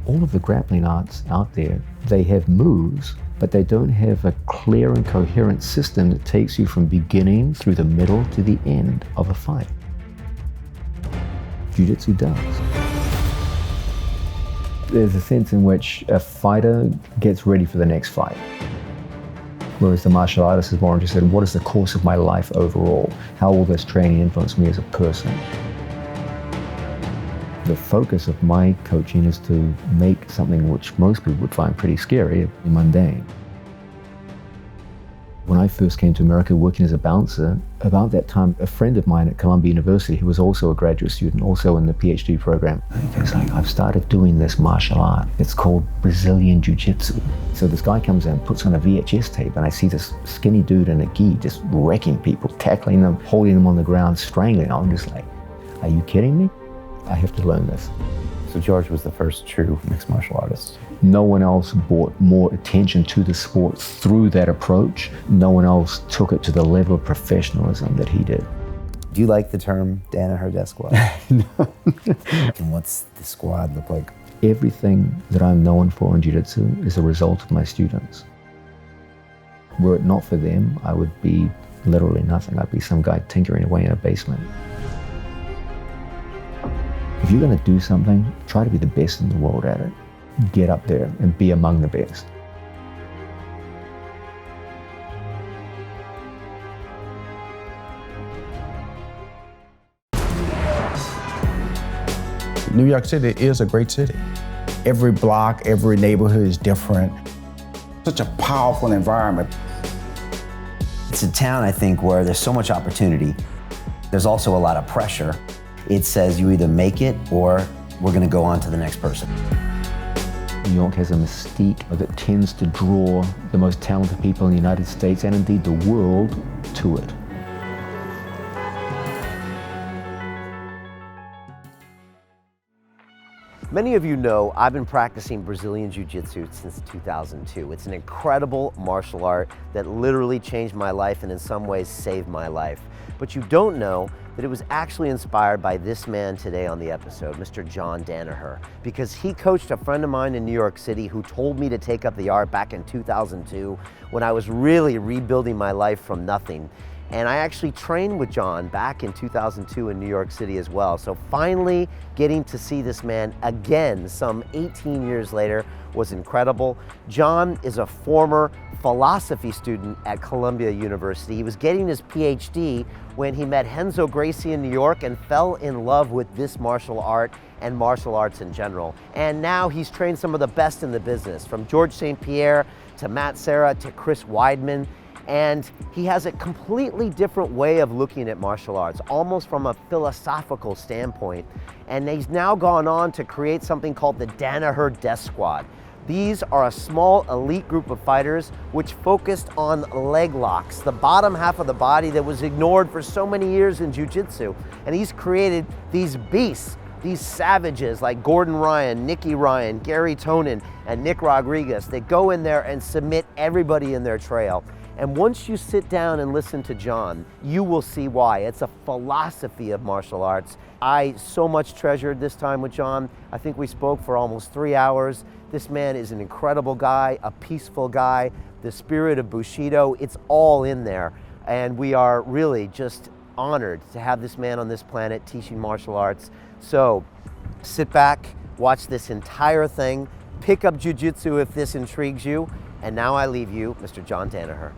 All of the grappling arts out there, they have moves, but they don't have a clear and coherent system that takes you from beginning through the middle to the end of a fight. Jiu Jitsu does. There's a sense in which a fighter gets ready for the next fight. Whereas the martial artist is more interested in what is the course of my life overall? How will this training influence me as a person? The focus of my coaching is to make something which most people would find pretty scary, mundane. When I first came to America working as a bouncer, about that time, a friend of mine at Columbia University, who was also a graduate student, also in the PhD program, he was like, I've started doing this martial art. It's called Brazilian Jiu Jitsu. So this guy comes in, puts on a VHS tape, and I see this skinny dude in a gi just wrecking people, tackling them, holding them on the ground, strangling them. I'm just like, are you kidding me? I have to learn this. So George was the first true mixed martial artist. No one else brought more attention to the sport through that approach. No one else took it to the level of professionalism that he did. Do you like the term Danaher Death Squad? No. And what's the squad look like? Everything that I'm known for in Jiu-Jitsu is a result of my students. Were it not for them, I would be literally nothing. I'd be some guy tinkering away in a basement. If you're going to do something, try to be the best in the world at it. Get up there and be among the best. New York City is a great city. Every block, every neighborhood is different. Such a powerful environment. It's a town, I think, where there's so much opportunity. There's also a lot of pressure. It says you either make it or we're going to go on to the next person. New York has a mystique that tends to draw the most talented people in the United States and indeed the world to it. Many of you know I've been practicing Brazilian Jiu Jitsu since 2002. It's an incredible martial art that literally changed my life and in some ways saved my life. But you don't know that it was actually inspired by this man today on the episode, Mr. John Danaher, because he coached a friend of mine in New York City who told me to take up the art back in 2002 when I was really rebuilding my life from nothing. And I actually trained with John back in 2002 in New York City as well. So finally getting to see this man again some 18 years later was incredible. John is a former philosophy student at Columbia University. He was getting his PhD when he met Renzo Gracie in New York and fell in love with this martial art and martial arts in general. And now he's trained some of the best in the business, from George Saint Pierre to Matt Serra to Chris Weidman. And he has a completely different way of looking at martial arts, almost from a philosophical standpoint. And he's now gone on to create something called the Danaher Death Squad. These are a small elite group of fighters which focused on leg locks, the bottom half of the body that was ignored for so many years in jiu-jitsu. And he's created these beasts, these savages like Gordon Ryan, Nicky Ryan, Gary Tonin, and Nick Rodriguez. They go in there and submit everybody in their trail. And once you sit down and listen to John, you will see why. It's a philosophy of martial arts. I so much treasured this time with John. I think we spoke for almost 3 hours. This man is an incredible guy, a peaceful guy, the spirit of Bushido, it's all in there. And we are really just honored to have this man on this planet teaching martial arts. So sit back, watch this entire thing, pick up jiu-jitsu if this intrigues you. And now I leave you, Mr. John Danaher.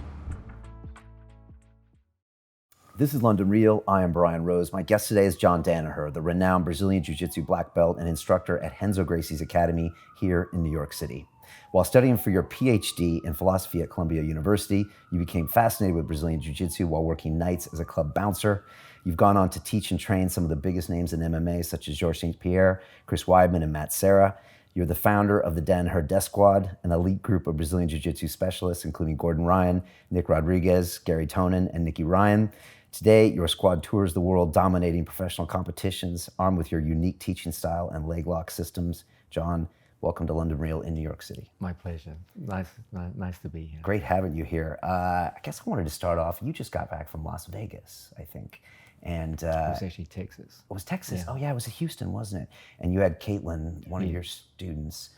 This is London Real. I am Brian Rose. My guest today is John Danaher, the renowned Brazilian Jiu-Jitsu black belt and instructor at Renzo Gracie's Academy here in New York City. While studying for your PhD in philosophy at Columbia University, you became fascinated with Brazilian Jiu-Jitsu while working nights as a club bouncer. You've gone on to teach and train some of the biggest names in MMA, such as George Saint Pierre, Chris Weidman, and Matt Serra. You're the founder of the Danaher Death Squad, an elite group of Brazilian Jiu-Jitsu specialists, including Gordon Ryan, Nick Rodriguez, Gary Tonin, and Nicky Ryan. Today, your squad tours the world, dominating professional competitions, armed with your unique teaching style and leg lock systems. John, welcome to London Real in New York City. My pleasure. Nice to be here. Great having you here. I guess I wanted to start off, you just got back from Las Vegas, I think. And It was actually Texas. it was Texas. Yeah. Oh yeah, it was Houston, wasn't it? And you had Caitlin, one of your students,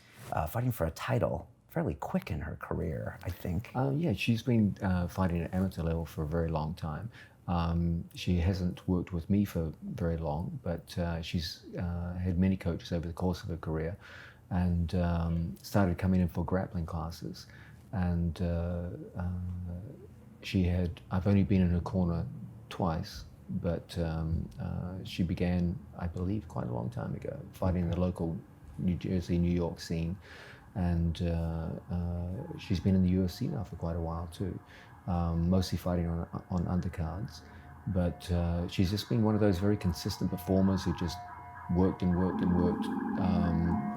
fighting for a title fairly quick in her career, I think. Yeah, she's been fighting at amateur level for a very long time. She hasn't worked with me for very long, but she's had many coaches over the course of her career, and started coming in for grappling classes. And I've only been in her corner twice, but she began, I believe, quite a long time ago, fighting in the local New Jersey, New York scene. And she's been in the UFC now for quite a while too, mostly fighting on undercards. But she's just been one of those very consistent performers who just worked and worked and worked.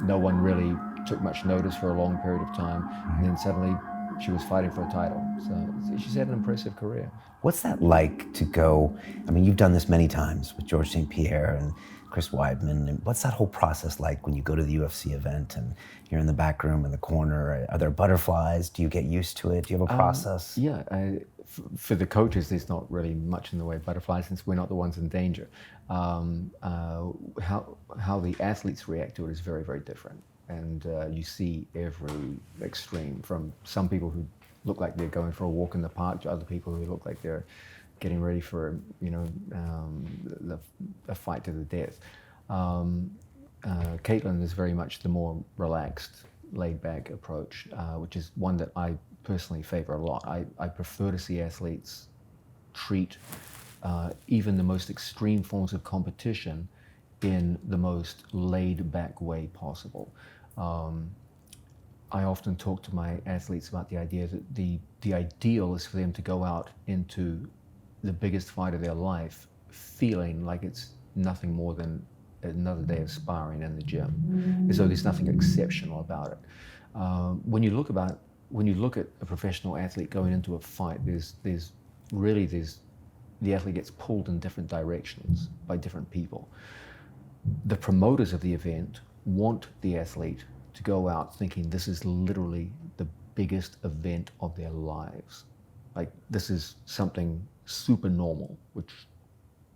No one really took much notice for a long period of time, and then suddenly she was fighting for a title. So she's had an impressive career. What's that like to go, I mean, you've done this many times with George Saint Pierre and Chris Weidman, and what's that whole process like when you go to the UFC event and you're in the back room in the corner? Are there butterflies? Do you get used to it? Do you have a process? Yeah, for the coaches, there's not really much in the way of butterflies, since we're not the ones in danger. How the athletes react to it is very, very different. And you see every extreme, from some people who look like they're going for a walk in the park to other people who look like they're getting ready for, a fight to the death. Caitlin is very much the more relaxed, laid-back approach, which is one that I personally favor a lot. I prefer to see athletes treat even the most extreme forms of competition in the most laid-back way possible. I often talk to my athletes about the idea that the ideal is for them to go out into the biggest fight of their life feeling like it's nothing more than another day of sparring in the gym, as though there's nothing exceptional about it. When you look at a professional athlete going into a fight, there's the athlete gets pulled in different directions by different people. The promoters of the event want the athlete to go out thinking this is literally the biggest event of their lives. Like, this is something super normal, which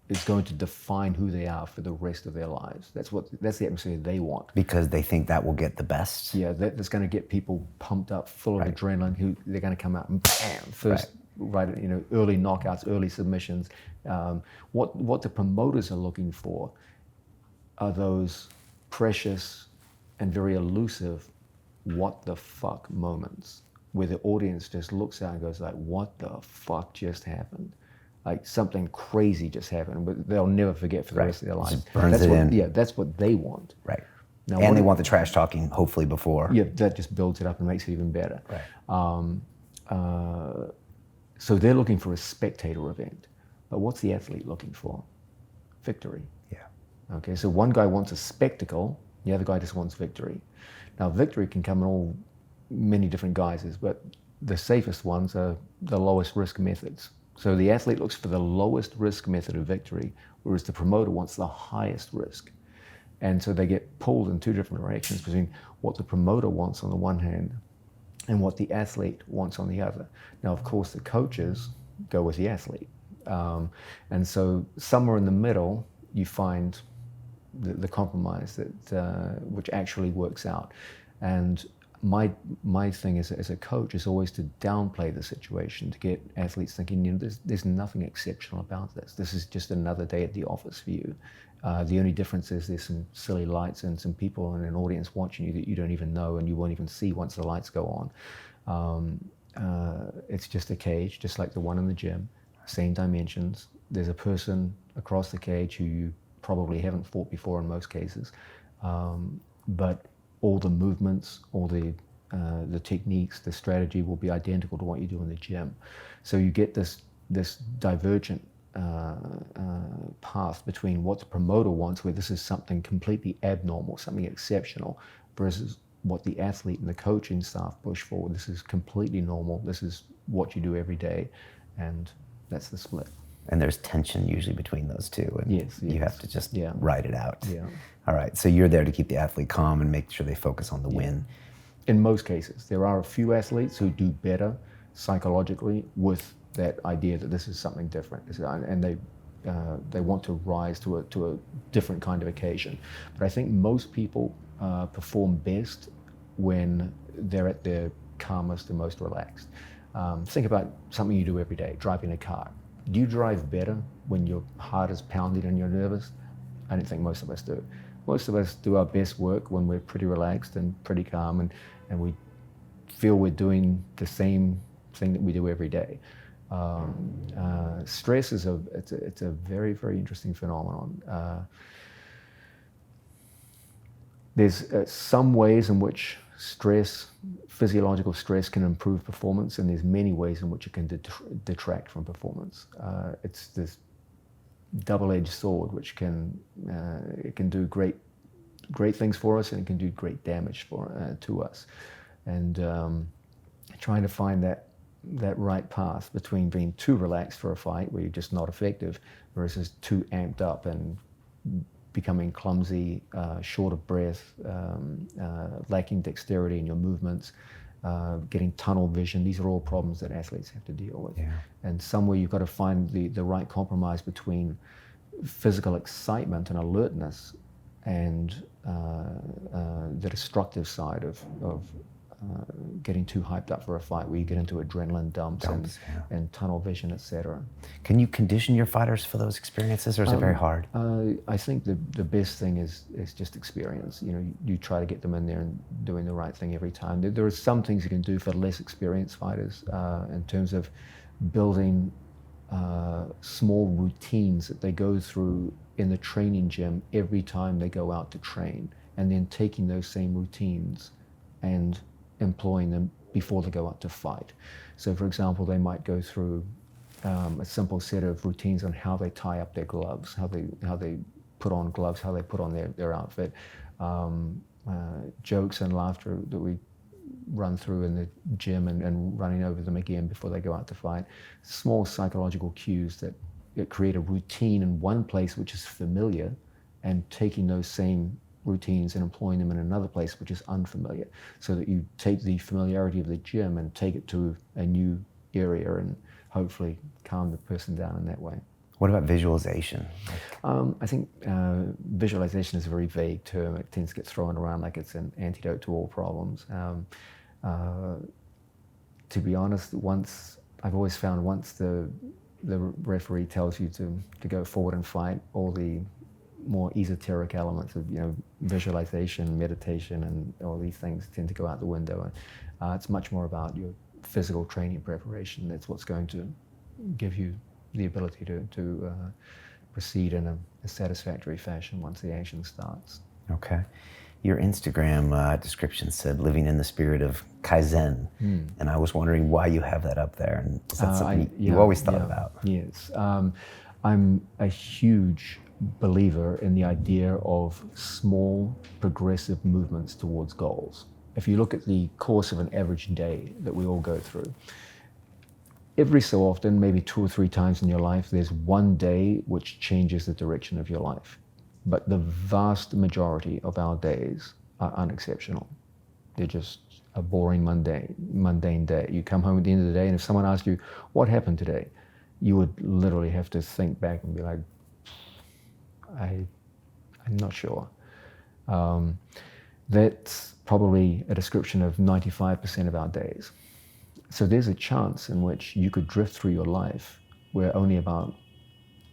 is going to define who they are for the rest of their lives. That's the atmosphere they want. Because they think that will get the best? Yeah, that's going to get people pumped up, full of adrenaline, who they're going to come out and bam, first, early knockouts, early submissions. What the promoters are looking for are those precious and very elusive what the fuck moments, where the audience just looks out and goes like, what the fuck just happened? Like, something crazy just happened, but they'll never forget for the rest of their lives. Just burns it in. Yeah, that's what they want. Right. Now, and they want the trash talking, hopefully, before. Yeah, that just builds it up and makes it even better. Right. So they're looking for a spectator event, but what's the athlete looking for? Victory. Yeah. Okay, so one guy wants a spectacle, the other guy just wants victory. Now, victory can come in many different guises, but the safest ones are the lowest risk methods. So the athlete looks for the lowest risk method of victory, whereas the promoter wants the highest risk. And so they get pulled in two different directions between what the promoter wants on the one hand and what the athlete wants on the other. Now, of course, the coaches go with the athlete. And so somewhere in the middle, you find the compromise that which actually works out. And my thing as a coach is always to downplay the situation, to get athletes thinking, there's nothing exceptional about this. This is just another day at the office for you. The only difference is there's some silly lights and some people in an audience watching you that you don't even know and you won't even see once the lights go on. It's just a cage, just like the one in the gym, same dimensions. There's a person across the cage who you probably haven't fought before in most cases, but all the movements, all the techniques, the strategy will be identical to what you do in the gym. So you get this divergent path between what the promoter wants, where this is something completely abnormal, something exceptional, versus what the athlete and the coaching staff push for. This is completely normal. This is what you do every day, and that's the split. And there's tension usually between those two, and yes. You have to just ride it out. Yeah. All right, so you're there to keep the athlete calm and make sure they focus on the win. In most cases. There are a few athletes who do better psychologically with that idea that this is something different, and they they want to rise to a different kind of occasion. But I think most people perform best when they're at their calmest and most relaxed. Think about something you do every day, driving a car. Do you drive better when your heart is pounding and you're nervous? I don't think most of us do. Most of us do our best work when we're pretty relaxed and pretty calm, and we feel we're doing the same thing that we do every day. Stress is it's a very, very interesting phenomenon. There's some ways in which physiological stress can improve performance, and there's many ways in which it can detract from performance. It's this double-edged sword, which it can do great things for us, and it can do great damage to us. And trying to find that right path between being too relaxed for a fight, where you're just not effective, versus too amped up and becoming clumsy, short of breath, lacking dexterity in your movements, getting tunnel vision. These are all problems that athletes have to deal with. Yeah. And somewhere you've got to find the right compromise between physical excitement and alertness and the destructive side of getting too hyped up for a fight, where you get into adrenaline dumps and tunnel vision, etc. Can you condition your fighters for those experiences, or is it very hard? I think the best thing is just experience. You try to get them in there and doing the right thing every time. There are some things you can do for less experienced fighters in terms of building small routines that they go through in the training gym every time they go out to train, and then taking those same routines and employing them before they go out to fight. So for example, they might go through a simple set of routines on how they tie up their gloves, how they put on gloves, how they put on their outfit, jokes and laughter that we run through in the gym and running over them again before they go out to fight. Small psychological cues that create a routine in one place which is familiar, and taking those same routines and employing them in another place which is unfamiliar, so that you take the familiarity of the gym and take it to a new area and hopefully calm the person down in that way. What about visualization? I think visualization is a very vague term. It tends to get thrown around like it's an antidote to all problems. To be honest, I've always found once the referee tells you to go forward and fight, all the more esoteric elements of visualization, meditation, and all these things tend to go out the window. It's much more about your physical training preparation. That's what's going to give you the ability to proceed in a satisfactory fashion once the action starts. Okay. Your Instagram description said living in the spirit of Kaizen, and I was wondering why you have that up there, and is that something you always thought about? Yes. I'm a huge believer in the idea of small progressive movements towards goals. If you look at the course of an average day that we all go through, every so often, maybe 2 or 3 times in your life, there's one day which changes the direction of your life. But the vast majority of our days are unexceptional. They're just a boring, mundane day. You come home at the end of the day, and if someone asks you, what happened today? You would literally have to think back and be like, I'm not sure. That's probably a description of 95% of our days. So there's a chance in which you could drift through your life where only about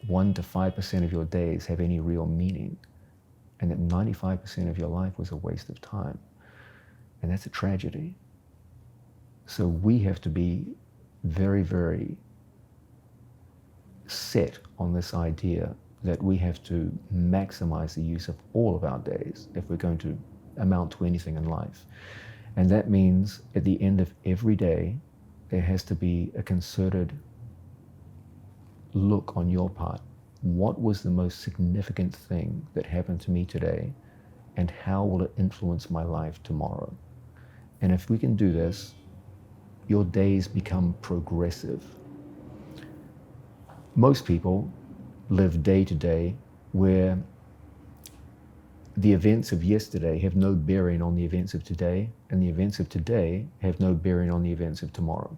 1 to 5% of your days have any real meaning, and that 95% of your life was a waste of time. And that's a tragedy. So we have to be very, very set on this idea that we have to maximize the use of all of our days if we're going to amount to anything in life. And that means at the end of every day, there has to be a concerted look on your part. What was the most significant thing that happened to me today, and how will it influence my life tomorrow? And if we can do this, your days become progressive. Most people live day to day where the events of yesterday have no bearing on the events of today, and the events of today have no bearing on the events of tomorrow.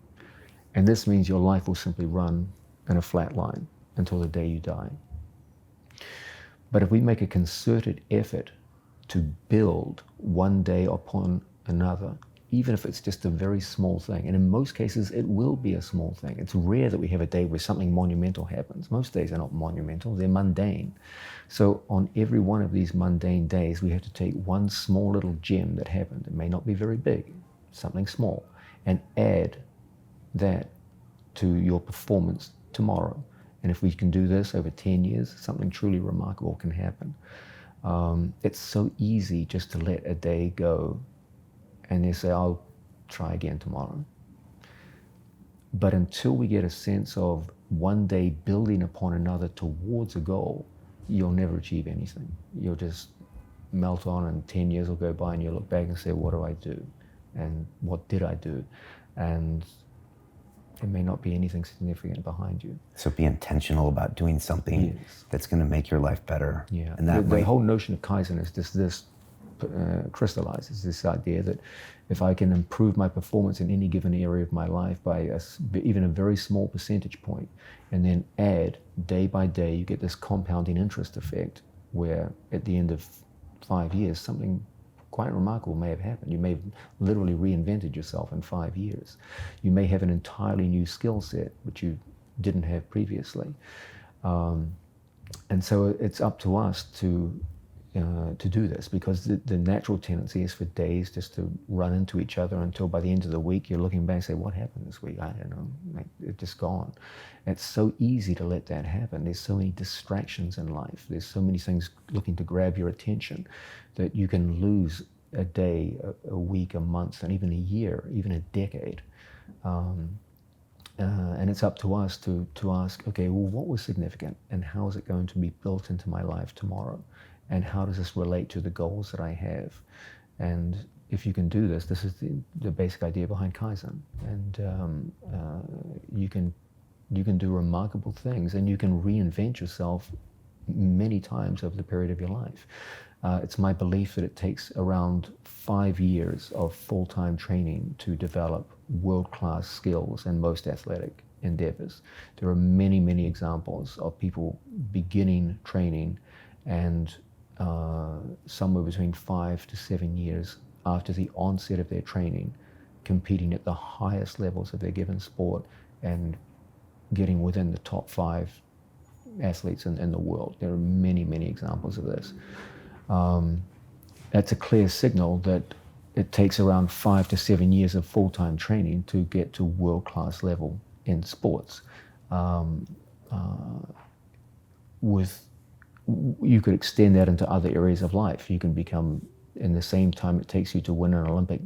And this means your life will simply run in a flat line. until the day you die. But if we make a concerted effort to build one day upon another, even if it's just a very small thing, and in most cases it will be a small thing. It's rare that we have a day where something monumental happens. Most days are not monumental, they're mundane. So on every one of these mundane days, we have to take one small little gem that happened. It may not be very big, something small, and add that to your performance tomorrow. And if we can do this over 10 years, something truly remarkable can happen. It's so easy just to let a day go and they say, I'll try again tomorrow. But until we get a sense of one day building upon another towards a goal, you'll never achieve anything. You'll just melt on, and 10 years will go by and you'll look back and say, what do I do? And what did I do? And there may not be anything significant behind you. So be intentional about doing something that's going to make your life better. Yeah, and that the whole notion of Kaizen is this crystallizes this idea that if I can improve my performance in any given area of my life by even a very small percentage point, and then add day by day, you get this compounding interest effect where at the end of 5 years, something quite remarkable may have happened. You may have literally reinvented yourself in 5 years. You may have an entirely new skill set, which you didn't have previously. And so it's up to us to do this, because the natural tendency is for days just to run into each other until by the end of the week you're looking back and say, what happened this week? I don't know, like, it's just gone. It's so easy to let that happen. There's so many distractions in life. There's so many things looking to grab your attention that you can lose a day, a week, a month, and even a year, even a decade. And it's up to us to ask, okay, well, what was significant and how is it going to be built into my life tomorrow? And how does this relate to the goals that I have? And if you can do this, this is the basic idea behind Kaizen. And you can do remarkable things, and you can reinvent yourself many times over the period of your life. It's my belief that it takes around 5 years of full-time training to develop world-class skills in most athletic endeavors. There are many, many examples of people beginning training and somewhere between 5 to 7 years after the onset of their training, competing at the highest levels of their given sport and getting within the top 5 athletes in the world. There are many, many examples of this. That's a clear signal that it takes around 5 to 7 years of full-time training to get to world-class level in sports. You could extend that into other areas of life. You can become, in the same time it takes you to win an Olympic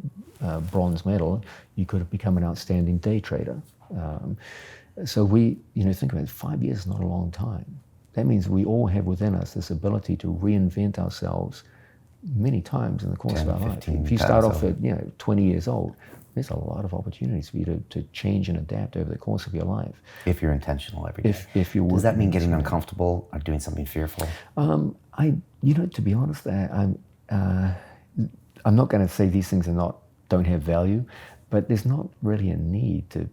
bronze medal, you could have become an outstanding day trader. So think about it, 5 years is not a long time. That means we all have within us this ability to reinvent ourselves many times in the course of our life. If you start off at 20 years old, there's a lot of opportunities for you to change and adapt over the course of your life. If you're intentional every day. If you're Does that mean getting uncomfortable or doing something fearful? To be honest, I'm not going to say these things don't have value, but there's not really a need to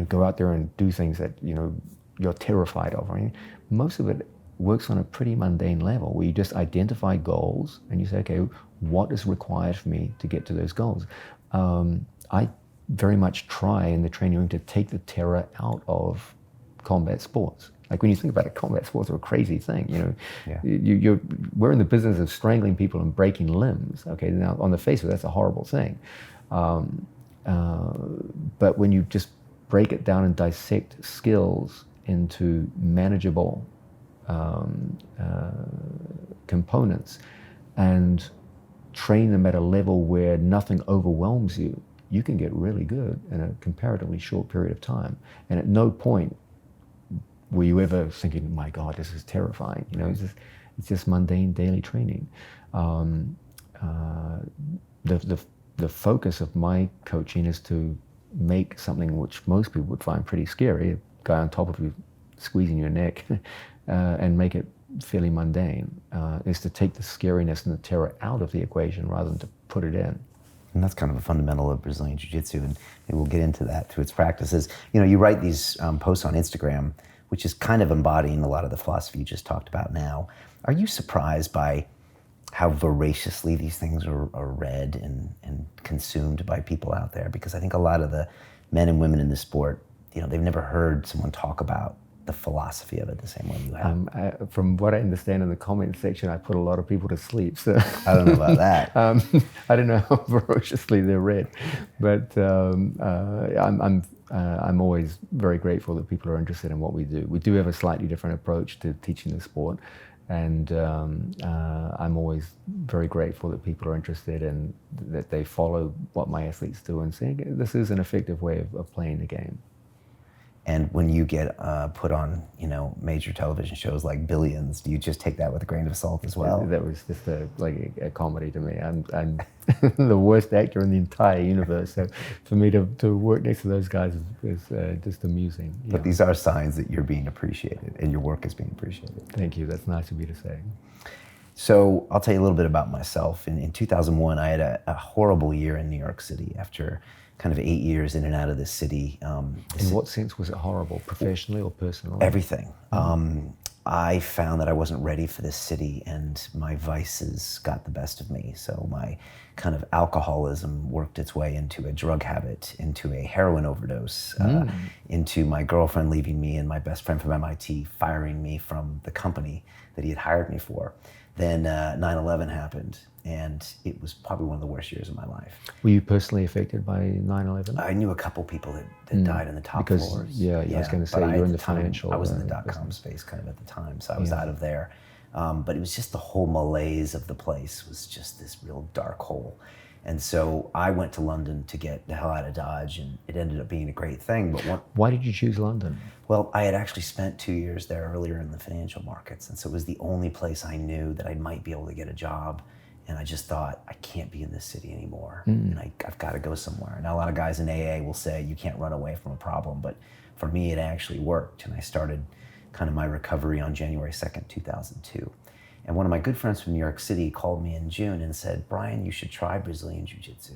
go out there and do things that you're terrified of. Right? Most of it works on a pretty mundane level, where you just identify goals and you say, okay, what is required for me to get to those goals? I very much try in the training room to take the terror out of combat sports. Like when you think about it, combat sports are a crazy thing. We're in the business of strangling people and breaking limbs. Okay, now on the face of it, that's a horrible thing. But when you just break it down and dissect skills into manageable components and train them at a level where nothing overwhelms you, you can get really good in a comparatively short period of time. And at no point were you ever thinking, my God, this is terrifying. It's just mundane daily training. The focus of my coaching is to make something which most people would find pretty scary, a guy on top of you squeezing your neck, and make it fairly mundane, is to take the scariness and the terror out of the equation rather than to put it in. And that's kind of a fundamental of Brazilian Jiu Jitsu, and maybe we'll get into that, to its practices. You write these posts on Instagram which is kind of embodying a lot of the philosophy you just talked about now. Are you surprised by how voraciously these things are read and consumed by people out there? Because I think a lot of the men and women in the sport, they've never heard someone talk about the philosophy of it the same way you have. From what I understand in the comment section, I put a lot of people to sleep. So I don't know about that. I don't know how ferociously they're read, but I'm always very grateful that people are interested in what we do. We do have a slightly different approach to teaching the sport, and I'm always very grateful that people are interested and that they follow what my athletes do and saying this is an effective way of playing the game. And when you get put on, major television shows like Billions, do you just take that with a grain of salt as well? That was just a comedy to me. I'm the worst actor in the entire universe, so for me to work next to those guys is just amusing. But these are signs that you're being appreciated and your work is being appreciated. Thank you. That's nice of you to say. So I'll tell you a little bit about myself. In 2001, I had a horrible year in New York City after kind of 8 years in and out of this city. In what sense was it horrible? Professionally or personally? Everything. I found that I wasn't ready for this city and my vices got the best of me. So my kind of alcoholism worked its way into a drug habit, into a heroin overdose, into my girlfriend leaving me and my best friend from MIT firing me from the company that he had hired me for. Then 9/11 happened, and it was probably one of the worst years of my life. Were you personally affected by 9/11? I knew a couple people that died in the top floors. Yeah, I was going to say you were in the financial. I was in the dot-com space kind of at the time, so I was out of there. But it was just the whole malaise of the place was just this real dark hole. And so I went to London to get the hell out of Dodge, and it ended up being a great thing. But why did you choose London? Well, I had actually spent 2 years there earlier in the financial markets, and so it was the only place I knew that I might be able to get a job. And I just thought, I can't be in this city anymore, and I've got to go somewhere. Now, a lot of guys in AA will say you can't run away from a problem, but for me, it actually worked. And I started kind of my recovery on January 2nd, 2002. And one of my good friends from New York City called me in June and said, Brian, you should try Brazilian Jiu Jitsu.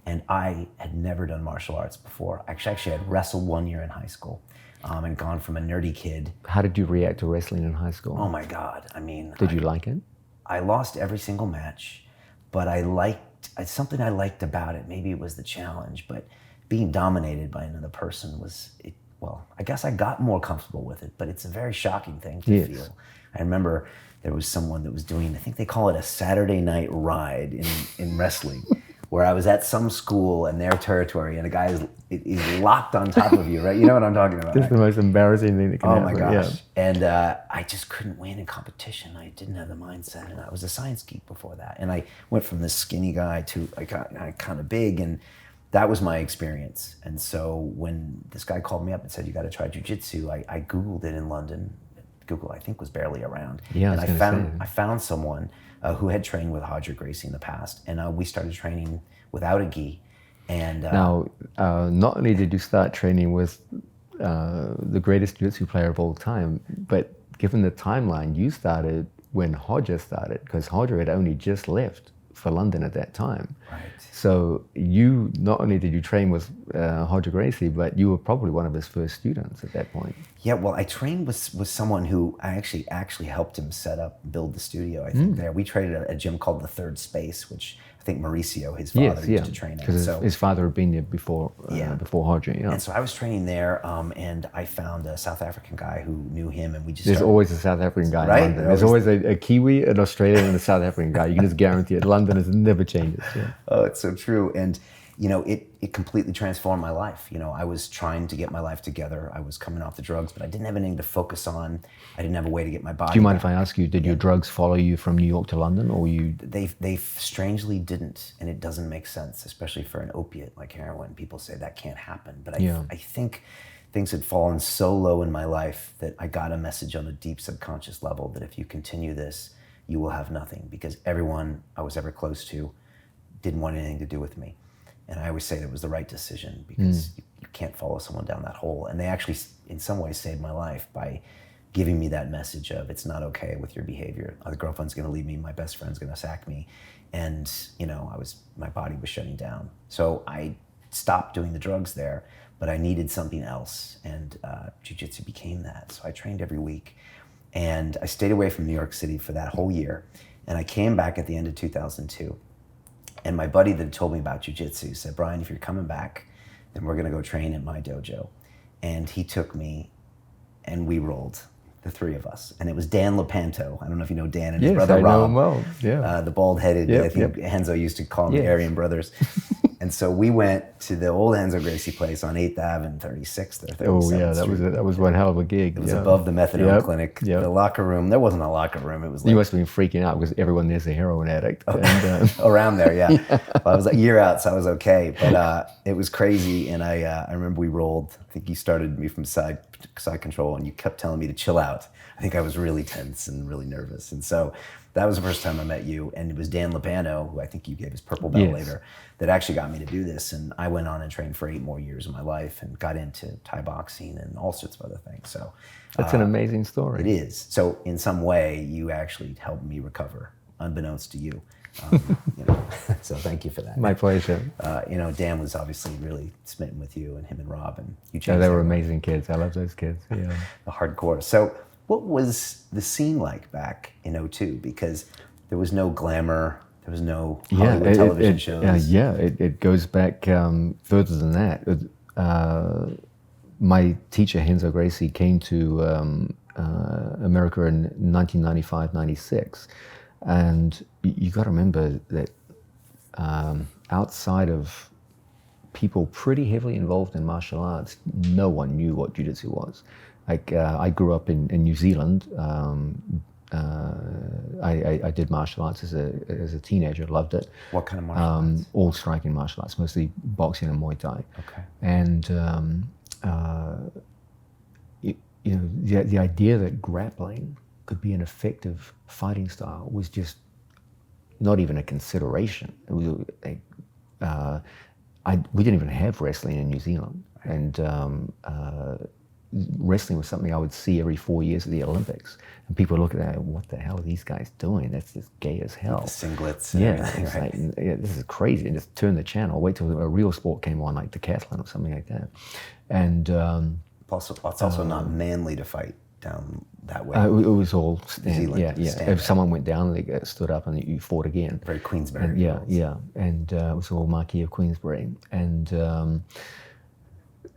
And I had never done martial arts before. Actually, I had wrestled 1 year in high school and gone from a nerdy kid. How did you react to wrestling in high school? Oh my God, I mean. Did you like it? I lost every single match, but something I liked about it. Maybe it was the challenge, but being dominated by another person I guess I got more comfortable with it, but it's a very shocking thing to feel. I remember there was someone that was doing, I think they call it a Saturday night ride in wrestling, where I was at some school in their territory and a guy is locked on top of you, right? You know what I'm talking about. That's the most embarrassing thing that can happen. Oh my gosh. Yeah. And I just couldn't win in competition. I didn't have the mindset, and I was a science geek before that. And I went from this skinny guy to I got kind of big, and that was my experience. And so when this guy called me up and said, you got to try jiu-jitsu, I Googled it in London. Google, I think, was barely around. Yeah, and I found someone who had trained with Renzo Gracie in the past, and we started training without a gi. And now, not only did you start training with the greatest jiu-jitsu player of all time, but given the timeline, you started when Roger started, because Roger had only just left for London at that time. Right. So you, not only did you train with Roger Gracie, but you were probably one of his first students at that point. Yeah, well, I trained with someone who I actually helped him set up, build the studio, I think, there. We trained at a gym called the Third Space, which I think Mauricio, his father, used to train at. Because his father had been there before Roger. Yeah. And so I was training there, and I found a South African guy who knew him, and we just There's always a South African guy right? in London. There's always a Kiwi, an Australian, and a South African guy. You can just guarantee it. London has never changed. Yeah. Oh, it's so true. And it completely transformed my life. I was trying to get my life together. I was coming off the drugs, but I didn't have anything to focus on. I didn't have a way to get my body. Do you mind if I ask you, did your drugs follow you from New York to London, or you? They strangely didn't, and it doesn't make sense, especially for an opiate like heroin. People say that can't happen, but I think things had fallen so low in my life that I got a message on a deep subconscious level that if you continue this, you will have nothing, because everyone I was ever close to didn't want anything to do with me. And I always say it was the right decision, because you can't follow someone down that hole. And they actually, in some ways, saved my life by giving me that message of, it's not okay with your behavior. The girlfriend's gonna leave me, my best friend's gonna sack me. And my body was shutting down. So I stop doing the drugs there, but I needed something else, and jiu-jitsu became that. So I trained every week, and I stayed away from New York City for that whole year, and I came back at the end of 2002, and my buddy that told me about jiu-jitsu said, Brian, if you're coming back, then we're gonna go train at my dojo. And he took me, and we rolled, the three of us. And it was Dan Lepanto. I don't know if you know Dan and his brother Rob. Yes, I know him well, yeah. The bald-headed, I think Renzo used to call them the Aryan brothers. And so we went to the old Renzo Gracie place on 8th Ave and 36th or 37th Oh yeah, Street. that was one hell of a gig. It was above the methadone clinic. Yep. The locker room, there wasn't a locker room. It was like... You must have been freaking out because everyone there's a heroin addict. Oh, And, around there, yeah. Well, I was a year out, so I was okay. But it was crazy, and I remember we rolled. I think you started me from side control, and you kept telling me to chill out. I think I was really tense and really nervous. And so that was the first time I met you. And it was Dan Lepanto, who I think you gave his purple belt later, that actually got me to do this. And I went on and trained for 8 more years of my life and got into Thai boxing and all sorts of other things. So that's an amazing story. It is. So in some way, you actually helped me recover, unbeknownst to you. So thank you for that. My pleasure. Dan was obviously really smitten with you, and him and Rob, and you changed. Yeah, they were everyone. amazing kids. I love those kids. Yeah. The hardcore. So what was the scene like back in 2002? Because there was no glamour, there was no Hollywood television shows. It goes back further than that. My teacher, Renzo Gracie, came to America in 1995, 96. And you got to remember that outside of people pretty heavily involved in martial arts, no one knew what jiu-jitsu was. Like I grew up in New Zealand. I did martial arts as a teenager, loved it. What kind of martial arts? All striking martial arts, mostly boxing and Muay Thai. Okay. And the idea that grappling could be an effective fighting style was just not even a consideration. It was we didn't even have wrestling in New Zealand, and wrestling was something I would see every 4 years at the Olympics, and people would look at that, what the hell are these guys doing? That's just gay as hell. The singlets. It's like, this is crazy. And just turn the channel, wait till a real sport came on, like decathlon or something like that. And it's also not manly to fight down that way. It was all stand. Stand If back. someone went down, they stood up and you fought again. Very Queensberry. And, and it was all Marquis of Queensberry. And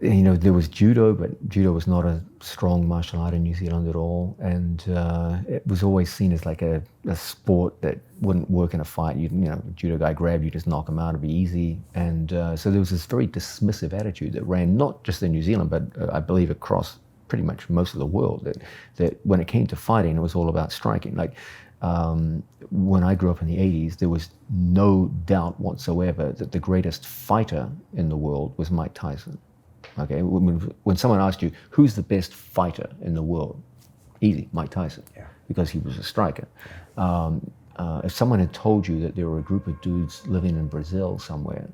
there was judo, but judo was not a strong martial art in New Zealand at all. And it was always seen as like a sport that wouldn't work in a fight. A judo guy grabbed you, just knock him out, it'd be easy. And so there was this very dismissive attitude that ran not just in New Zealand, but I believe across pretty much most of the world, that when it came to fighting, it was all about striking. Like when I grew up in the 80s, there was no doubt whatsoever that the greatest fighter in the world was Mike Tyson. Okay, when someone asked you, who's the best fighter in the world? Easy, Mike Tyson, because he was a striker. If someone had told you that there were a group of dudes living in Brazil somewhere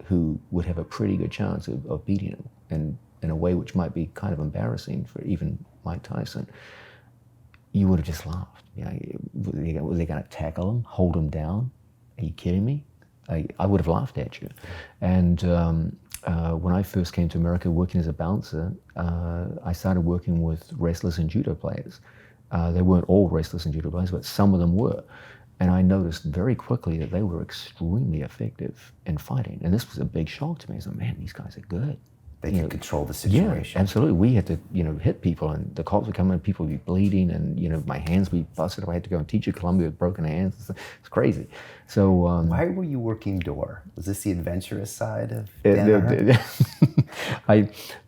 who would have a pretty good chance of beating him, and in a way which might be kind of embarrassing for even Mike Tyson, you would have just laughed. Were they going to tackle him, hold him down? Are you kidding me? I would have laughed at you. And when I first came to America working as a bouncer, I started working with wrestlers and judo players. They weren't all wrestlers and judo players, but some of them were. And I noticed very quickly that they were extremely effective in fighting. And this was a big shock to me. I said, man, these guys are good. They can control the situation. Yeah, absolutely. We had to, hit people, and the cops would come in, people would be bleeding, and my hands would be busted. I had to go and teach at Columbia with broken hands. It's crazy. So why were you working door? Was this the adventurous side of Danaher?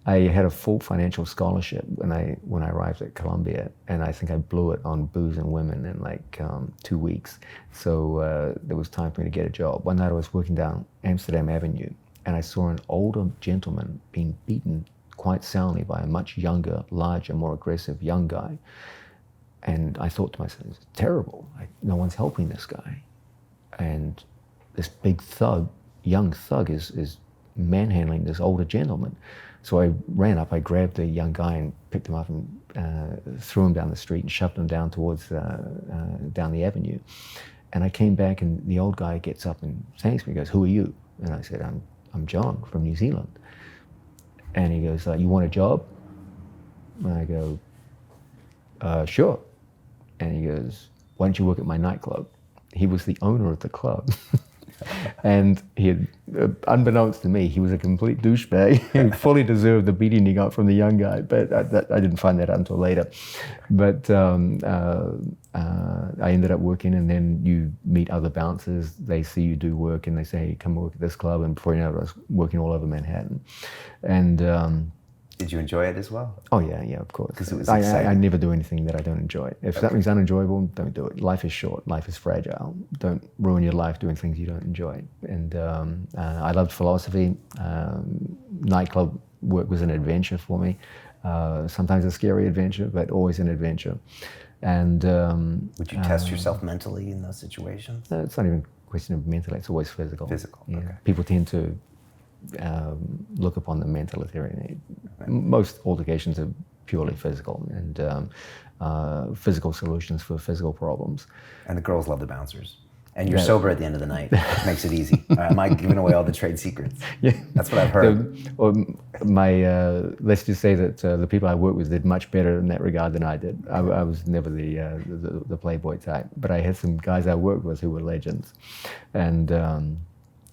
I had a full financial scholarship when I arrived at Columbia, and I think I blew it on booze and women in like 2 weeks. So there was time for me to get a job. One night I was working down Amsterdam Avenue, and I saw an older gentleman being beaten quite soundly by a much younger, larger, more aggressive young guy. And I thought to myself, it's terrible. No one's helping this guy. And this big thug, young thug, is manhandling this older gentleman. So I ran up, I grabbed the young guy and picked him up and threw him down the street and shoved him down towards, down the avenue. And I came back, and the old guy gets up and thanks me, he goes, who are you? And I said, I'm I'm John from New Zealand. And he goes, you want a job? And I go, sure. And he goes, why don't you work at my nightclub? He was the owner of the club. And he had, unbeknownst to me, he was a complete douchebag. He fully deserved the beating he got from the young guy, but I didn't find that out until later. But I ended up working, and then you meet other bouncers. They see you do work, and they say, hey, come work at this club. And before you know it, I was working all over Manhattan. And did you enjoy it as well? oh yeah, of course. Because it was exciting. I never do anything that I don't enjoy. If something's unenjoyable, don't do it. Life is short. Life is fragile. Don't ruin your life doing things you don't enjoy. And I loved philosophy. Nightclub work was an adventure for me. Sometimes a scary adventure, but always an adventure. And would you test yourself mentally in those situations? It's not even a question of mental. It's always physical. Physical. Yeah. Okay. People tend to look upon the mental theory. Most altercations are purely physical, and physical solutions for physical problems. And the girls love the bouncers. And you're sober at the end of the night, which makes it easy. Am I giving away all the trade secrets? Yeah. That's what I've heard. Let's just say that the people I worked with did much better in that regard than I did. I was never the playboy type, but I had some guys I worked with who were legends. And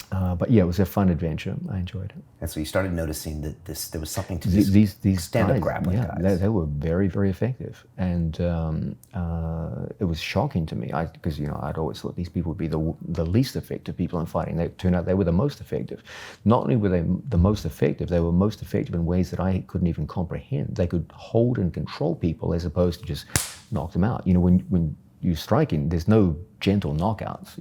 but yeah, it was a fun adventure. I enjoyed it. And so you started noticing that there was something to these stand-up guys, grappling yeah, guys. They were very, very effective, and it was shocking to me because I'd always thought these people would be the least effective people in fighting. They turned out they were the most effective. Not only were they the most effective, they were most effective in ways that I couldn't even comprehend. They could hold and control people as opposed to just knock them out. When you striking, there's no gentle knockouts.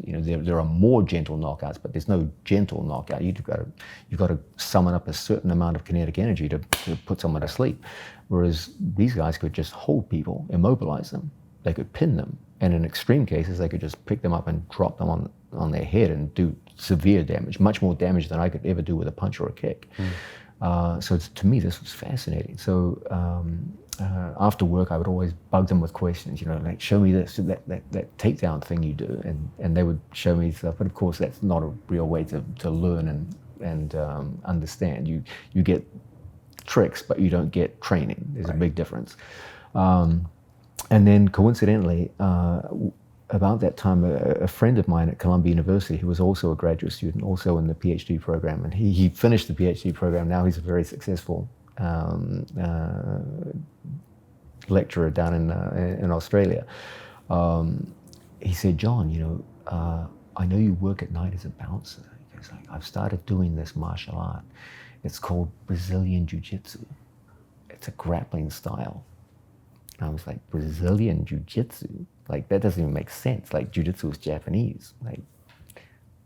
There are more gentle knockouts, but there's no gentle knockout. You've got to summon up a certain amount of kinetic energy to put someone to sleep. Whereas these guys could just hold people, immobilize them. They could pin them, and in extreme cases, they could just pick them up and drop them on their head and do severe damage, much more damage than I could ever do with a punch or a kick. So to me, this was fascinating. So after work, I would always bug them with questions, like, show me this, that takedown thing you do. And they would show me stuff. But of course, that's not a real way to learn and understand. You get tricks, but you don't get training. There's a big difference. And then coincidentally, about that time, a friend of mine at Columbia University, who was also a graduate student, also in the PhD program, and he finished the PhD program. Now he's a very successful lecturer down in Australia. He said, John, I know you work at night as a bouncer. He goes, I've started doing this martial art. It's called Brazilian Jiu Jitsu. It's a grappling style. And I was like, Brazilian Jiu Jitsu? Like, that doesn't even make sense. Like, Jiu Jitsu is Japanese. Like,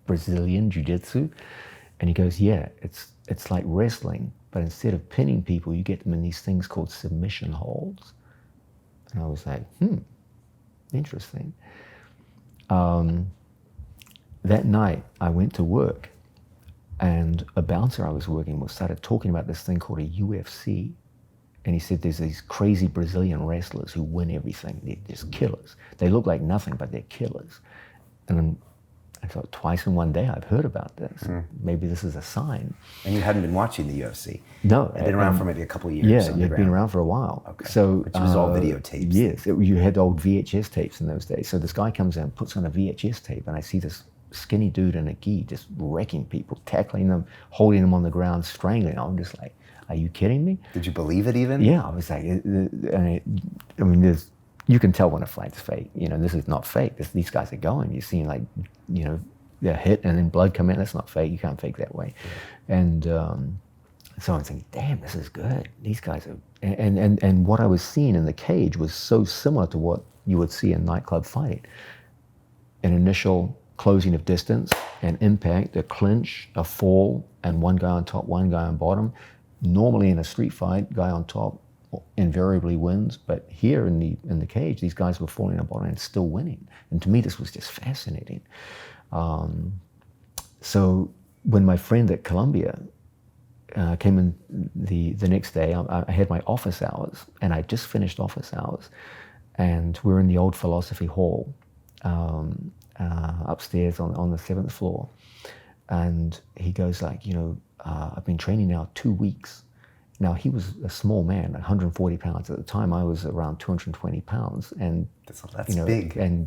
Brazilian Jiu Jitsu? And he goes, yeah, it's like wrestling, but instead of pinning people, you get them in these things called submission holds. And I was like, interesting. That night, I went to work, and a bouncer I was working with started talking about this thing called a UFC. And he said there's these crazy Brazilian wrestlers who win everything. They're just killers. They look like nothing, but they're killers. And I thought, twice in one day I've heard about this. Maybe this is a sign. And you hadn't been watching the UFC? No. It'd been around for maybe a couple of years. Yeah, it had been around for a while. Okay. So, which was all videotapes. Yes, you had old VHS tapes in those days. So this guy comes in and puts on a VHS tape, and I see this skinny dude in a gi just wrecking people, tackling them, holding them on the ground, strangling. I'm just like, are you kidding me? Did you believe it even? Yeah, I was like, you can tell when a fight's fake. This is not fake. These guys are going. You're seeing they're hit and then blood come in. That's not fake. You can't fake that way. Yeah. And so I'm thinking, damn, this is good. These guys are, and what I was seeing in the cage was so similar to what you would see in nightclub fighting. An initial closing of distance, an impact, a clinch, a fall, and one guy on top, one guy on bottom. Normally in a street fight, guy on top invariably wins, but here in the cage, these guys were falling on bottom and still winning. And to me, this was just fascinating. So when my friend at Columbia came in the next day, I had my office hours, and I just finished office hours, and we're in the old philosophy hall upstairs on the 7th floor. And he goes like, I've been training now 2 weeks. Now, he was a small man, 140 pounds. At the time, I was around 220 pounds. And that's big. And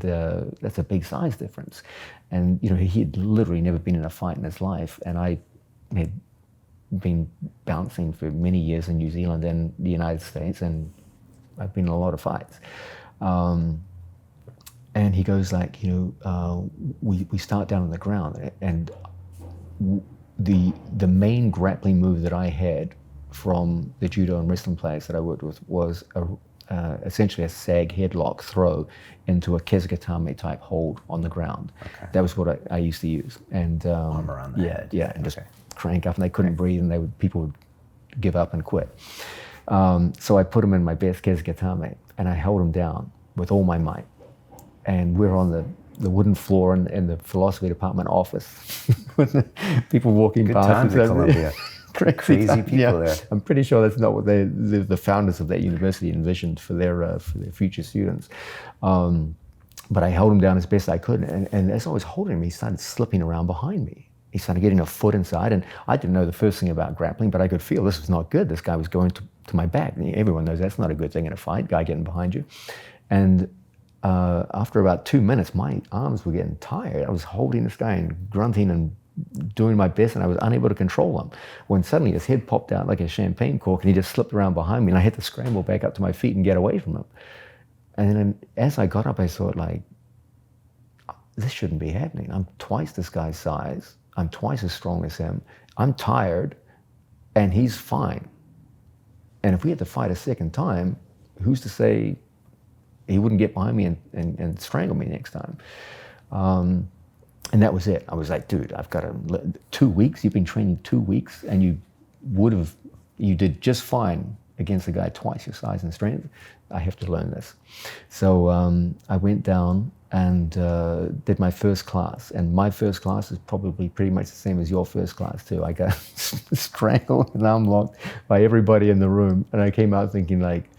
that's a big size difference. And, he had literally never been in a fight in his life. And I had been bouncing for many years in New Zealand and the United States, and I've been in a lot of fights. And he goes like, we start down on the ground, and the main grappling move that I had from the judo and wrestling players that I worked with was essentially a sag headlock throw into a kesugatame type hold on the ground. Okay. That was what I used to use. And arm around the head. Yeah, and just crank up, and they couldn't breathe, and people would give up and quit. So I put him in my best kesugatame, and I held him down with all my might. And we're on the wooden floor in the philosophy department office with people walking Good past. Times in Columbia. Crazy people there. I'm pretty sure that's not what the founders of that university envisioned for their future students. But I held him down as best I could, and as I was holding him, he started slipping around behind me. He started getting a foot inside, and I didn't know the first thing about grappling, but I could feel this was not good. This guy was going to my back. And everyone knows that's not a good thing in a fight, guy getting behind you. And after about 2 minutes, my arms were getting tired. I was holding this guy and grunting and doing my best, and I was unable to control him. When suddenly his head popped out like a champagne cork, and he just slipped around behind me, and I had to scramble back up to my feet and get away from him. And then as I got up, I thought, like, this shouldn't be happening. I'm twice this guy's size. I'm twice as strong as him. I'm tired, and he's fine. And if we had to fight a second time, who's to say he wouldn't get behind me and strangle me next time? And that was it. I was like, dude, I've got to, 2 weeks? You've been training 2 weeks, and you did just fine against a guy twice your size and strength. I have to learn this. So I went down and did my first class. And my first class is probably pretty much the same as your first class too. I got strangled and arm locked by everybody in the room. And I came out thinking, like,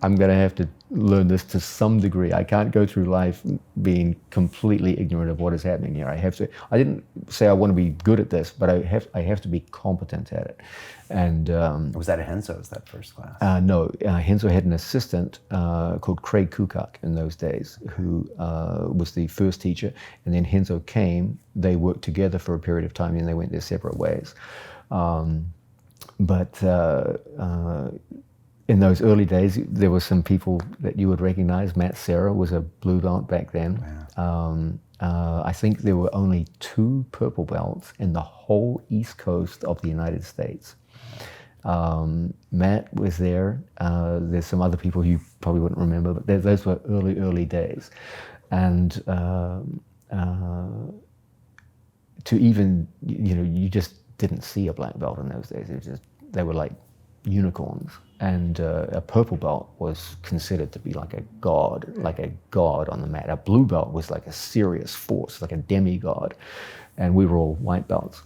I'm gonna have to learn this to some degree. I can't go through life being completely ignorant of what is happening here. I didn't say I want to be good at this, but I have to be competent at it. And was that at Renzo's, that first class? No, Renzo had an assistant called Craig Kukak in those days, who was the first teacher. And then Renzo came, they worked together for a period of time, and they went their separate ways. In those early days, there were some people that you would recognize. Matt Serra was a blue belt back then. Wow. I think there were only 2 purple belts in the whole East Coast of the United States. Matt was there. There's some other people you probably wouldn't remember, but those were early days. And to even, you just didn't see a black belt in those days. They were like unicorns. And a purple belt was considered to be like a god on the mat. A blue belt was like a serious force, like a demigod. And we were all white belts.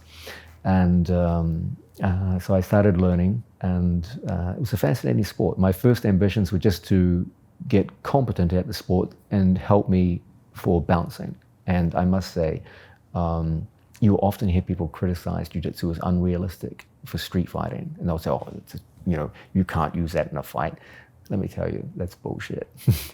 And so I started learning, and it was a fascinating sport. My first ambitions were just to get competent at the sport and help me for bouncing. And I must say, you often hear people criticize jiu-jitsu as unrealistic for street fighting. And they'll say, you can't use that in a fight. Let me tell you, that's bullshit.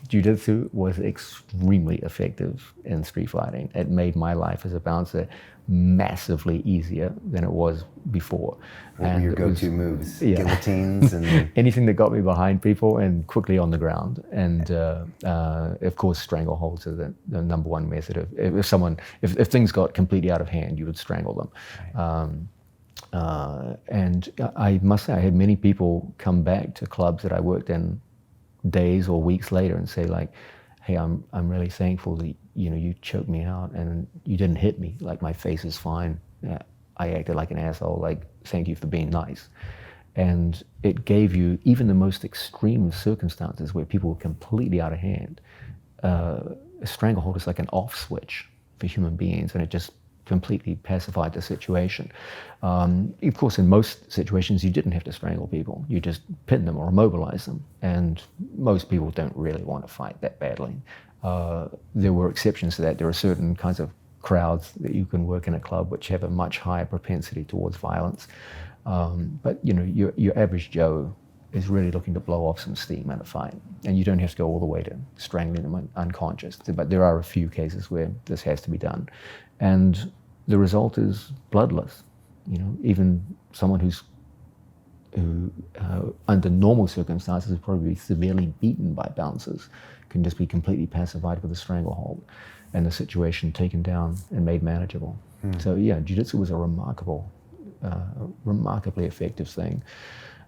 Jiu-jitsu was extremely effective in street fighting. It made my life as a bouncer massively easier than it was before. What were your go-to moves? Guillotines and anything that got me behind people and quickly on the ground. And of course, strangleholds are the number one method. If things got completely out of hand, you would strangle them. Right. And I must say, I had many people come back to clubs that I worked in days or weeks later and say, like, hey, I'm really thankful that you choked me out and you didn't hit me. Like, my face is fine. I acted like an asshole. Like, thank you for being nice. And it gave you, even the most extreme circumstances where people were completely out of hand, a stranglehold is like an off switch for human beings, and it just completely pacified the situation. Of course, in most situations, you didn't have to strangle people. You just pin them or immobilize them. And most people don't really want to fight that badly. There were exceptions to that. There are certain kinds of crowds that you can work in a club which have a much higher propensity towards violence. But your average Joe is really looking to blow off some steam in a fight. And you don't have to go all the way to strangling them unconscious. But there are a few cases where this has to be done. And the result is bloodless. Even someone who under normal circumstances is probably severely beaten by bouncers can just be completely pacified with a stranglehold and the situation taken down and made manageable. So yeah, Jiu-Jitsu was a remarkably effective thing.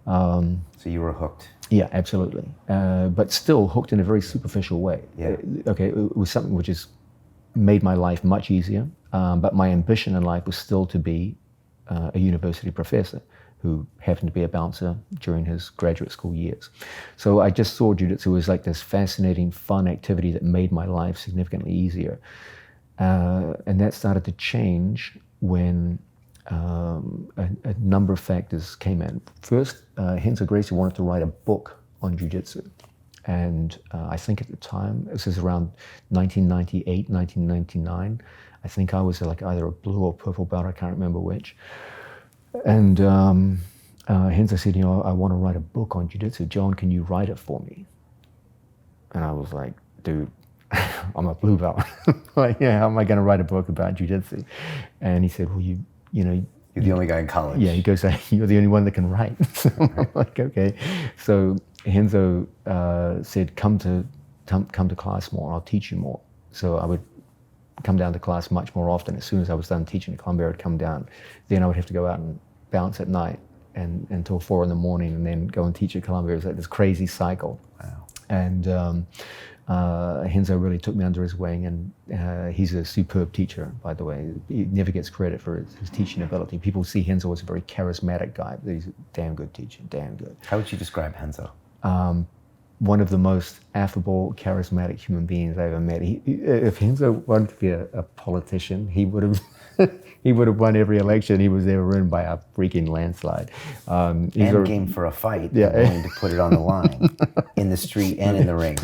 So you were hooked? Yeah, absolutely. But still hooked in a very superficial way. Yeah. Okay, it was something which has made my life much easier, but my ambition in life was still to be a university professor who happened to be a bouncer during his graduate school years. So I just saw Jiu-Jitsu as like this fascinating, fun activity that made my life significantly easier. And that started to change when a number of factors came in. First, Renzo Gracie wanted to write a book on Jiu-Jitsu. And I think at the time, this is around 1998, 1999, I think I was like either a blue or purple belt, I can't remember which. And Renzo said, I want to write a book on Jiu-Jitsu. John, can you write it for me? And I was like, dude, I'm a blue belt. Like, yeah, how am I going to write a book about Jiu-Jitsu? And he said, well, you're the only guy in college. Yeah, he goes, you're the only one that can write. So I'm like, okay. So Renzo said, come to class more, I'll teach you more. So I would come down to class much more often. As soon as I was done teaching at Columbia, I would come down. Then I would have to go out and bounce at night and until 4 a.m, and then go and teach at Columbia. It was like this crazy cycle. Wow. And Renzo really took me under his wing, and he's a superb teacher, by the way. He never gets credit for his teaching ability. People see Renzo as a very charismatic guy, but he's a damn good teacher, damn good. How would you describe Renzo? One of the most affable, charismatic human beings I ever met. If Renzo wanted to be a politician, he would have he would have won every election he was ever in by a freaking landslide. And game for a fight, yeah, and willing to put it on the line in the street and in the ring.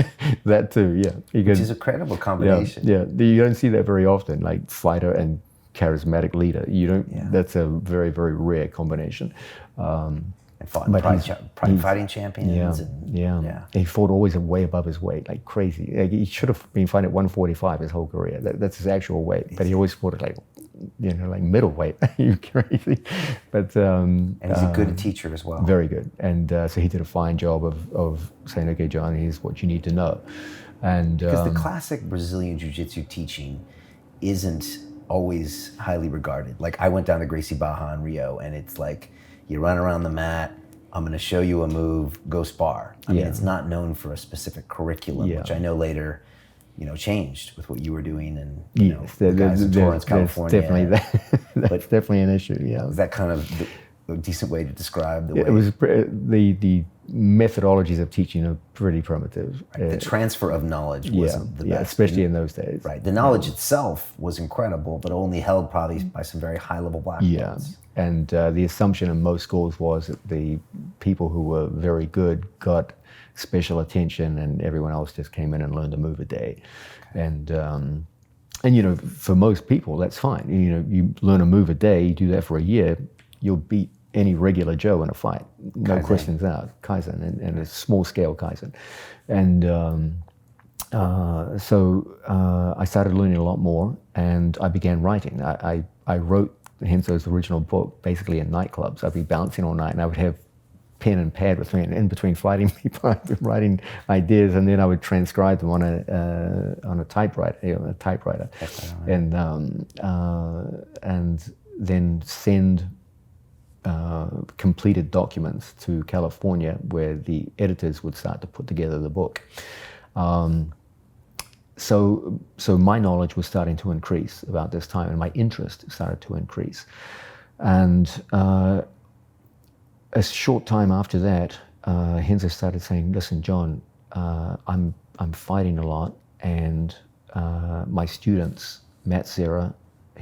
That too, yeah. Which is a credible combination. Yeah, you don't see that very often, like fighter and charismatic leader. You don't. Yeah. That's a very, very rare combination. And fought fighting champions. Yeah. He fought always way above his weight, like crazy. Like he should have been fighting at 145 his whole career. That's his actual weight, but he always fought at like middleweight. You crazy? But and he's a good teacher as well. Very good. And so he did a fine job of saying, okay, John, here's what you need to know. And because the classic Brazilian Jiu-Jitsu teaching isn't always highly regarded. Like I went down to Gracie Barra in Rio, and it's like, you run around the mat, I'm going to show you a move, go spar. I mean, it's not known for a specific curriculum, which I know later, changed with what you were doing and, the guys in Torrance, California. That's definitely an issue, yeah. Is that kind of a decent way to describe the way? It was, the methodologies of teaching are pretty primitive. Right. The transfer of knowledge wasn't the best. Especially in those days. Right. The knowledge itself was incredible, but only held probably by some very high-level black belts. And the assumption in most schools was that the people who were very good got special attention, and everyone else just came in and learned a move a day. Okay. And for most people, that's fine. You learn a move a day, you do that for a year, you'll beat any regular Joe in a fight. No questions asked. Kaizen, and a small-scale Kaizen. And so I started learning a lot more, and I began writing. I wrote Renzo's original book basically in nightclubs. I'd be bouncing all night, and I would have pen and pad with me, and in between fighting people, I'd be writing ideas, and then I would transcribe them on a typewriter, and then send completed documents to California, where the editors would start to put together the book. So my knowledge was starting to increase about this time, and my interest started to increase. And a short time after that, Renzo started saying, "Listen, John, I'm fighting a lot, and my students, Matt Serra,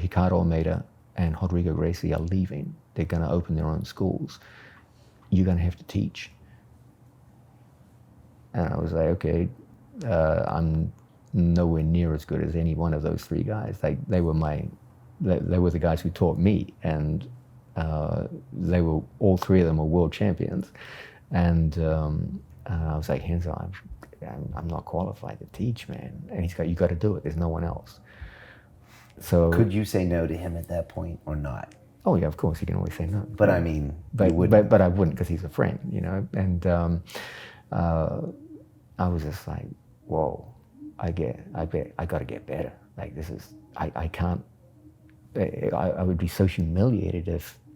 Ricardo Almeida, and Rodrigo Gracie are leaving. They're going to open their own schools. You're going to have to teach." And I was like, okay, I'm nowhere near as good as any one of those three guys. They were the guys who taught me, and all three of them were world champions. And I was like, Renzo, I'm not qualified to teach, man. And he's got, you got to do it. There's no one else. So could you say no to him at that point or not? Oh yeah, of course you can always say no. But I mean, but I wouldn't, because he's a friend, you know. And I was just like, whoa, I got to get better. Like this is, I can't. I would be so humiliated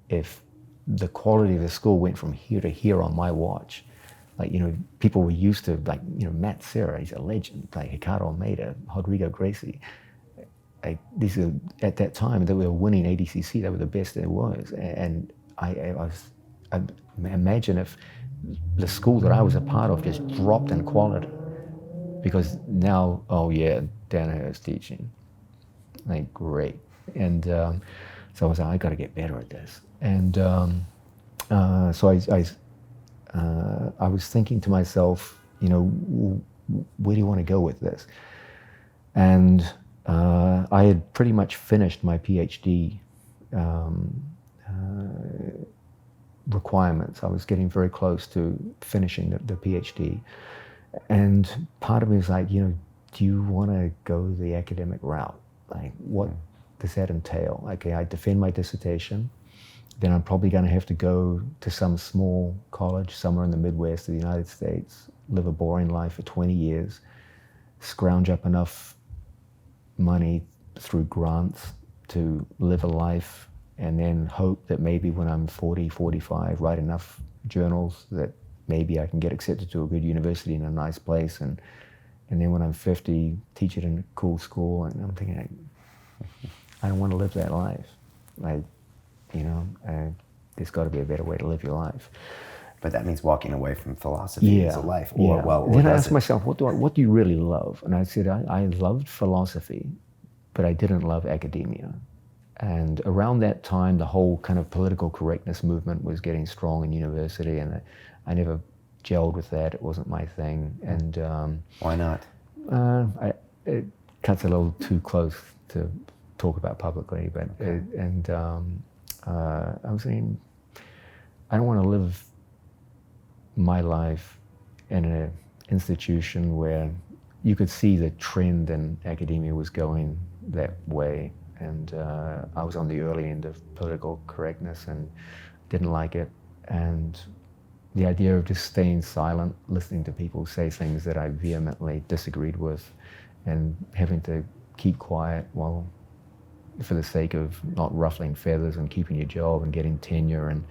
if the quality of the school went from here to here on my watch. Like, you know, people were used to, like, you know, Matt Serra, he's a legend, like Ricardo Almeida, Rodrigo Gracie. Like, these are, at that time, they were winning ADCC, they were the best there was. And I imagine if the school that I was a part of just dropped in quality, because now, oh yeah, Danaher is teaching. Like, great. And so I was like, I got to get better at this. And so I was thinking to myself, you know, where do you want to go with this? And I had pretty much finished my PhD requirements. I was getting very close to finishing the PhD. And part of me was like, you know, do you want to go the academic route? Like, what does that entail? Okay, I defend my dissertation. Then I'm probably going to have to go to some small college somewhere in the Midwest of the United States, live a boring life for 20 years, scrounge up enough money through grants to live a life, and then hope that maybe when I'm 40, 45, write enough journals that maybe I can get accepted to a good university in a nice place, and then when I'm 50, teach it in a cool school. And I'm thinking, I don't want to live that life. Like, you know, there's got to be a better way to live your life. But that means walking away from philosophy as a life. Or, well, then I asked myself, what do you really love? And I said, I loved philosophy, but I didn't love academia. And around that time, the whole kind of political correctness movement was getting strong in university, and I never gelled with that. It wasn't my thing. And why not? It cuts a little too close to talk about publicly, but I was saying, I don't want to live my life in an institution where you could see the trend in academia was going that way. And I was on the early end of political correctness and didn't like it. And the idea of just staying silent, listening to people say things that I vehemently disagreed with, and having to keep quiet while, for the sake of not ruffling feathers and keeping your job and getting tenure, and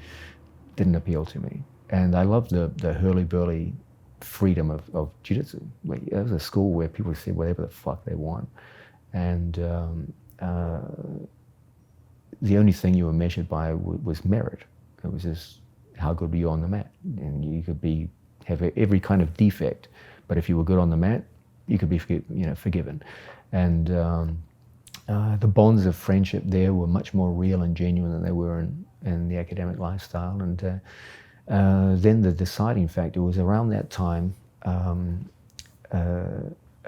didn't appeal to me. And I loved the hurly-burly freedom of Jiu Jitsu. Like, it was a school where people said whatever the fuck they want. And the only thing you were measured by was merit. It was just how good were you on the mat. And you could have every kind of defect, but if you were good on the mat, you could be forgiven. And the bonds of friendship there were much more real and genuine than they were in the academic lifestyle. And then the deciding factor was around that time, a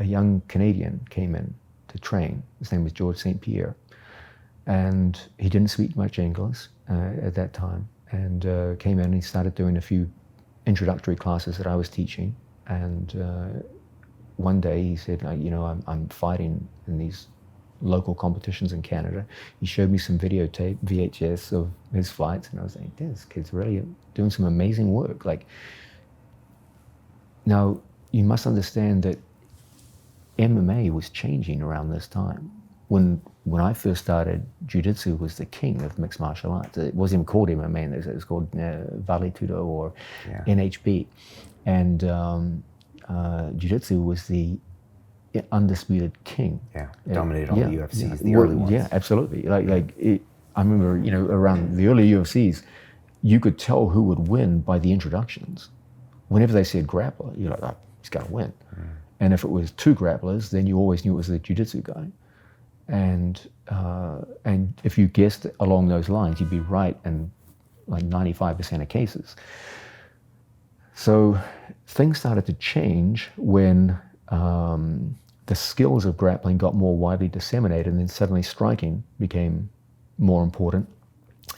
young Canadian came in to train. His name was George Saint Pierre. And he didn't speak much English at that time. And came in and he started doing a few introductory classes that I was teaching. And one day he said, I'm fighting in these local competitions in Canada. He showed me some videotape, VHS, of his fights, and I was like, this kid's really doing some amazing work. Like, now, you must understand that MMA was changing around this time. When I first started, Jiu Jitsu was the king of mixed martial arts. It wasn't even called MMA, it was called Vale Tudo or NHB. And Jiu Jitsu was the undisputed king. Yeah, dominated all the UFCs, the early ones. Yeah, absolutely. I remember, around the early UFCs, you could tell who would win by the introductions. Whenever they said grappler, you're like, oh, he's got to win. And if it was two grapplers, then you always knew it was the jiu-jitsu guy. And if you guessed along those lines, you'd be right in like 95% of cases. So things started to change when the skills of grappling got more widely disseminated, and then suddenly striking became more important.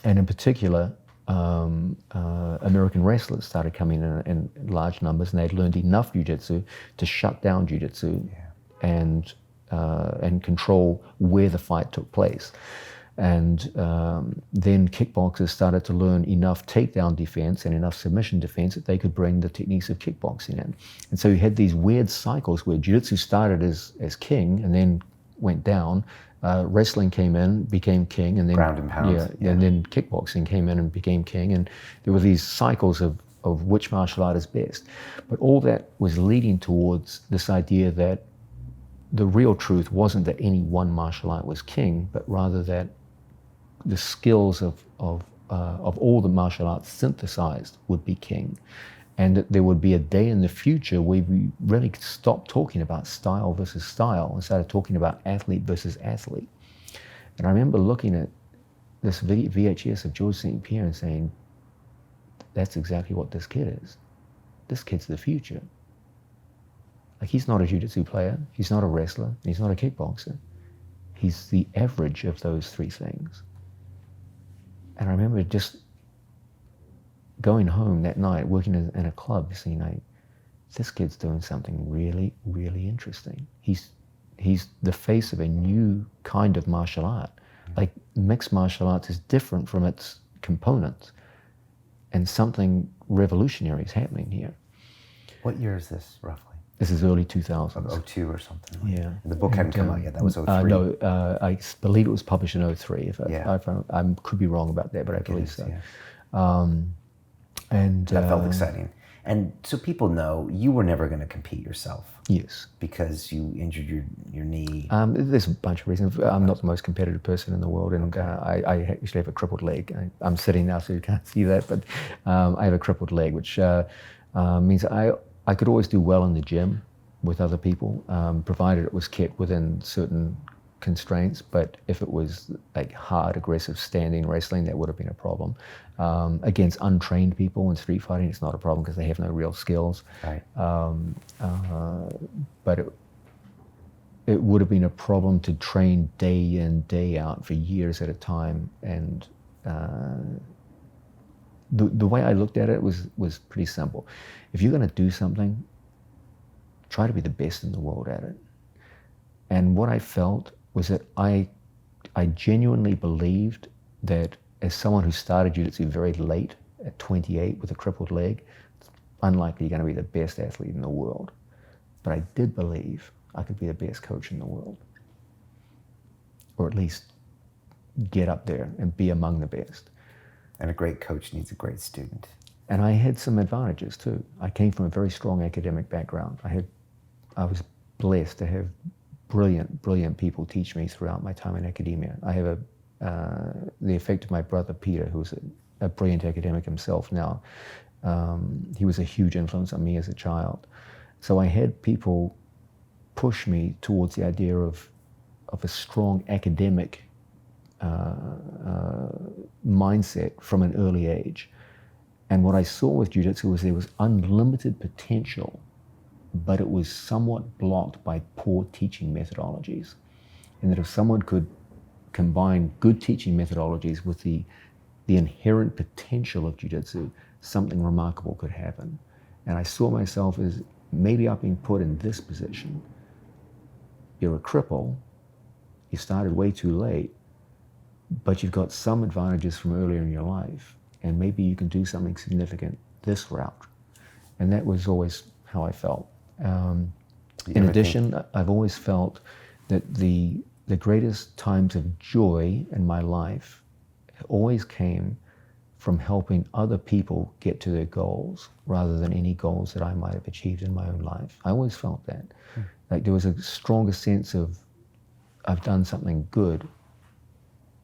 And in particular, American wrestlers started coming in large numbers, and they'd learned enough jiu-jitsu to shut down jiu-jitsu and control where the fight took place. And then kickboxers started to learn enough takedown defense and enough submission defense that they could bring the techniques of kickboxing in. And so you had these weird cycles where jiu-jitsu started as king and then went down. Wrestling came in, became king, and then ground and pound. And then kickboxing came in and became king. And there were these cycles of which martial art is best. But all that was leading towards this idea that the real truth wasn't that any one martial art was king, but rather that the skills of all the martial arts synthesized would be king. And that there would be a day in the future where we really stopped talking about style versus style and started talking about athlete versus athlete. And I remember looking at this VHS of George Saint Pierre and saying, that's exactly what this kid is. This kid's the future. Like, he's not a jiu-jitsu player, he's not a wrestler, he's not a kickboxer. He's the average of those three things. And I remember just going home that night, working in a club, saying, this kid's doing something really, really interesting. He's the face of a new kind of martial art. Like, mixed martial arts is different from its components, and something revolutionary is happening here. What year is this, roughly? This is early 2000s. 2002 or something. Yeah. The book hadn't come out yet. That was 2003. No, I believe it was published in 2003. I could be wrong about that, but I believe so. Yeah. And that felt exciting. And so people know you were never going to compete yourself. Yes. Because you injured your knee. There's a bunch of reasons. I'm not the most competitive person in the world, and I actually have a crippled leg. I'm sitting now, so you can't see that, but I have a crippled leg, which means I could always do well in the gym with other people, provided it was kept within certain constraints. But if it was like hard, aggressive, standing wrestling, that would have been a problem. Against untrained people in street fighting, it's not a problem because they have no real skills. Right. But it would have been a problem to train day in, day out for years at a time. And the way I looked at it was pretty simple. If you're going to do something, try to be the best in the world at it. And what I felt was that I genuinely believed that as someone who started jiu-jitsu very late, at 28 with a crippled leg, it's unlikely you're going to be the best athlete in the world. But I did believe I could be the best coach in the world. Or at least get up there and be among the best. And a great coach needs a great student. And I had some advantages too. I came from a very strong academic background. I was blessed to have brilliant people teach me throughout my time in academia. I have the effect of my brother Peter, who's a brilliant academic himself now. He was a huge influence on me as a child. So I had people push me towards the idea of a strong academic mindset from an early age. And what I saw with jiu-jitsu was there was unlimited potential, but it was somewhat blocked by poor teaching methodologies. And that if someone could combine good teaching methodologies with the inherent potential of jiu-jitsu, something remarkable could happen. And I saw myself as, maybe I've been put in this position. You're a cripple, you started way too late, but you've got some advantages from earlier in your life, and maybe you can do something significant this route. And that was always how I felt. In addition, I've always felt that the greatest times of joy in my life always came from helping other people get to their goals rather than any goals that I might have achieved in my own life. I always felt that. Like there was a stronger sense of I've done something good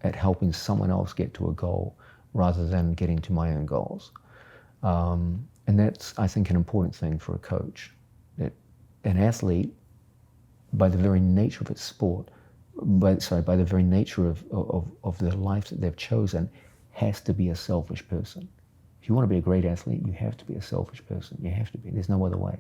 at helping someone else get to a goal rather than getting to my own goals. And that's, I think, an important thing for a coach. That an athlete, by the very nature of its sport, by the very nature of the life that they've chosen, has to be a selfish person. If you want to be a great athlete, you have to be a selfish person. You have to be. There's no other way.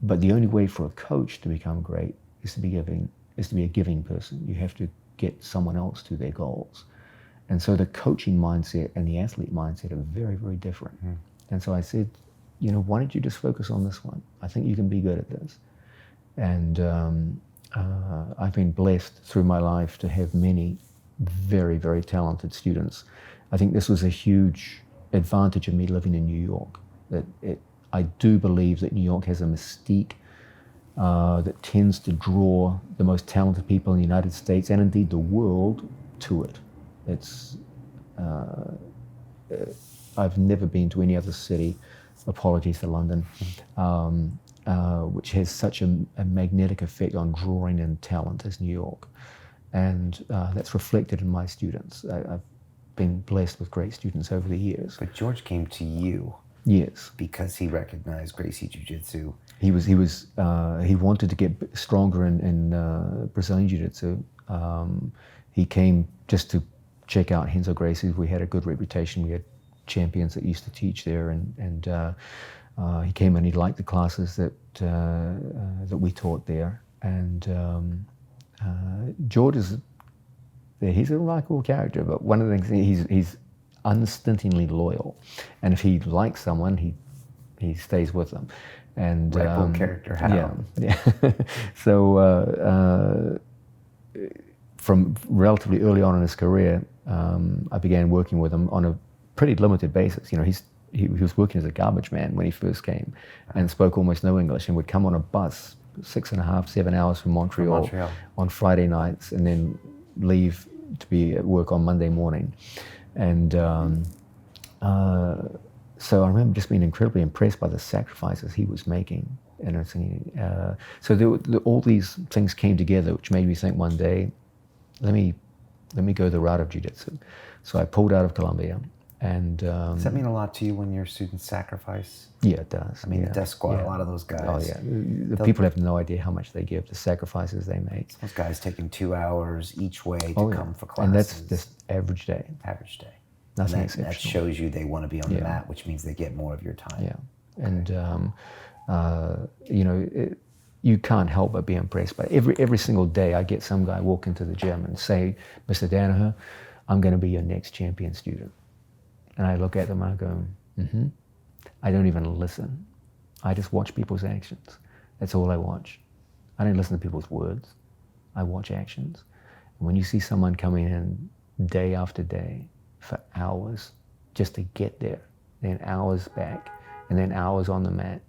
But the only way for a coach to become great is to be a giving person. You have to get someone else to their goals. And so the coaching mindset and the athlete mindset are very, very different. And so I said, why don't you just focus on this one? I think you can be good at this. And I've been blessed through my life to have many very, very talented students. I think this was a huge advantage of me living in New York. I do believe that New York has a mystique that tends to draw the most talented people in the United States and indeed the world to it. I've never been to any other city, apologies to London, which has such a magnetic effect on drawing in talent as New York. And that's reflected in my students. I've been blessed with great students over the years. But George came to you. Yes. Because he recognized Gracie Jiu Jitsu. He wanted to get stronger in Brazilian Jiu Jitsu. He came just to check out Renzo Gracie. We had a good reputation. We had champions that used to teach there, and he came and he liked the classes that we taught there. And George he's a remarkable character, but one of the things, he's unstintingly loyal, and if he likes someone, he stays with them. And Red Bull character, how? Yeah. So from relatively early on in his career, I began working with him on a pretty limited basis. He was working as a garbage man when he first came, and spoke almost no English, and would come on a bus 6.5, 7 hours from Montreal on Friday nights, and then leave to be at work on Monday morning. And so I remember just being incredibly impressed by the sacrifices he was making. And so all these things came together, which made me think one day, let me go the route of jiu-jitsu. So I pulled out of Colombia. And does that mean a lot to you when your students sacrifice? Yeah, it does. I mean, the Death Squad, a lot of those guys. Oh yeah, the people have no idea how much they give, the sacrifices they make. Those guys taking 2 hours each way to come for classes. And that's just average day. Average day. Nothing and exceptional. That shows you they want to be on the mat, which means they get more of your time. Yeah, and you can't help but be impressed by it. Every single day I get some guy walk into the gym and say, Mr. Danaher, I'm going to be your next champion student. And I look at them and I go, mm-hmm. I don't even listen. I just watch people's actions. That's all I watch. I don't listen to people's words. I watch actions. And when you see someone coming in day after day for hours just to get there, then hours back, and then hours on the mat,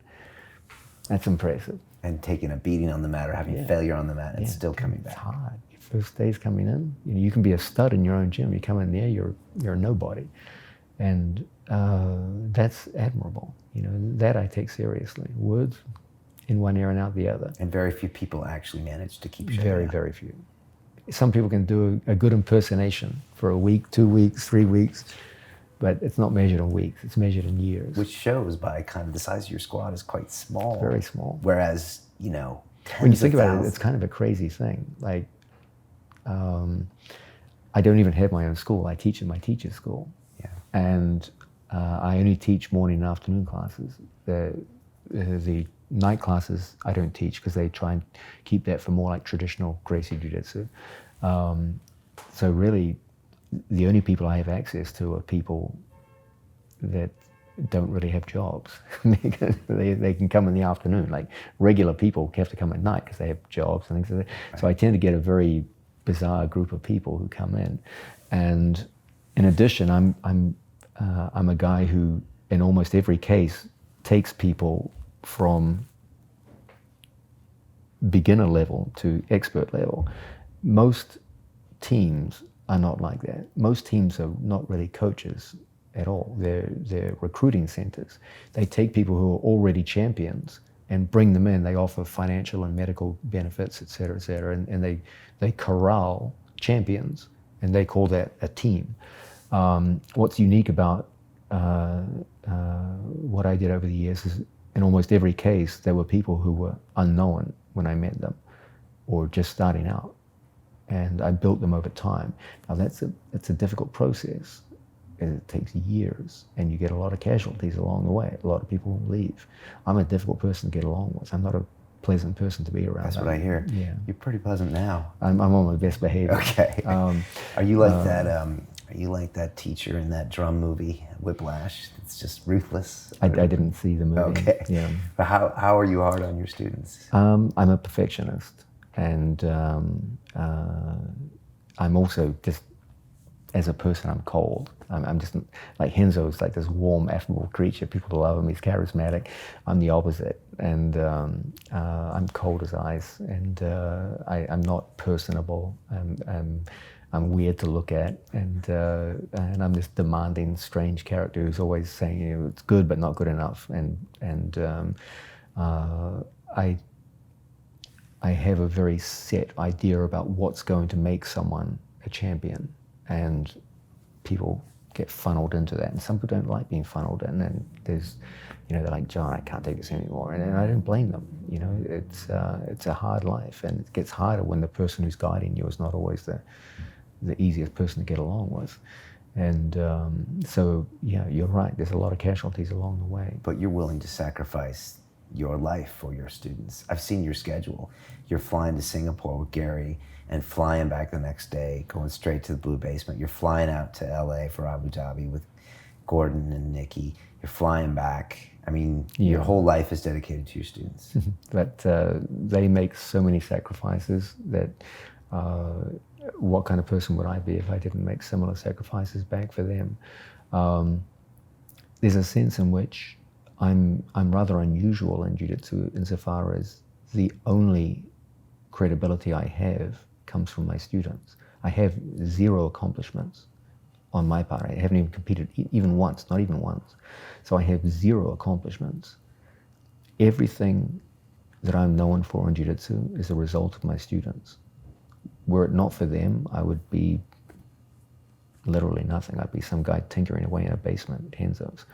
that's impressive. And taking a beating on the mat or having failure on the mat and still coming back. It's hard. Your first day's coming in. You can be a stud in your own gym. You come in there, you're a nobody. And that's admirable. That I take seriously. Words in one ear and out the other. And very few people actually manage to keep showing Very, up. very few. Some people can do a good impersonation for a week, 2 weeks, 3 weeks, but it's not measured in weeks, it's measured in years. Which shows by kind of the size of your squad is quite small. Very small. Whereas, when you think about it, it's kind of a crazy thing. Like, I don't even have my own school. I teach in my teacher's school. Yeah. And I only teach morning and afternoon classes. The night classes I don't teach because they try and keep that for more like traditional Gracie Jiu-Jitsu. So really, the only people I have access to are people that don't really have jobs. They can come in the afternoon. Like regular people have to come at night because they have jobs and things like that. Right. So I tend to get a very bizarre group of people who come in. And in addition, I'm a guy who, in almost every case, takes people from beginner level to expert level. Most teams are not like that. Most teams are not really coaches at all. They're recruiting centers. They take people who are already champions and bring them in. They offer financial and medical benefits, et cetera, and they corral champions, and they call that a team. What's unique about what I did over the years is in almost every case, there were people who were unknown when I met them or just starting out. And I built them over time. Now that's a difficult process. it takes years, and you get a lot of casualties along the way. A lot of people leave. I'm a difficult person to get along with. I'm not a pleasant person to be around. That's what I hear. Yeah. You're pretty pleasant now. I'm on my best behavior. Okay. Are you like that? Are you like that teacher in that drum movie, Whiplash? It's just ruthless. I didn't see the movie. Okay. Yeah. But how are you hard on your students? I'm a perfectionist, and I'm also just, as a person, I'm cold. I'm just, like Renzo's like this warm, affable creature. People love him. He's charismatic. I'm the opposite, and I'm cold as ice, and I'm not personable. I'm weird to look at, and I'm this demanding, strange character who's always saying, you know, it's good but not good enough, and I have a very set idea about what's going to make someone a champion, and people get funneled into that, and some people don't like being funneled in, and there's, you know, they're like, John, I can't take this anymore, and I don't blame them. You know, it's a hard life, and it gets harder when the person who's guiding you is not always the easiest person to get along with. And so, yeah, you're right, there's a lot of casualties along the way. But you're willing to sacrifice your life for your students. I've seen your schedule. You're flying to Singapore with Gary and flying back the next day, going straight to the Blue Basement. You're flying out to LA for Abu Dhabi with Gordon and Nikki. You're flying back. I mean, your whole life is dedicated to your students. But they make so many sacrifices that what kind of person would I be if I didn't make similar sacrifices back for them? There's a sense in which I'm rather unusual in Jiu-Jitsu insofar as the only credibility I have comes from my students. I have zero accomplishments on my part. I haven't even competed even once, not even once. So I have zero accomplishments. Everything that I'm known for in Jiu-Jitsu is a result of my students. Were it not for them, I would be literally nothing. I'd be some guy tinkering away in a basement at Renzo's.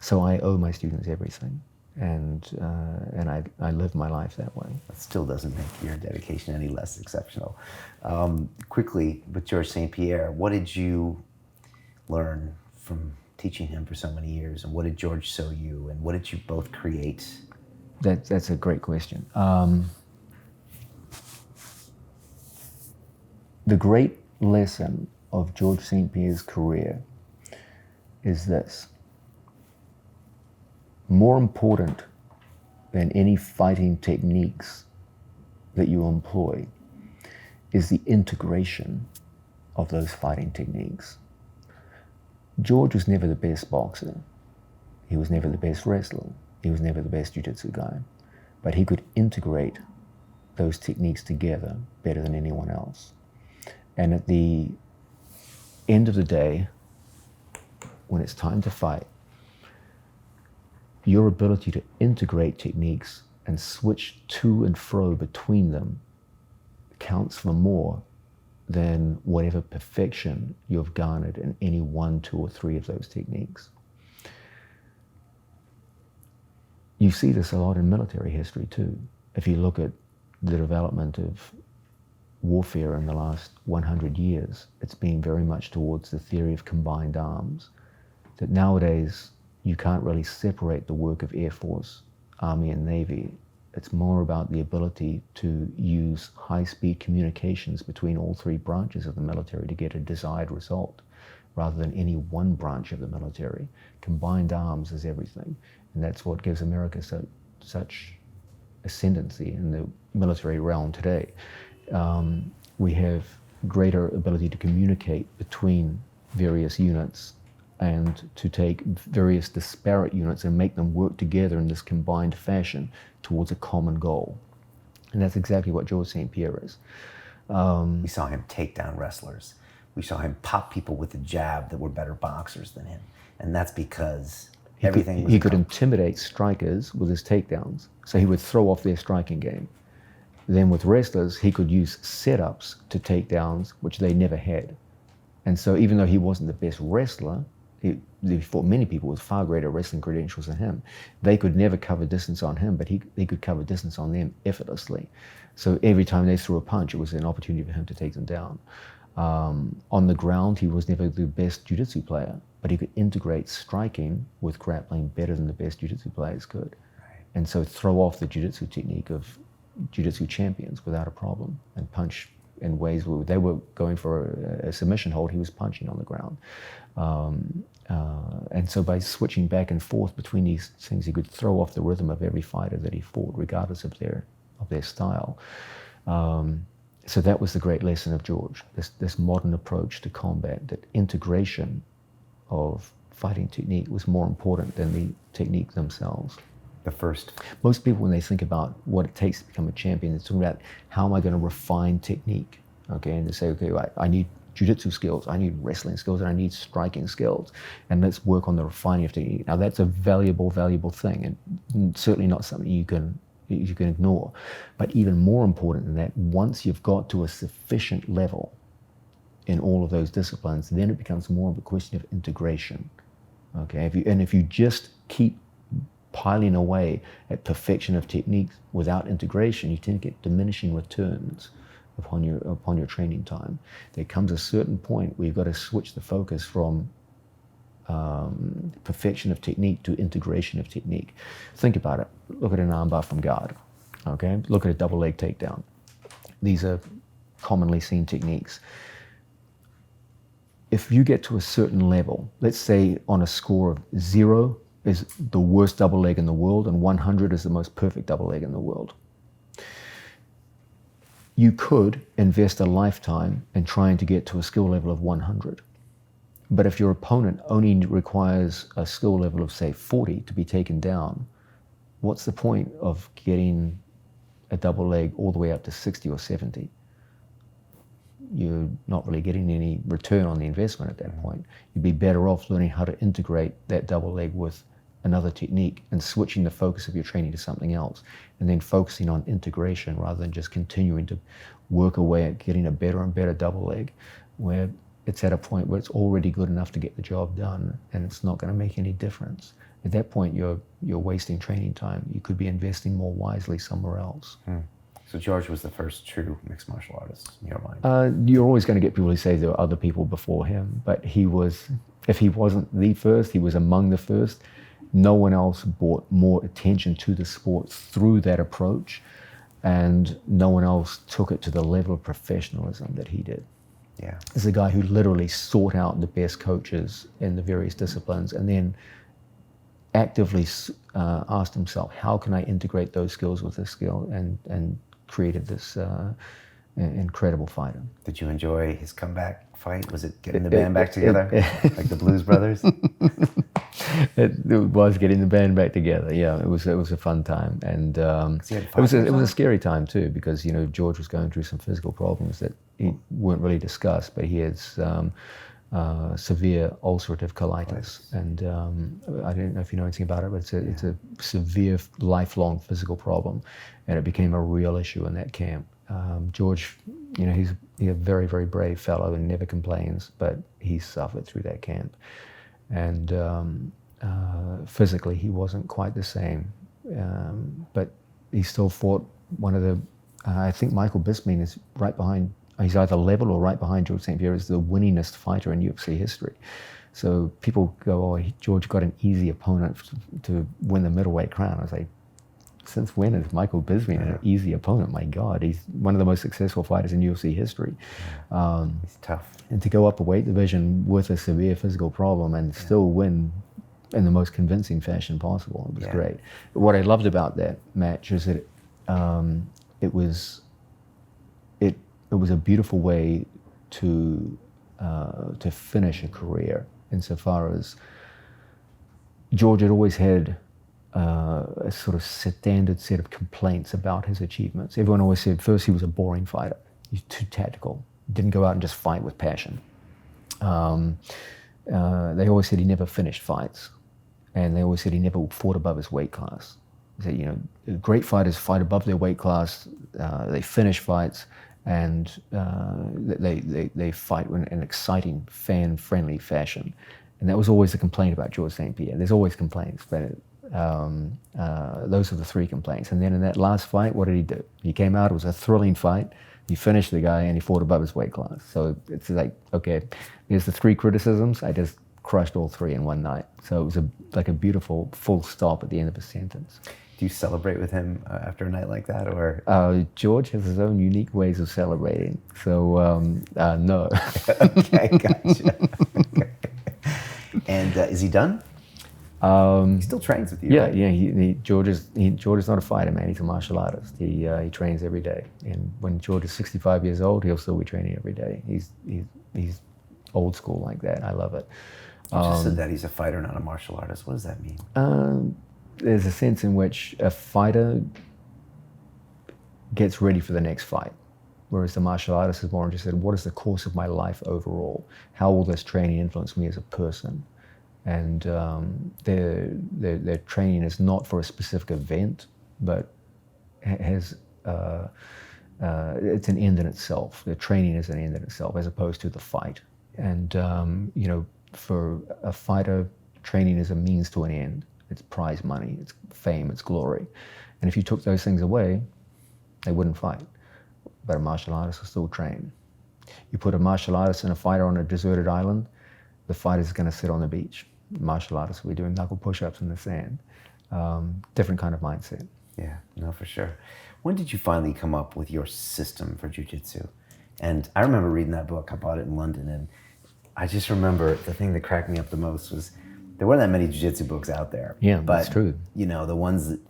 So I owe my students everything, and I live my life that way. That still doesn't make your dedication any less exceptional. Quickly, with George Saint Pierre, what did you learn from teaching him for so many years, and what did George show you, and what did you both create? That's a great question. The great lesson of George Saint Pierre's career is this: more important than any fighting techniques that you employ is the integration of those fighting techniques. George was never the best boxer. He was never the best wrestler. He was never the best jiu-jitsu guy. But he could integrate those techniques together better than anyone else. And at the end of the day, when it's time to fight, your ability to integrate techniques and switch to and fro between them counts for more than whatever perfection you've garnered in any one, two, or three of those techniques. You see this a lot in military history too. If you look at the development of warfare in the last 100 years, it's been very much towards the theory of combined arms, that nowadays you can't really separate the work of Air Force, Army, and Navy. It's more about the ability to use high-speed communications between all three branches of the military to get a desired result, rather than any one branch of the military. Combined arms is everything, and that's what gives America such ascendancy in the military realm today. We have greater ability to communicate between various units and to take various disparate units and make them work together in this combined fashion towards a common goal. And that's exactly what George Saint Pierre is. We saw him take down wrestlers. We saw him pop people with a jab that were better boxers than him. And that's because he could intimidate strikers with his takedowns. So he would throw off their striking game. Then with wrestlers, he could use setups to takedowns, which they never had. And so even though he wasn't the best wrestler, he fought many people with far greater wrestling credentials than him. They could never cover distance on him, but he could cover distance on them effortlessly. So every time they threw a punch, it was an opportunity for him to take them down. On the ground, he was never the best jiu-jitsu player, but he could integrate striking with grappling better than the best jiu-jitsu players could. Right. And so throw off the jiu-jitsu technique of jiu-jitsu champions without a problem, and punch in ways where they were going for a submission hold, he was punching on the ground. And so by switching back and forth between these things, he could throw off the rhythm of every fighter that he fought, regardless of their style. So that was the great lesson of George, this modern approach to combat, that integration of fighting technique was more important than the technique themselves. The first. Most people, when they think about what it takes to become a champion, they're talking about how am I going to refine technique, okay? And they say, okay, I need jiu-jitsu skills, I need wrestling skills, and I need striking skills, and let's work on the refining of technique. Now that's a valuable thing, and certainly not something you can ignore. But even more important than that, once you've got to a sufficient level in all of those disciplines, then it becomes more of a question of integration, okay? If you just keep piling away at perfection of techniques without integration, you tend to get diminishing returns upon your training time. There comes a certain point where you've got to switch the focus from perfection of technique to integration of technique. Think about it. Look at an armbar from guard, okay? Look at a double leg takedown. These are commonly seen techniques. If you get to a certain level, let's say on a score of 0 is the worst double leg in the world and 100 is the most perfect double leg in the world, you could invest a lifetime in trying to get to a skill level of 100. But if your opponent only requires a skill level of, say, 40 to be taken down, what's the point of getting a double leg all the way up to 60 or 70? You're not really getting any return on the investment at that point. You'd be better off learning how to integrate that double leg with another technique and switching the focus of your training to something else, and then focusing on integration rather than just continuing to work away at getting a better and better double leg, where it's at a point where it's already good enough to get the job done and it's not going to make any difference. At that point, you're wasting training time. You could be investing more wisely somewhere else. So George was the first true mixed martial artist in your mind? You're always going to get people who say there were other people before him, but if he wasn't the first, he was among the first. No one else brought more attention to the sport through that approach, and no one else took it to the level of professionalism that he did. Yeah. This is a guy who literally sought out the best coaches in the various disciplines and then actively asked himself, how can I integrate those skills with this skill, and created this incredible fighter. Did you enjoy his comeback fight? Was it getting the band back together, like the Blues Brothers? It was getting the band back together. Yeah, it was a fun time, and it was a scary time too, because George was going through some physical problems that weren't really discussed, but he had severe ulcerative colitis, and I don't know if you know anything about it, but it's a severe lifelong physical problem, and it became a real issue in that camp. George, he's a very, very brave fellow and never complains, but he suffered through that camp. And physically, he wasn't quite the same. But he still fought one of the, I think Michael Bisping is right behind, he's either level or right behind George Saint Pierre as the winningest fighter in UFC history. So people go, oh, George got an easy opponent to win the middleweight crown. I was like, since when is Michael Bisping an easy opponent? My God, he's one of the most successful fighters in UFC history. He's tough. And to go up a weight division with a severe physical problem and still win in the most convincing fashion possible, it was great. But what I loved about that match is that it was a beautiful way to finish a career, insofar as George had always had a sort of standard set of complaints about his achievements. Everyone always said first he was a boring fighter. He's too tactical. Didn't go out and just fight with passion. They always said he never finished fights, and they always said he never fought above his weight class. They said, great fighters fight above their weight class. They finish fights, and they fight in an exciting, fan-friendly fashion. And that was always the complaint about George Saint Pierre. There's always complaints, but those are the three complaints. And then in that last fight, what did he do? He came out, it was a thrilling fight, He finished the guy and he fought above his weight class. So it's like, okay, there's the 3 criticisms. I just crushed all 3 in one night. So it was like a beautiful full stop at the end of his sentence. Do you celebrate with him after a night like that, or? George has his own unique ways of celebrating. So no. Okay, gotcha. Okay. And is he done? He still trains with you. Yeah, right? yeah. George is not a fighter, man. He's a martial artist. He trains every day. And when George is 65 years old, he'll still be training every day. He's old school like that. I love it. You just said that he's a fighter, not a martial artist. What does that mean? There's a sense in which a fighter gets ready for the next fight, whereas the martial artist is more interested in what is the course of my life overall? How will this training influence me as a person? And their training is not for a specific event, but has it's an end in itself. The training is an end in itself, as opposed to the fight. And for a fighter, training is a means to an end. It's prize money, it's fame, it's glory. And if you took those things away, they wouldn't fight. But a martial artist will still train. You put a martial artist and a fighter on a deserted island, the fighter's going to sit on the beach. The martial artist will be doing knuckle push-ups in the sand. Different kind of mindset. Yeah, no, for sure. When did you finally come up with your system for jiu-jitsu? And I remember reading that book. I bought it in London, and I just remember the thing that cracked me up the most was there weren't that many jiu-jitsu books out there. Yeah, but, that's true. The ones that,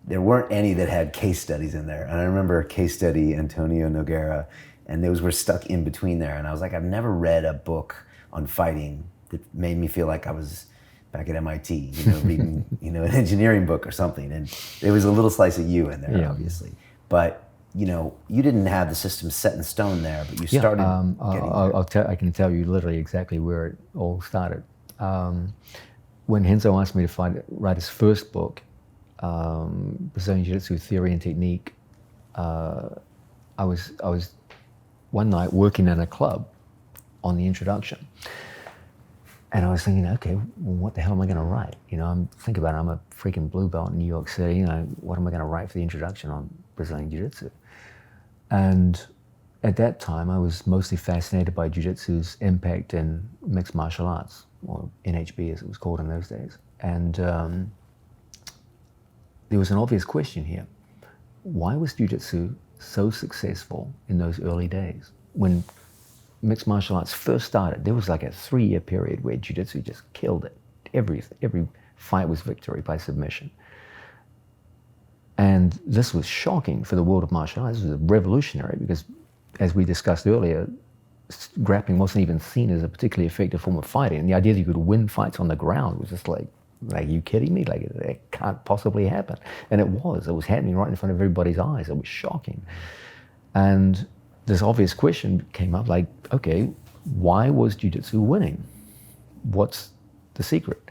there weren't any that had case studies in there. And I remember a case study, Antonio Nogueira, and those were stuck in between there. And I was like, I've never read a book on fighting that made me feel like I was back at MIT, reading, an engineering book or something. And there was a little slice of you in there, obviously. But, you didn't have the system set in stone there, but you started getting there. I can tell you literally exactly where it all started. When Renzo asked me to write his first book, Brazilian Jiu-Jitsu Theory and Technique, I was one night working in a club on the introduction. And I was thinking, okay, well, what the hell am I going to write? Think about it, I'm a freaking blue belt in New York City. What am I going to write for the introduction on Brazilian Jiu-Jitsu? And at that time, I was mostly fascinated by Jiu-Jitsu's impact in mixed martial arts, or NHB as it was called in those days. And there was an obvious question here. Why was Jiu-Jitsu so successful in those early days? When mixed martial arts first started, there was like a 3-year period where Jiu-Jitsu just killed it. Every fight was victory by submission. And this was shocking for the world of martial arts. This was revolutionary because, as we discussed earlier, grappling wasn't even seen as a particularly effective form of fighting. And the idea that you could win fights on the ground was just like, are you kidding me? Like, it can't possibly happen. And it was happening right in front of everybody's eyes. It was shocking. And this obvious question came up like, okay, why was Jiu-Jitsu winning? What's the secret?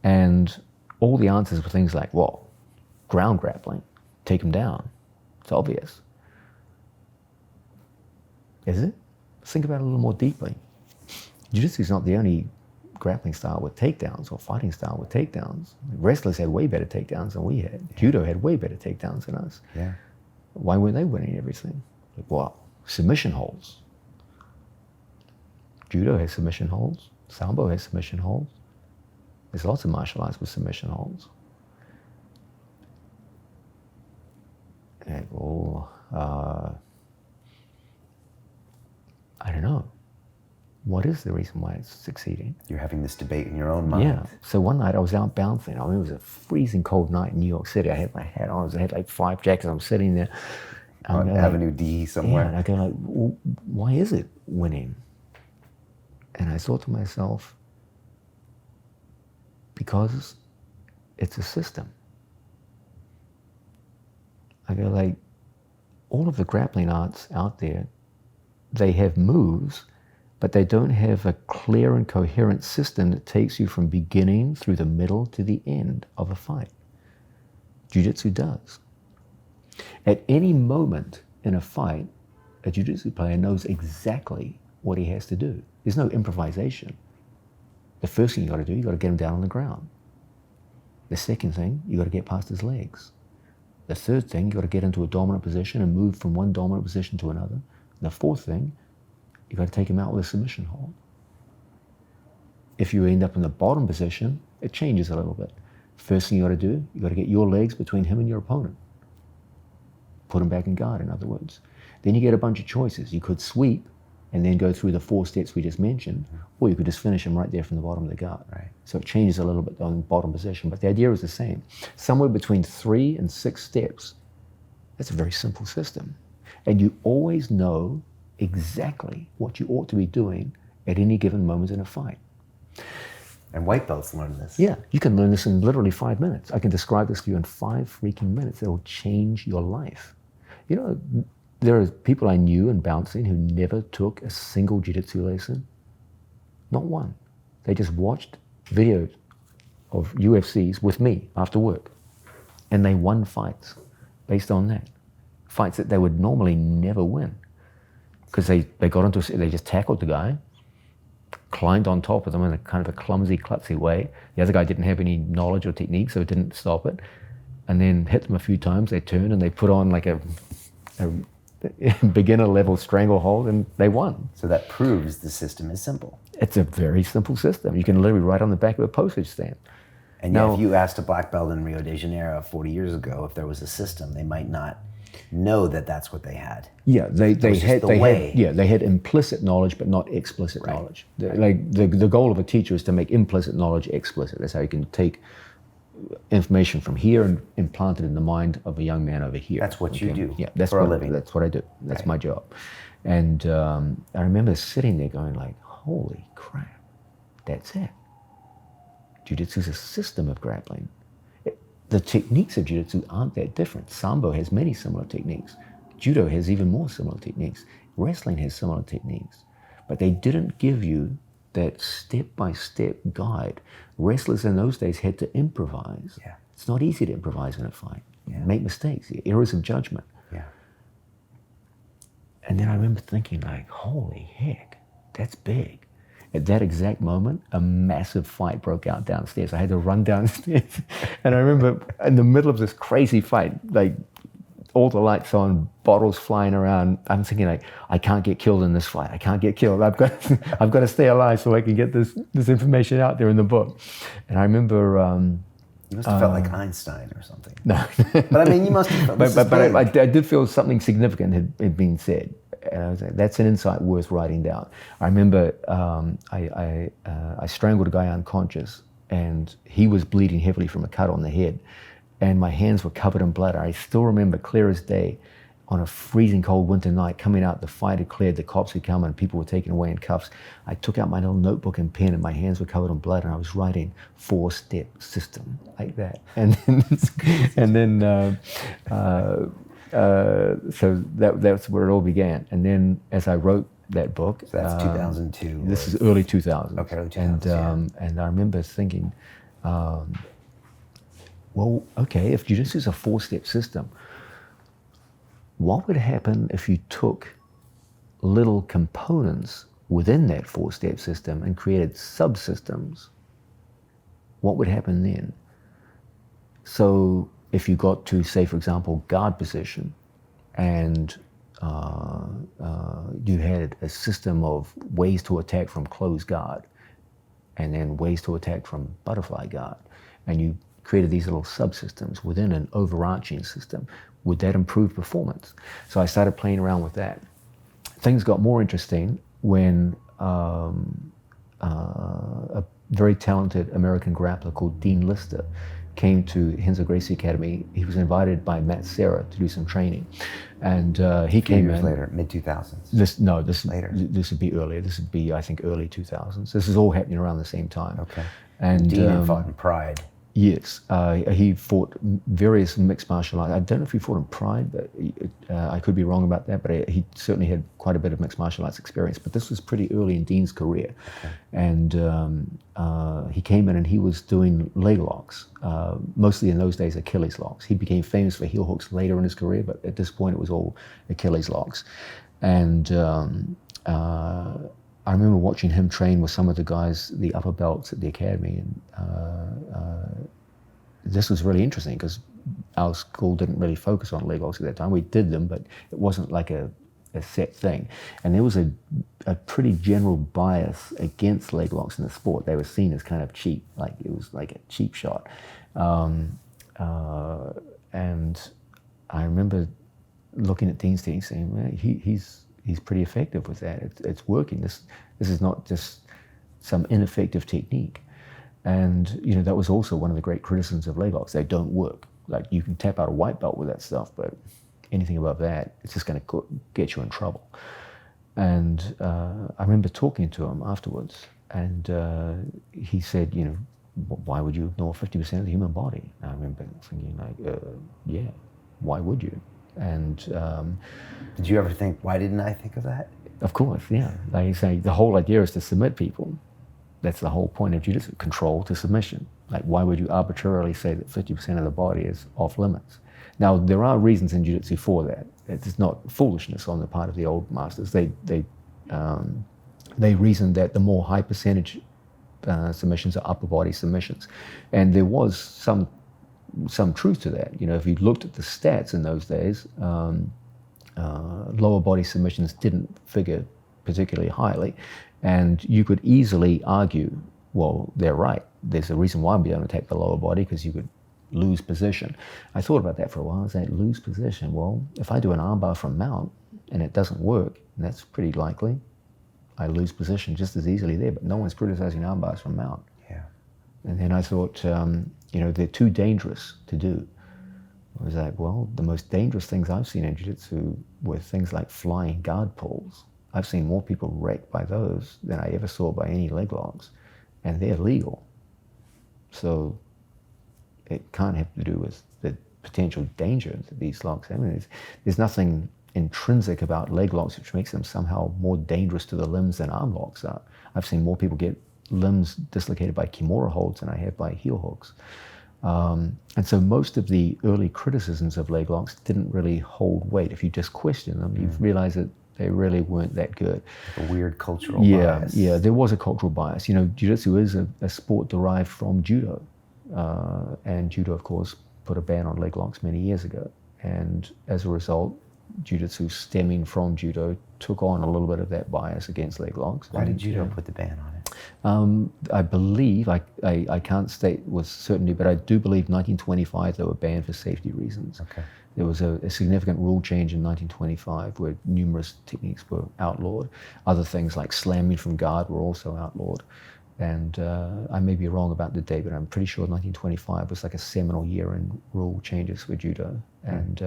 And all the answers were things like, well, ground grappling, take them down. It's obvious. Is it? Think about it a little more deeply. Jiu-Jitsu is not the only grappling style with takedowns or fighting style with takedowns. Wrestlers had way better takedowns than we had. Yeah. Judo had way better takedowns than us. Yeah. Why weren't they winning everything? Like, well, submission holds. Judo has submission holds. Sambo has submission holds. There's lots of martial arts with submission holds. And, I don't know. What is the reason why it's succeeding? You're having this debate in your own mind. Yeah. So one night I was out bouncing. It was a freezing cold night in New York City. I had my hat on. I had like 5 jackets. I'm sitting there. On Avenue D somewhere. Yeah, and I go like, well, why is it winning? And I thought to myself, because it's a system. I go like, all of the grappling arts out there, they have moves, but they don't have a clear and coherent system that takes you from beginning through the middle to the end of a fight. Jiu-Jitsu does. At any moment in a fight, a Jiu-Jitsu player knows exactly what he has to do. There's no improvisation. The first thing you got to do, you got to get him down on the ground. The second thing, you got to get past his legs. The third thing, you got to get into a dominant position and move from one dominant position to another, The fourth thing, you got to take him out with a submission hold. If you end up in the bottom position, it changes a little bit. First thing you got to do, you got to get your legs between him and your opponent. Put him back in guard, in other words. Then you get a bunch of choices. You could sweep and then go through the 4 steps we just mentioned, or you could just finish him right there from the bottom of the guard. Right. So it changes a little bit on the bottom position, but the idea is the same. Somewhere between 3 and 6 steps. That's a very simple system. And you always know exactly what you ought to be doing at any given moment in a fight. And white belts learn this. Yeah, you can learn this in literally 5 minutes. I can describe this to you in 5 freaking minutes. It'll change your life. You know, there are people I knew in bouncing who never took a single jiu-jitsu lesson. Not one. They just watched videos of UFCs with me after work. And they won fights based on that. Fights that they would normally never win. Because they got into, they just tackled the guy, climbed on top of them in a kind of a clumsy, klutzy way. The other guy didn't have any knowledge or technique, so it didn't stop it. And then hit them a few times, they turned and they put on like a beginner level stranglehold and they won. So that proves the system is simple. It's a very simple system. You can literally write on the back of a postage stamp. And now, yet if you asked a black belt in Rio de Janeiro 40 years ago if there was a system, they might not know that that's what they had. Yeah, they had implicit knowledge but not explicit Right. knowledge. The goal of a teacher is to make implicit knowledge explicit. That's how you can take information from here and implant it in the mind of a young man over here. That's what you do. Yeah, that's for a what, living. That's what I do. That's Right. my job. And I remember sitting there going like, holy crap, that's it. Jiu-Jitsu is a system of grappling. The techniques of Jiu-Jitsu aren't that different. Sambo has many similar techniques. Judo has even more similar techniques. Wrestling has similar techniques. But they didn't give you that step-by-step guide. Wrestlers in those days had to improvise. Yeah. It's not easy to improvise in a fight. Yeah. Make mistakes, errors of judgment. Yeah. And then I remember thinking like, holy heck, that's big. At that exact moment, a massive fight broke out downstairs. I had to run downstairs. And I remember in the middle of this crazy fight, like all the lights on, bottles flying around. I'm thinking like, I can't get killed in this fight. I can't get killed. I've got to stay alive so I can get this information out there in the book. And I remember... you must have felt like Einstein or something. No. But I mean, you must have felt... But I did feel something significant had been said. And I was like, that's an insight worth writing down. I remember I strangled a guy unconscious and he was bleeding heavily from a cut on the head and my hands were covered in blood. I still remember clear as day on a freezing cold winter night coming out, the fight had cleared, the cops had come and people were taken away in cuffs. I took out my little notebook and pen and my hands were covered in blood and I was writing 4-step system like that. And then, so that's where it all began. And then as I wrote that book... So that's 2002. This is early 2000s. Okay, early 2000s, And I remember thinking, well, okay, if Jiu-Jitsu is a 4-step system, what would happen if you took little components within that 4-step system and created subsystems? What would happen then? So if you got to, say, for example, guard position, and you had a system of ways to attack from closed guard, and then ways to attack from butterfly guard, and you created these little subsystems within an overarching system, would that improve performance? So I started playing around with that. Things got more interesting when a very talented American grappler called Dean Lister came to Renzo Gracie Academy. He was invited by Matt Serra to do some training. And he came years in. later, mid-2000s. This later. This would be earlier. This would be, I think, early 2000s. This is all happening around the same time. Okay. And Dean fought in Pride. Yes, he fought various mixed martial arts. I don't know if he fought in Pride, but I could be wrong about that, but he certainly had quite a bit of mixed martial arts experience. But this was pretty early in Dean's career. Okay. And he came in and he was doing leg locks, mostly in those days Achilles locks. He became famous for heel hooks later in his career, but at this point it was all Achilles locks. And I remember watching him train with some of the guys, the upper belts at the academy, and this was really interesting because our school didn't really focus on leg locks at that time. We did them, but it wasn't like a a set thing. And there was a pretty general bias against leg locks in the sport. They were seen as kind of cheap, like it was like a cheap shot. And I remember looking at Dean's team saying, well, he's pretty effective with that. It's working. This is not just some ineffective technique. And you know, that was also one of the great criticisms of leg locks. They don't work. Like, you can tap out a white belt with that stuff, but anything above that, it's just going to get you in trouble. And I remember talking to him afterwards, and he said, you know, why would you ignore 50% of the human body? And I remember thinking, like, yeah, why would you? And did you ever think, why didn't I think of that? Of course, yeah. Like you say, the whole idea is to submit people. That's the whole point of jiu-jitsu, control to submission. Like, why would you arbitrarily say that 50% of the body is off limits? Now, there are reasons in jiu-jitsu for that. It's not foolishness on the part of the old masters. They reasoned that the more high percentage submissions are upper body submissions. And there was some truth to that. You know, if you looked at the stats in those days, lower body submissions didn't figure particularly highly. And you could easily argue, well, they're right. There's a reason why we don't attack the lower body, because you could lose position. I thought about that for a while. I was like, lose position? Well, if I do an armbar from mount and it doesn't work, and that's pretty likely, I lose position just as easily there, but no one's criticizing armbars from mount. Yeah. And then I thought, you know, they're too dangerous to do. I was like, well, the most dangerous things I've seen in jiu-jitsu were things like flying guard pulls. I've seen more people wrecked by those than I ever saw by any leg locks, and they're legal. So it can't have to do with the potential danger that these locks. I mean, there's nothing intrinsic about leg locks which makes them somehow more dangerous to the limbs than arm locks are. I've seen more people get limbs dislocated by kimura holds than I have by heel hooks. And so most of the early criticisms of leg locks didn't really hold weight. If you just question them, you've realized that they really weren't that good. A weird cultural bias. Yeah, there was a cultural bias. You know, jiu-jitsu is a sport derived from judo. And judo, of course, put a ban on leg locks many years ago. And as a result, jiu-jitsu stemming from judo took on a little bit of that bias against leg locks. Why did judo put the ban on it? I believe, I can't state with certainty, but I do believe 1925 they were banned for safety reasons. Okay. There was a significant rule change in 1925 where numerous techniques were outlawed. Other things like slamming from guard were also outlawed. And I may be wrong about the date, but I'm pretty sure 1925 was like a seminal year in rule changes for judo, and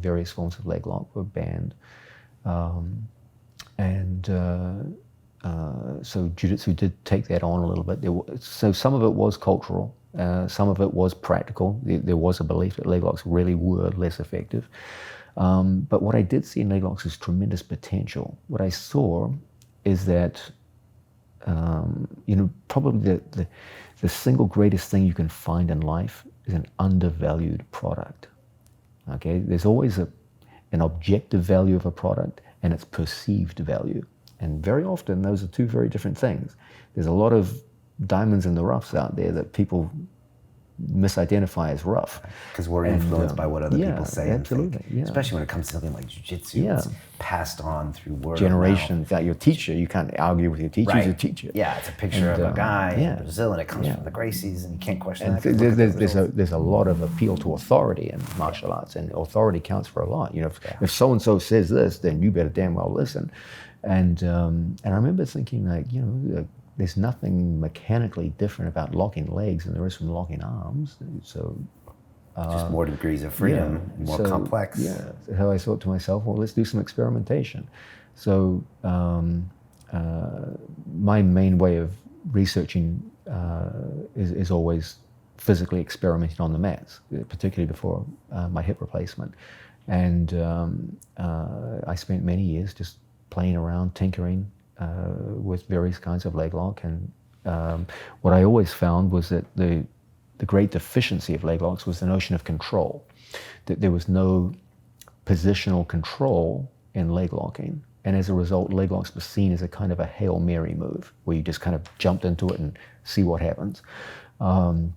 various forms of leg lock were banned. So jiu-jitsu did take that on a little bit. So some of it was cultural, some of it was practical. There was a belief that leg locks really were less effective. But what I did see in leg locks is tremendous potential. What I saw is that you know, probably the single greatest thing you can find in life is an undervalued product. Okay, there's always an objective value of a product and its perceived value, and very often those are two very different things. There's a lot of diamonds in the roughs out there that people misidentify as rough. Because we're influenced by what other people say and absolutely, think. yeah. Especially when it comes to something like jiu-jitsu. Yeah. It's passed on through word generations. of mouth. Like your teacher, you can't argue with your teacher. Right. He's a teacher. Yeah, it's a picture of a guy in Brazil, and it comes Yeah. from the Gracies, and you can't question And that. there's a lot of appeal to authority in martial arts, and authority counts for a lot. You know, if so and so says this, then you better damn well listen. And I remember thinking, like, you know, there's nothing mechanically different about locking legs than there is from locking arms. So just more degrees of freedom, more complex. Yeah. So I thought to myself, well, let's do some experimentation. So my main way of researching is always physically experimenting on the mats, particularly before my hip replacement. And I spent many years just playing around, tinkering with various kinds of leg lock. And what I always found was that the great deficiency of leg locks was the notion of control, that there was no positional control in leg locking. And as a result, leg locks were seen as a kind of a Hail Mary move, where you just kind of jumped into it and see what happens. And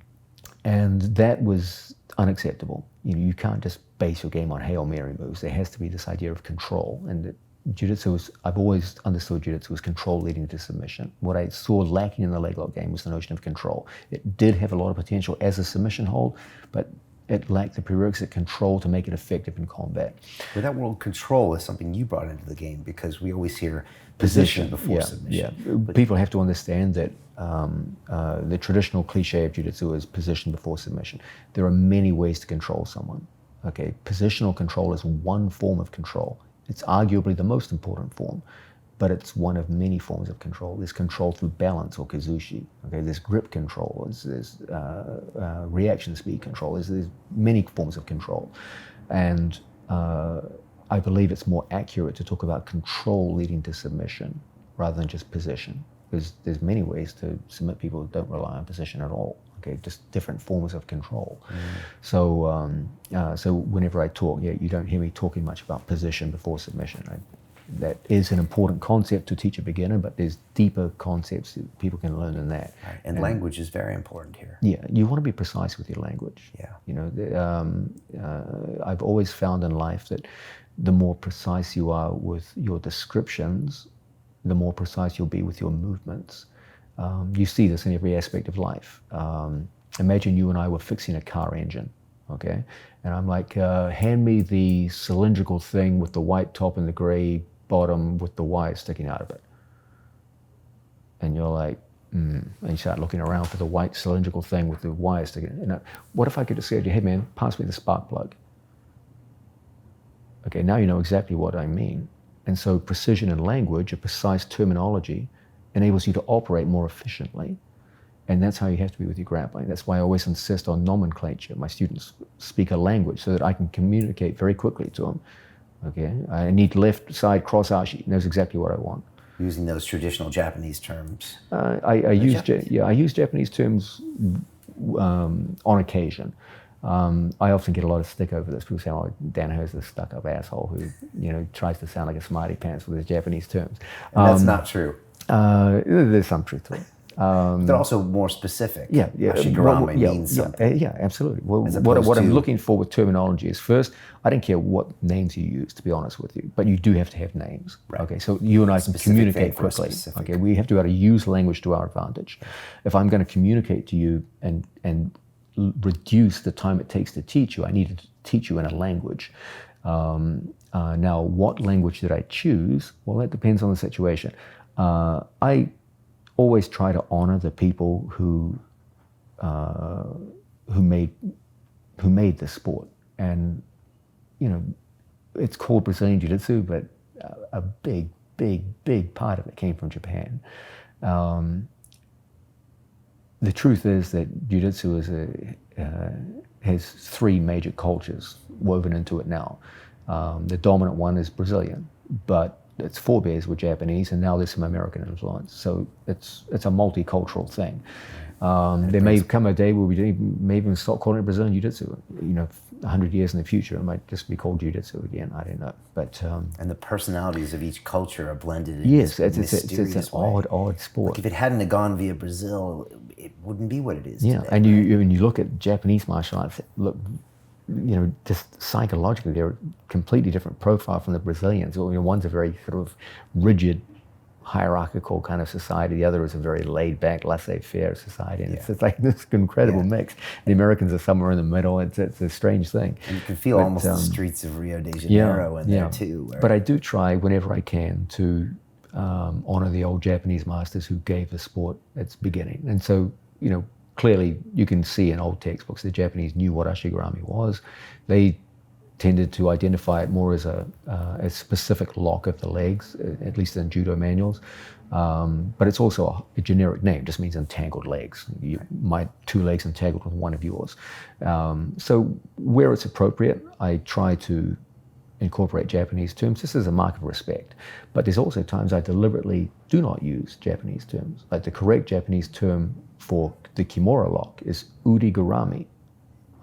that was unacceptable. You know, you can't just base your game on Hail Mary moves. There has to be this idea of control. And Jiu-Jitsu I've always understood Jiu-Jitsu was control leading to submission. What I saw lacking in the leg lock game was the notion of control. It did have a lot of potential as a submission hold, but it lacked the prerequisite control to make it effective in combat. But that word control is something you brought into the game, because we always hear position before submission. Yeah. But people have to understand that the traditional cliche of Jiu-Jitsu is position before submission. There are many ways to control someone. Okay, positional control is one form of control. It's arguably the most important form, but it's one of many forms of control. There's control through balance or kazushi. Okay, there's grip control. There's reaction speed control. There's many forms of control, and I believe it's more accurate to talk about control leading to submission rather than just position, because there's many ways to submit people who don't rely on position at all. Okay, just different forms of control. So whenever I talk, you don't hear me talking much about position before submission. That is an important concept to teach a beginner, but there's deeper concepts that people can learn than that. Right. And language is very important here. Yeah, you want to be precise with your language. Yeah. You know, I've always found in life that the more precise you are with your descriptions, the more precise you'll be with your movements. You see this in every aspect of life. Imagine you and I were fixing a car engine, okay? And I'm like, hand me the cylindrical thing with the white top and the gray bottom with the wire sticking out of it. And you're like, and you start looking around for the white cylindrical thing with the wire sticking out. You know, what if I could just say to you, hey man, pass me the spark plug? Okay, now you know exactly what I mean. And so precision in language, a precise terminology, enables you to operate more efficiently. And that's how you have to be with your grappling. That's why I always insist on nomenclature. My students speak a language so that I can communicate very quickly to them. Okay, I need left side cross ashi. Knows exactly what I want. Using those traditional Japanese terms. I use Japanese terms on occasion. I often get a lot of stick over this. People say, "Oh, Danaher's a stuck-up asshole who, tries to sound like a smarty pants with his Japanese terms." And that's not true. There's some truth to it. They're also more specific. Yeah. Ashigarami means something. Yeah, absolutely. Well, what I'm looking for with terminology is, first, I don't care what names you use, to be honest with you, but you do have to have names. Right. Okay, so you and I can communicate quickly. Okay, we have to be able to use language to our advantage. If I'm going to communicate to you and reduce the time it takes to teach you, I need to teach you in a language. Now, what language did I choose? Well, that depends on the situation. I always try to honor the people who made this sport, and it's called Brazilian Jiu-Jitsu, but a big part of it came from Japan. The truth is that Jiu-Jitsu has three major cultures woven into it now. The dominant one is Brazilian, but its forebears were Japanese, and now there's some American influence. So it's a multicultural thing. There may come a day where we may even stop calling it Brazilian Jiu-Jitsu. 100 years in the future, it might just be called Jiu-Jitsu again. I don't know. But and the personalities of each culture are blended in yes, this it's an odd sport. Like if it hadn't have gone via Brazil, it wouldn't be what it is today. And you look at Japanese martial arts, look, just psychologically, they're a completely different profile from the Brazilians. One's a very sort of rigid, hierarchical kind of society. The other is a very laid-back, laissez-faire society. And it's like this incredible mix. The Americans are somewhere in the middle. It's a strange thing. And you can feel almost the streets of Rio de Janeiro in there too. But I do try, whenever I can, to honor the old Japanese masters who gave the sport its beginning. And so, clearly, you can see in old textbooks the Japanese knew what ashigarami was. They tended to identify it more as a specific lock of the legs, at least in judo manuals. But it's also a generic name, just means entangled legs. My two legs entangled with one of yours. So where it's appropriate, I try to incorporate Japanese terms. This is a mark of respect. But there's also times I deliberately do not use Japanese terms. Like the correct Japanese term for the Kimura lock is urigurami,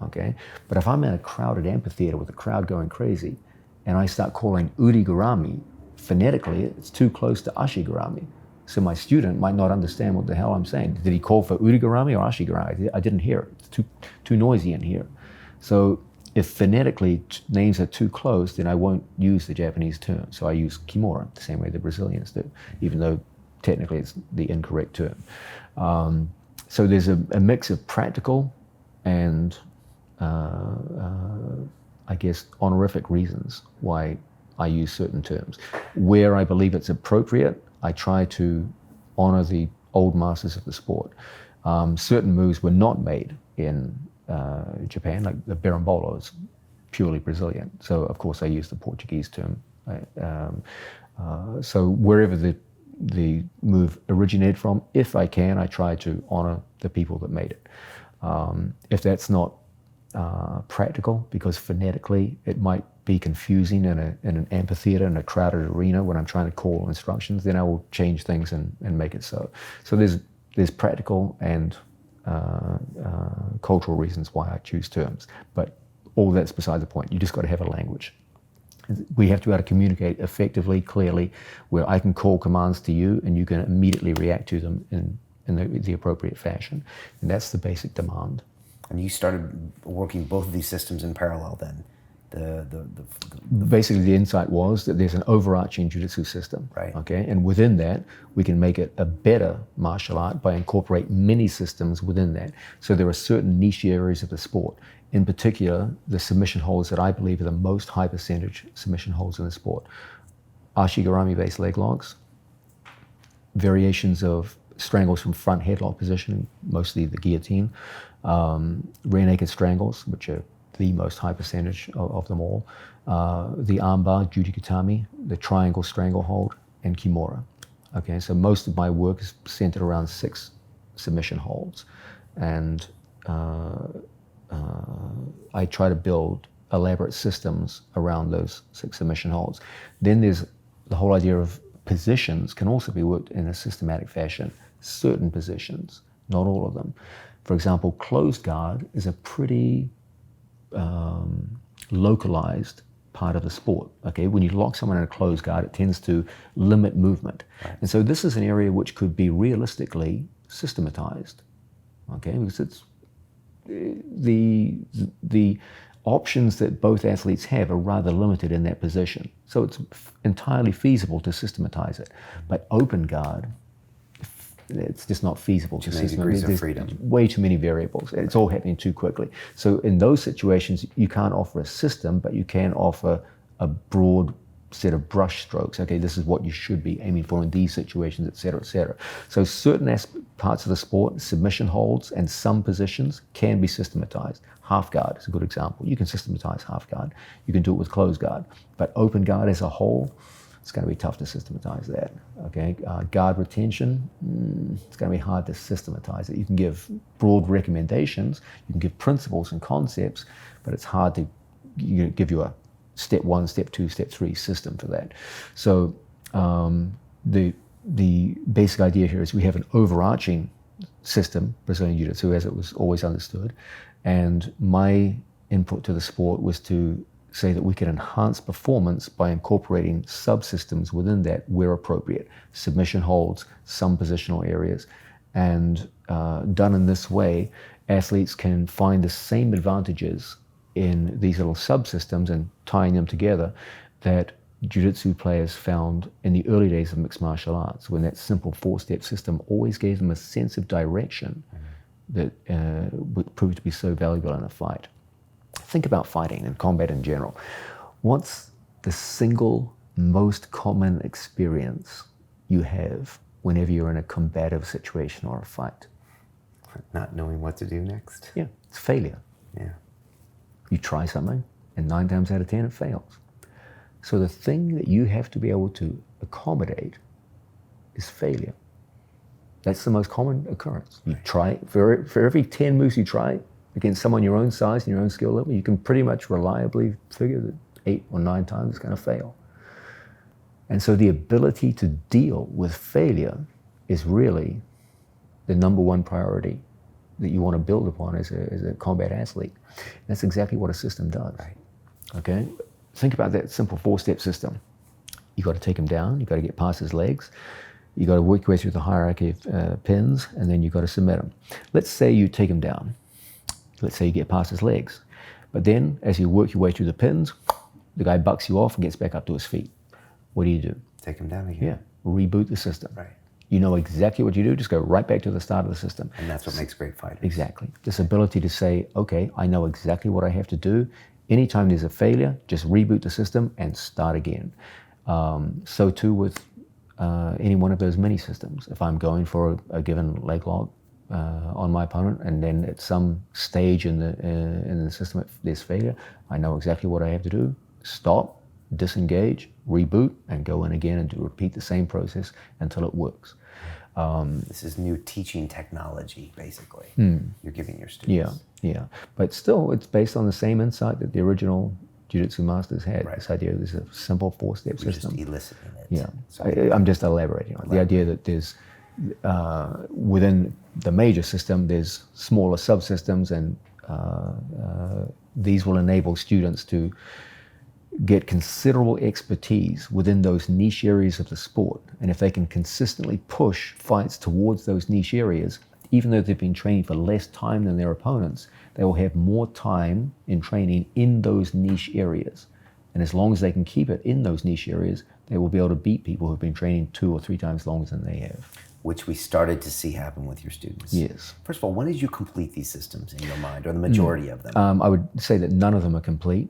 okay? But if I'm in a crowded amphitheater with the crowd going crazy and I start calling urigurami, phonetically it's too close to ashigarami. So my student might not understand what the hell I'm saying. Did he call for urigurami or ashigarami? I didn't hear it. It's too noisy in here. So If phonetically names are too close, then I won't use the Japanese term. So I use kimura, the same way the Brazilians do, even though technically it's the incorrect term. So there's a mix of practical and I guess honorific reasons why I use certain terms. Where I believe it's appropriate, I try to honor the old masters of the sport. Certain moves were not made in Japan, like the berimbolo is purely Brazilian. So of course I use the Portuguese term. So wherever the move originated from, if I can, I try to honor the people that made it. If that's not practical, because phonetically it might be confusing in an amphitheater, in a crowded arena when I'm trying to call instructions, then I will change things and make it so. So there's practical and cultural reasons why I choose terms, but all that's beside the point. You just got to have a language. We have to be able to communicate effectively, clearly, where I can call commands to you and you can immediately react to them in the appropriate fashion. And that's the basic demand. And you started working both of these systems in parallel then? Basically, the insight was that there's an overarching jiu-jitsu system, right? Okay, and within that, we can make it a better martial art by incorporating many systems within that. So there are certain niche areas of the sport. In particular, the submission holds that I believe are the most high percentage submission holds in the sport. Ashigarami-based leg locks, variations of strangles from front headlock position, mostly the guillotine, rear naked strangles, which are the most high percentage of them all, the armbar, jujikatami, the triangle stranglehold, and kimura. Okay, so most of my work is centered around 6 submission holds, and I try to build elaborate systems around those 6 submission holds. Then there's the whole idea of positions can also be worked in a systematic fashion. Certain positions, not all of them. For example, closed guard is a pretty localized part of the sport. Okay, when you lock someone in a closed guard, it tends to limit movement. Right. And so this is an area which could be realistically systematized. Okay, because it's the options that both athletes have are rather limited in that position. So it's entirely feasible to systematize it. But open guard, it's just not feasible to systematize. Degrees of freedom. Way too many variables. It's all happening too quickly. So in those situations, you can't offer a system, but you can offer a broad set of brush strokes. Okay, this is what you should be aiming for in these situations, et cetera, et cetera. So certain parts of the sport, submission holds and some positions can be systematized. Half guard is a good example. You can systematize half guard. You can do it with closed guard. But open guard as a whole, it's going to be tough to systematize that. Okay, guard retention, it's going to be hard to systematize it. You can give broad recommendations, you can give principles and concepts, but it's hard to give you a step 1, step 2, step 3 system for that. So the basic idea here is we have an overarching system, Brazilian Jiu-Jitsu, as it was always understood, and my input to the sport was to say that we can enhance performance by incorporating subsystems within that where appropriate. Submission holds, some positional areas, and done in this way, athletes can find the same advantages in these little subsystems and tying them together that jiu-jitsu players found in the early days of mixed martial arts, when that simple 4-step system always gave them a sense of direction that would prove to be so valuable in a fight. Think about fighting and combat in general. What's the single most common experience you have whenever you're in a combative situation or a fight? Not knowing what to do next. Yeah, it's failure. Yeah. You try something, and 9 times out of 10 it fails. So the thing that you have to be able to accommodate is failure. That's the most common occurrence. You try, for every 10 moves you try against someone your own size and your own skill level, you can pretty much reliably figure that 8 or 9 times it's going to fail. And so the ability to deal with failure is really the number 1 priority that you want to build upon as a combat athlete. That's exactly what a system does. Right. Okay? Think about that simple 4-step system. You got to take him down, you got to get past his legs, you got to work your way through the hierarchy of pins, and then you got to submit him. Let's say you take him down. Let's say you get past his legs. But then as you work your way through the pins, the guy bucks you off and gets back up to his feet. What do? Take him down again. Yeah, reboot the system. Right. You know exactly what you do, just go right back to the start of the system. And that's what makes great fighters. Exactly. This ability to say, okay, I know exactly what I have to do. Anytime there's a failure, just reboot the system and start again. So too with any one of those mini systems. If I'm going for a given leg lock on my opponent, and then at some stage in the system there's failure, I know exactly what I have to do. Stop, disengage, reboot, and go in again and repeat the same process until it works. This is new teaching technology, basically. You're giving your Yeah, students. yeah. But still, it's based on the same insight that the original Jiu-Jitsu masters had. Right. This idea of this a simple four-step You're system. just eliciting it. Yeah, So I'm just elaborating on it. The idea that there's, within the major system, there's smaller subsystems, and these will enable students to get considerable expertise within those niche areas of the sport. And if they can consistently push fights towards those niche areas, even though they've been training for less time than their opponents, they will have more time in training in those niche areas. And as long as they can keep it in those niche areas, they will be able to beat people who've been training 2 or 3 times longer than they have. which we started to see happen with your students. Yes. First of all, when did you complete these systems in your mind, or the majority of them? I would say that none of them are complete,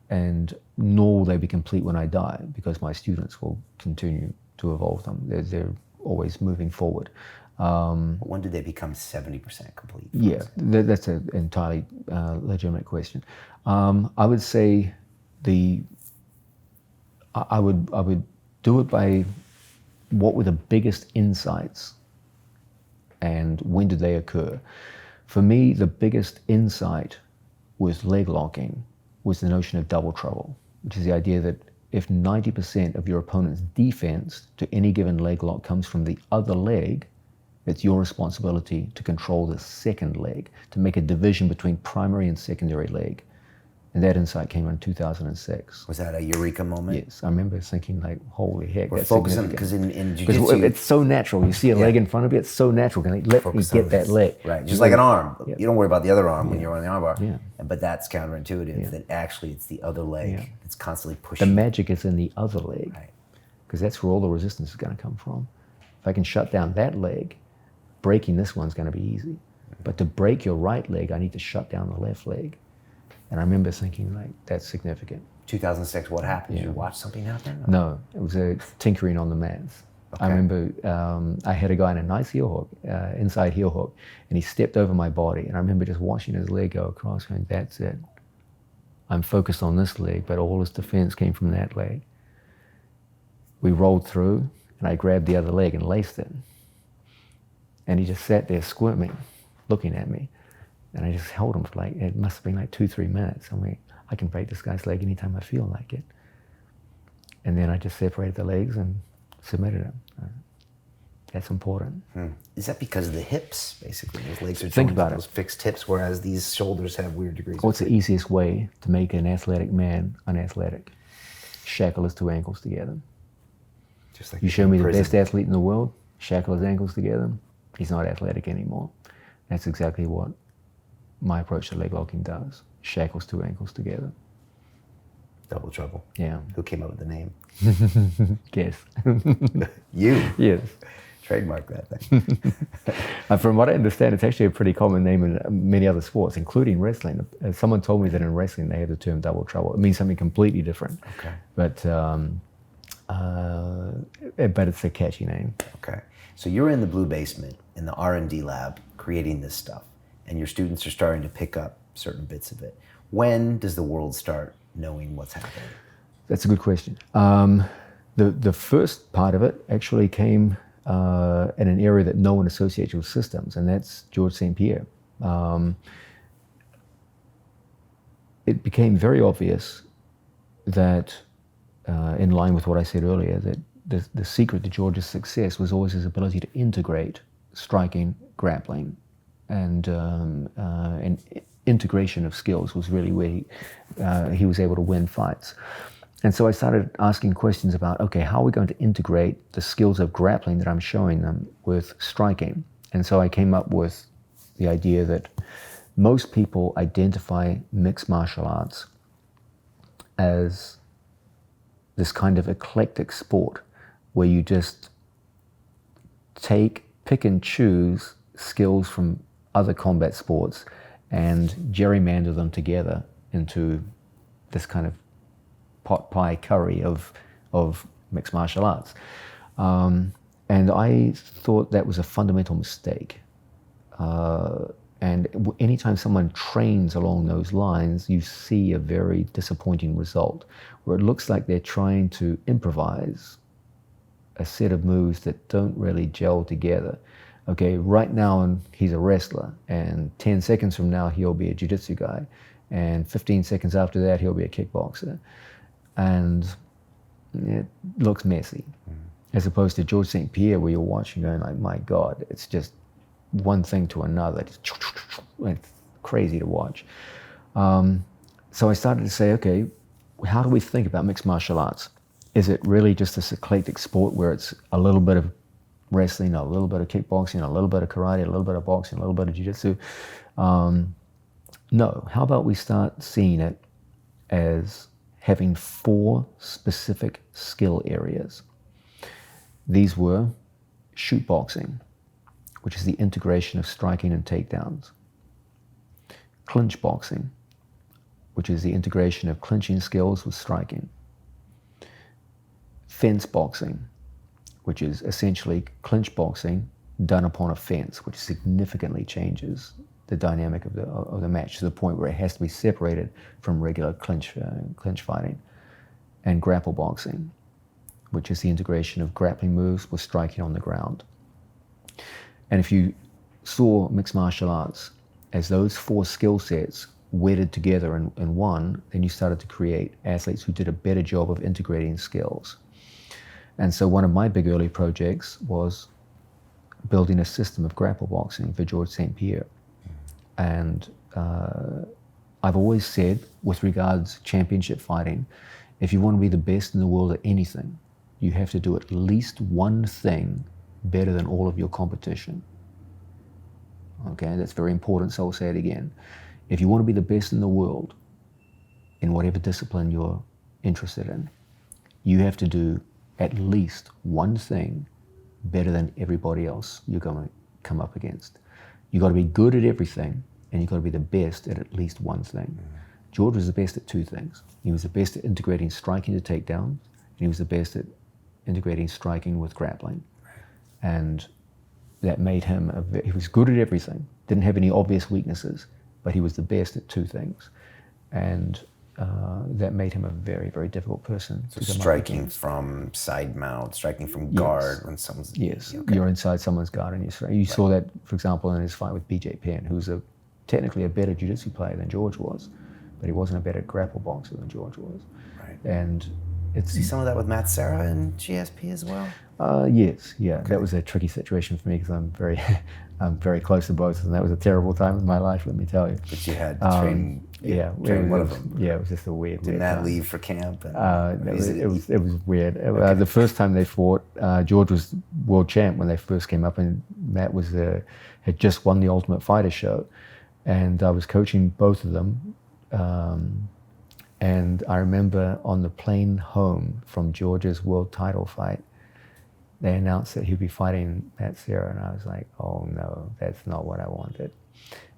and nor will they be complete when I die, because my students will continue to evolve them. They're always moving forward. When did they become 70% complete? Yeah, that's an entirely legitimate question. I would say I would do it by what were the biggest insights and when did they occur. For me, the biggest insight with leg locking was the notion of double trouble, which is the idea that if 90% of your opponent's defense to any given leg lock comes from the other leg, it's your responsibility to control the second leg, to make a division between primary and secondary leg. And that insight came in 2006. Was that a eureka moment? Yes, I remember thinking like, holy heck, We're that's focusing, significant. because in Because jiu-jitsu, it's so natural. You see a leg in front of you, it's so natural. Let me focus get on that this. leg. Right, just like an arm. Yeah. You don't worry about the other arm when you're on the arm bar. Yeah. But that's counterintuitive, that actually it's the other leg that's constantly pushing. The magic is in the other leg, Right. because that's where all the resistance is going to come from. If I can shut down that leg, breaking this one's going to be easy. But to break your right leg, I need to shut down the left leg. And I remember thinking, like, that's significant. 2006, what happened? Did you watch something happen? Or? No, it was a tinkering on the mats. Okay. I remember I had a guy in a nice heel hook, inside heel hook, and he stepped over my body. And I remember just watching his leg go across, going, that's it. I'm focused on this leg, but all his defense came from that leg. We rolled through, and I grabbed the other leg and laced it. And he just sat there squirming, looking at me. And I just held him for like, it must have been like 2-3 minutes. I'm like, I can break this guy's leg anytime I feel like it. And then I just separated the legs and submitted him. That's important. Is that because of the hips, basically? Those legs are Think joined about to it. those fixed hips, whereas these shoulders have weird degrees. What's the easiest way to make an athletic man unathletic? Shackle his 2 ankles together. Just like You show me the prison. best athlete in the world, shackle his ankles together, he's not athletic anymore. That's exactly what my approach to leg locking does. Shackles 2 ankles together. Double trouble. Yeah. Who came up with the name? Guess. You. Yes. Trademark that thing. From what I understand, it's actually a pretty common name in many other sports, including wrestling. Someone told me that in wrestling they have the term double trouble. It means something completely different. Okay. But it's a catchy name. Okay. So you're in the blue basement in the R&D lab creating this stuff, and your students are starting to pick up certain bits of it. When does the world start knowing what's happening? That's a good question. The first part of it actually came in an area that no one associates with systems, and that's George Saint Pierre. It became very obvious that, in line with what I said earlier, that the secret to George's success was always his ability to integrate striking, grappling, and integration of skills was really where he was able to win fights. And so I started asking questions about, okay, how are we going to integrate the skills of grappling that I'm showing them with striking? And so I came up with the idea that most people identify mixed martial arts as this kind of eclectic sport where you just pick and choose skills from other combat sports and gerrymander them together into this kind of pot pie curry of mixed martial arts. And I thought that was a fundamental mistake. And anytime someone trains along those lines, you see a very disappointing result, where it looks like they're trying to improvise a set of moves that don't really gel together. Okay, right now he's a wrestler, and 10 seconds from now he'll be a Jiu Jitsu guy, and 15 seconds after that he'll be a kickboxer. And it looks messy. As opposed to George Saint Pierre, where you're watching going like, my God, it's just one thing to another. It's crazy to watch. So I started to say, okay, how do we think about mixed martial arts? Is it really just this eclectic sport where it's a little bit of wrestling, a little bit of kickboxing, a little bit of karate, a little bit of boxing, a little bit of jiu-jitsu? No. How about we start seeing it as having 4 specific skill areas? These were shoot boxing, which is the integration of striking and takedowns. Clinch boxing, which is the integration of clinching skills with striking. Fence boxing, which is essentially clinch boxing done upon a fence, which significantly changes the dynamic of the match to the point where it has to be separated from regular clinch fighting. And grapple boxing, which is the integration of grappling moves with striking on the ground. And if you saw mixed martial arts as those 4 skill sets wedded together in one, then you started to create athletes who did a better job of integrating skills. And so one of my big early projects was building a system of grapple boxing for George Saint Pierre. And I've always said, with regards to championship fighting, if you want to be the best in the world at anything, you have to do at least one thing better than all of your competition. Okay, that's very important, so I'll say it again. If you want to be the best in the world in whatever discipline you're interested in, you have to do at least one thing better than everybody else you're going to come up against. You've got to be good at everything, and you've got to be the best at least one thing. George was the best at 2 things. He was the best at integrating striking to takedown, and he was the best at integrating striking with grappling. And that made him, he was good at everything, didn't have any obvious weaknesses, but he was the best at 2 things. And that made him a very, very difficult person. So striking from side mount, striking from guard when someone's... Yes, okay. You're inside someone's guard and you saw that, for example, in his fight with BJ Penn, who's technically a better jiu-jitsu player than George was, but he wasn't a better grapple boxer than George was. Right. And it's... See some of that with Matt Serra and GSP as well? Yes, yeah. Okay. That was a tricky situation for me because I'm very close to both of them. That was a terrible time in my life, let me tell you. But you had to train, train one of them. Yeah, it was just a weird Did Matt time. leave for camp? And it was weird. The first time they fought, George was world champ when they first came up, and Matt was had just won the Ultimate Fighter show, and I was coaching both of them. And I remember on the plane home from George's world title fight, they announced that he'd be fighting Matt Serra, and I was like, oh no, that's not what I wanted.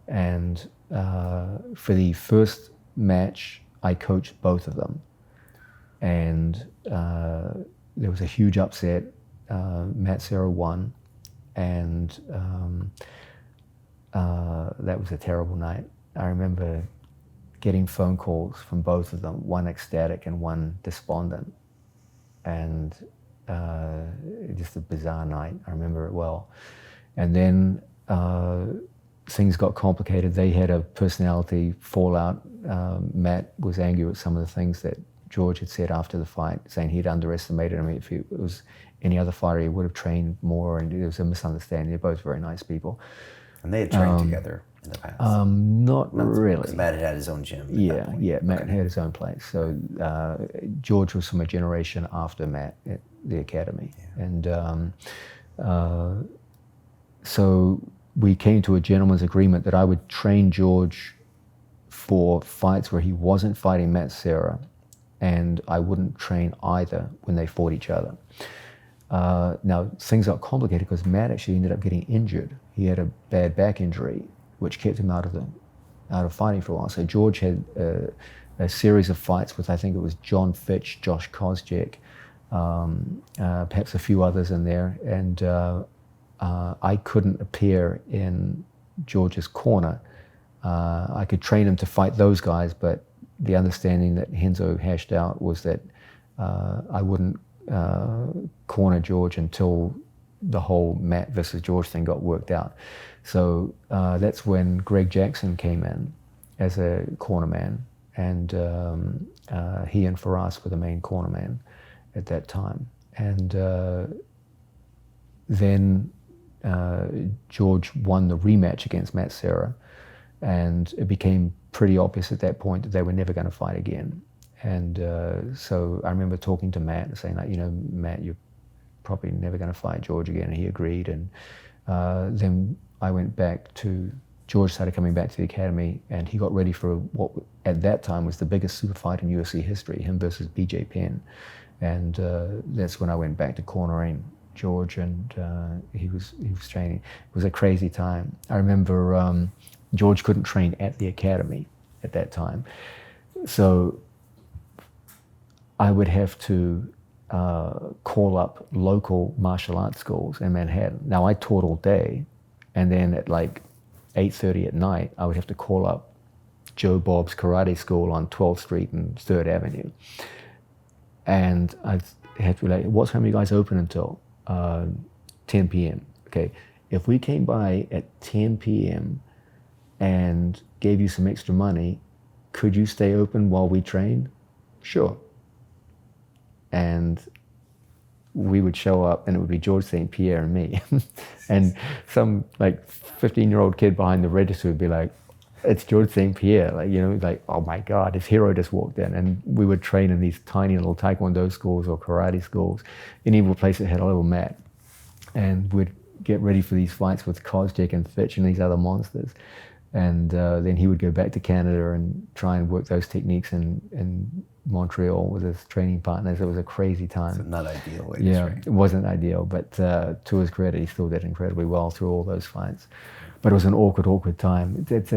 And for the first match, I coached both of them. And there was a huge upset. Matt Serra won, and that was a terrible night. I remember getting phone calls from both of them, one ecstatic and one despondent. And just a bizarre night. I remember it well. And then things got complicated. They had a personality fallout. Matt was angry with some of the things that George had said after the fight, saying he'd underestimated him. If it was any other fighter, he would have trained more, and there was a misunderstanding. They're both very nice people. And they had trained together in the past? Not really. Because Matt had his own gym. Yeah, Matt had his own place. So George was from a generation after Matt at the academy. Yeah. And so we came to a gentleman's agreement that I would train George for fights where he wasn't fighting Matt Serra, and I wouldn't train either when they fought each other. Now, things got complicated because Matt actually ended up getting injured. He had a bad back injury, which kept him out of fighting for a while. So George had a series of fights with, I think it was John Fitch, Josh Koscheck, perhaps a few others in there, and I couldn't appear in George's corner. I could train him to fight those guys, but the understanding that Renzo hashed out was that I wouldn't corner George until the whole Matt versus George thing got worked out. So that's when Greg Jackson came in as a cornerman, and he and Faraz were the main cornerman at that time. And then George won the rematch against Matt Serra, and it became pretty obvious at that point that they were never going to fight again. And so I remember talking to Matt and saying, like, you know, Matt, you're probably never going to fight George again, and he agreed. And then I went back to, George started coming back to the academy, and he got ready for what at that time was the biggest super fight in UFC history, him versus BJ Penn. And that's when I went back to cornering George, and he was training. It was a crazy time. I remember George couldn't train at the academy at that time, so I would have to call up local martial arts schools in Manhattan. Now, I taught all day, and then at like 8:30 at night, I would have to call up Joe Bob's karate school on 12th Street and 3rd Avenue. And I had to be like, what time are you guys open until? 10 p.m. Okay, if we came by at 10 p.m. and gave you some extra money, could you stay open while we trained? Sure. And we would show up, and it would be George Saint Pierre and me. And some like 15-year-old kid behind the register would be like, it's George Saint Pierre, like, you know, like, oh my God, his hero just walked in. And we would train in these tiny little Taekwondo schools or karate schools, any place that had a little mat. And we'd get ready for these fights with Koscheck and Fitch and these other monsters. And then he would go back to Canada and try and work those techniques in Montreal with his training partners. It was a crazy time. It's not ideal way to train. It wasn't ideal, but to his credit, he still did incredibly well through all those fights. But it was an awkward time. It's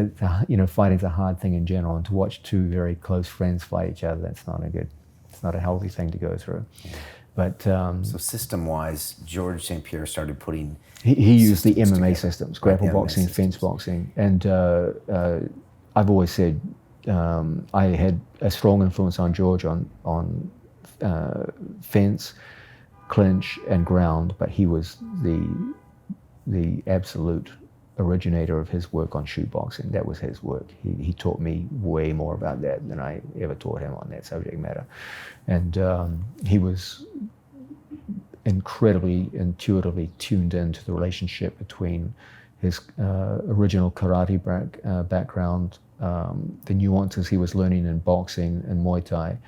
you know, fighting's a hard thing in general, and to watch two very close friends fight each other, it's not a healthy thing to go through. Yeah. But so system-wise, George Saint Pierre started putting. He used the MMA together. systems, grapple boxing, fence boxing, and I've always said I had a strong influence on George on fence, clinch, and ground, but he was the absolute originator of his work on shoot boxing. That was his work. He taught me way more about that than I ever taught him on that subject matter. And he was incredibly intuitively tuned into the relationship between his original karate background, the nuances he was learning in boxing and Muay Thai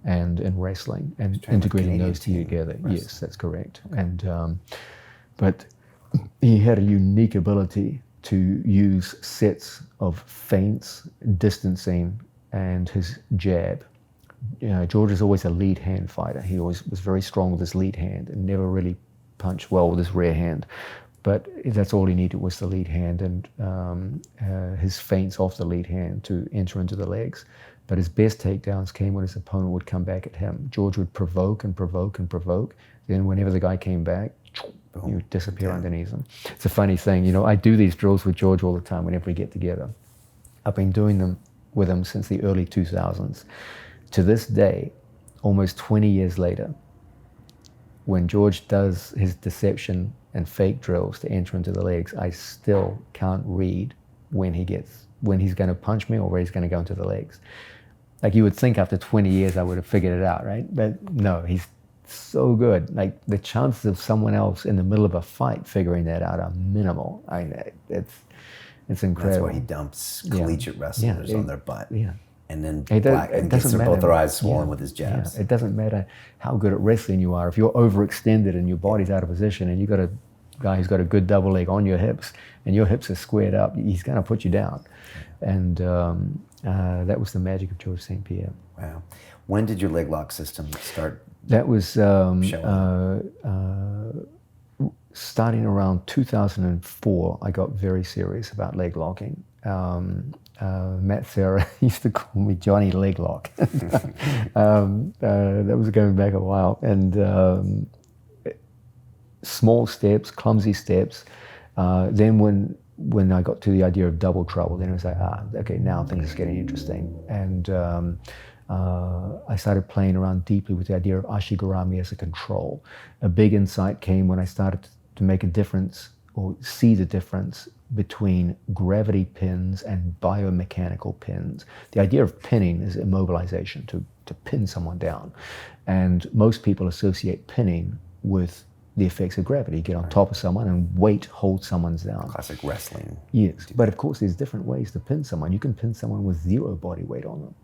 and in wrestling, and integrating those two together. Yes, that's correct. And but he had a unique ability to use sets of feints, distancing, and his jab. You know, George is always a lead hand fighter. He always was very strong with his lead hand and never really punched well with his rear hand. But that's all he needed was the lead hand and his feints off the lead hand to enter into the legs. But his best takedowns came when his opponent would come back at him. George would provoke and provoke and provoke. Then whenever the guy came back, he would disappear underneath him. It's a funny thing, you know, I do these drills with George all the time whenever we get together. I've been doing them with him since the early 2000s. To this day, almost 20 years later, when George does his deception and fake drills to enter into the legs, I still can't read when he's going to punch me or where he's going to go into the legs. Like, you would think after 20 years I would have figured it out, right? But no, he's so good. Like, the chances of someone else in the middle of a fight figuring that out are minimal. I mean, it's incredible. That's why he dumps collegiate wrestlers on their butt. Yeah. And then gets both their eyes swollen with his jabs. Yeah. It doesn't matter how good at wrestling you are. If you're overextended and your body's out of position and you got to guy who's got a good double leg on your hips and your hips are squared up, he's going to put you down. And that was the magic of George Saint Pierre. Wow. When did your leg lock system start? That was starting around 2004. I got very serious about leg locking. Matt Serra used to call me Johnny Leg Lock. That was going back a while. And small steps, clumsy steps. Then when I got to the idea of double trouble, then it was like, okay, now things are getting interesting. And I started playing around deeply with the idea of ashigarami as a control. A big insight came when I started to make a difference or see the difference between gravity pins and biomechanical pins. The idea of pinning is immobilization, to pin someone down. And most people associate pinning with the effects of gravity. You get on top of someone and weight holds someone down. Classic wrestling. Yes, but of course there's different ways to pin someone. You can pin someone with zero body weight on them.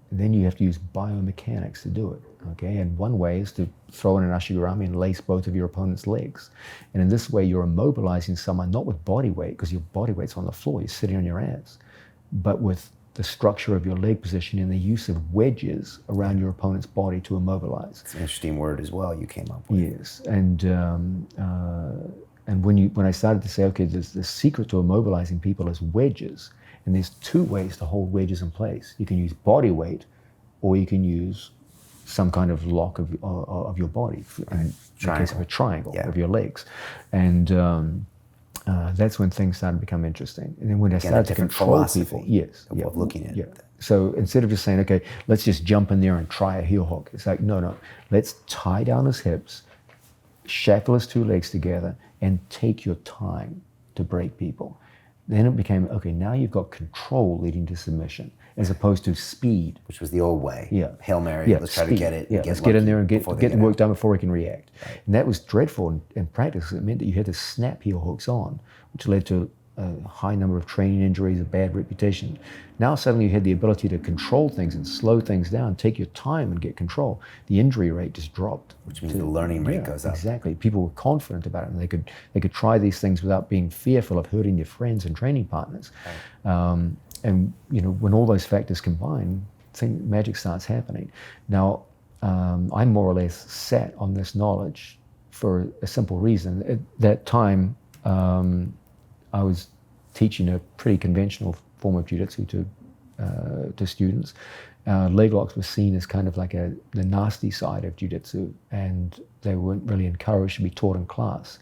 And then you have to use biomechanics to do it, okay? And one way is to throw in an ashigarami and lace both of your opponent's legs. And in this way, you're immobilizing someone, not with body weight, because your body weight's on the floor, you're sitting on your ass, but with the structure of your leg position and the use of wedges around your opponent's body to immobilize. It's an interesting word as well you came up with. Yes, and when I started to say, okay, there's the secret to immobilizing people is wedges, and there's two ways to hold wedges in place. You can use body weight, or you can use some kind of lock of your body, in the case of a triangle of your legs. And that's when things started to become interesting. And then when I started to control people, of looking at it. So instead of just saying, okay, let's just jump in there and try a heel hook, it's like, no, let's tie down his hips, shackle his two legs together, and take your time to break people. Then it became, okay, now you've got control leading to submission, as opposed to speed. Which was the old way. Yeah. Hail Mary, let's try to get it. Let's get in there and get the work done before we can react. Right. And that was dreadful in practice. It meant that you had to snap heel hooks on, which led to a high number of training injuries, a bad reputation. Now suddenly you had the ability to control things and slow things down, take your time and get control. The injury rate just dropped. Which means the learning rate goes up. Exactly. People were confident about it, and they could try these things without being fearful of hurting their friends and training partners. Right. And when all those factors combine, magic starts happening. Now, I more or less sat on this knowledge for a simple reason. At that time, I was teaching a pretty conventional form of jiu-jitsu to students. Leg locks were seen as kind of like the nasty side of jiu-jitsu, and they weren't really encouraged to be taught in class.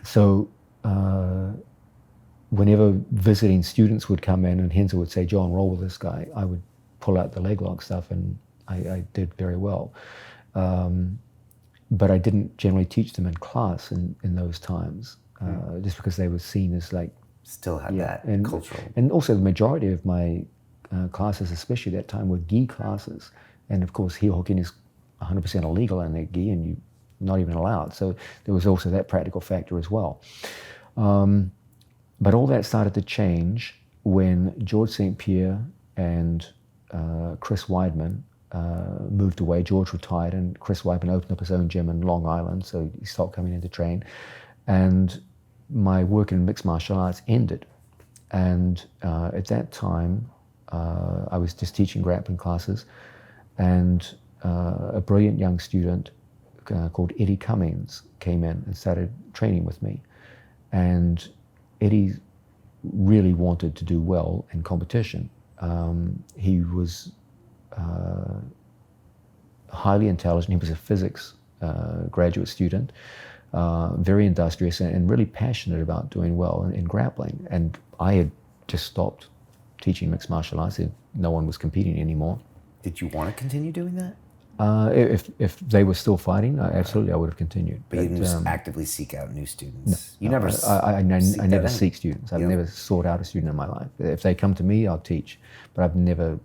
So whenever visiting students would come in and Renzo would say, John, roll with this guy, I would pull out the leg lock stuff, and I did very well. But I didn't generally teach them in class in those times. Just because they were seen as like... Still had that cultural... And also the majority of my classes, especially at that time, were gi classes. And of course, heel hooking is 100% illegal in that gi, and you're not even allowed. So there was also that practical factor as well. But all that started to change when George Saint Pierre and Chris Weidman moved away. George retired, and Chris Weidman opened up his own gym in Long Island, so he stopped coming in to train. And my work in mixed martial arts ended. And at that time, I was just teaching grappling classes, and a brilliant young student called Eddie Cummings came in and started training with me. And Eddie really wanted to do well in competition. He was highly intelligent. He was a physics graduate student. Very industrious and really passionate about doing well in grappling. And I had just stopped teaching mixed martial arts. No one was competing anymore. Did you want to continue doing that? If they were still fighting, absolutely, I would have continued. But you didn't just actively seek out new students? No, I never seek students. I've never sought out a student in my life. If they come to me, I'll teach. But I've never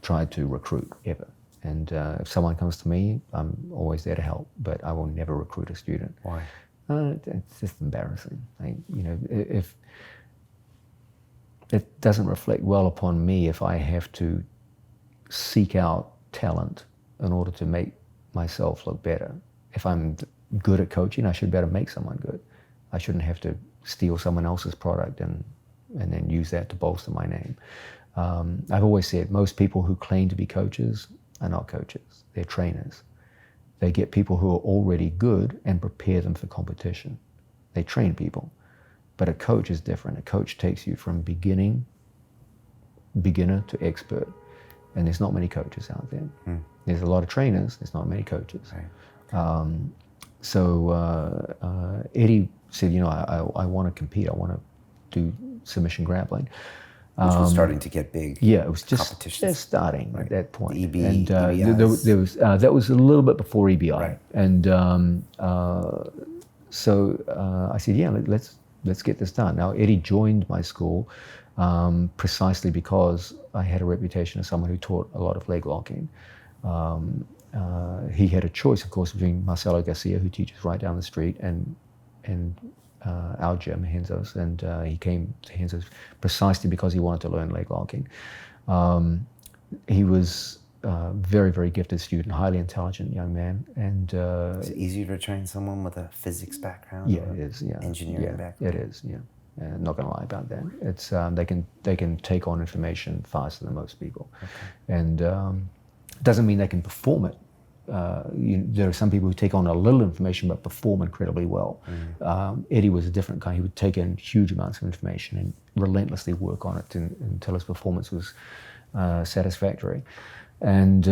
tried to recruit, ever. And if someone comes to me, I'm always there to help, but I will never recruit a student. Why? It's just embarrassing. If it doesn't reflect well upon me if I have to seek out talent in order to make myself look better. If I'm good at coaching, I should be able to make someone good. I shouldn't have to steal someone else's product and then use that to bolster my name. I've always said most people who claim to be coaches are not coaches, they're trainers. They get people who are already good and prepare them for competition. They train people. But a coach is different. A coach takes you from beginner to expert. And there's not many coaches out there. There's a lot of trainers, there's not many coaches. Right. Eddie said, I want to compete, I want to do submission grappling. Which was starting to get big. Yeah, it was just starting at that point. The EB, and there was that was a little bit before EBI. Right. And so I said, yeah, let's get this done. Now Eddie joined my school precisely because I had a reputation as someone who taught a lot of leg locking. He had a choice, of course, between Marcelo Garcia, who teaches right down the street, and our gym, Renzo's, and he came to Renzo's precisely because he wanted to learn leg locking. He was a very, very gifted student, highly intelligent young man. And is it easier to train someone with a physics background? Yeah, it is. Yeah, engineering background. It is. Yeah, not going to lie about that. It's they can take on information faster than most people, and doesn't mean they can perform it. There are some people who take on a little information but perform incredibly well. Eddie was a different kind. He would take in huge amounts of information and relentlessly work on it until his performance was satisfactory. And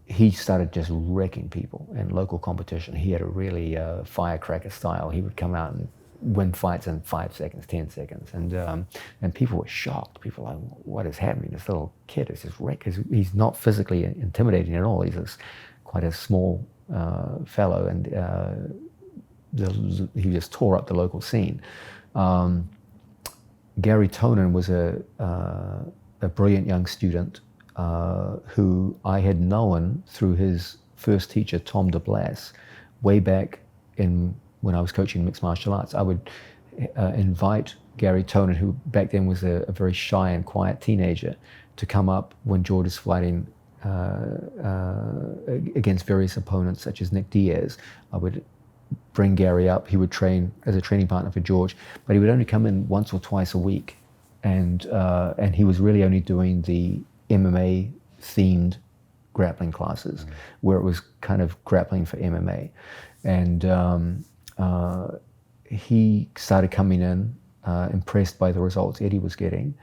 he started just wrecking people in local competition. He had a really firecracker style. He would come out and win fights in 5 seconds, 10 seconds. And people were shocked. People were like, what is happening? This little kid is just wrecked. He's not physically intimidating at all. He's quite a small fellow, and he just tore up the local scene. Gary Tonin was a brilliant young student who I had known through his first teacher, Tom DeBlas, way back when I was coaching mixed martial arts. I would invite Gary Tonin, who back then was a very shy and quiet teenager, to come up when George is fighting against various opponents, such as Nick Diaz. I would bring Gary up. He would train as a training partner for George, but he would only come in once or twice a week. And he was really only doing the MMA themed grappling classes, where it was kind of grappling for MMA. And he started coming in, impressed by the results Eddie was getting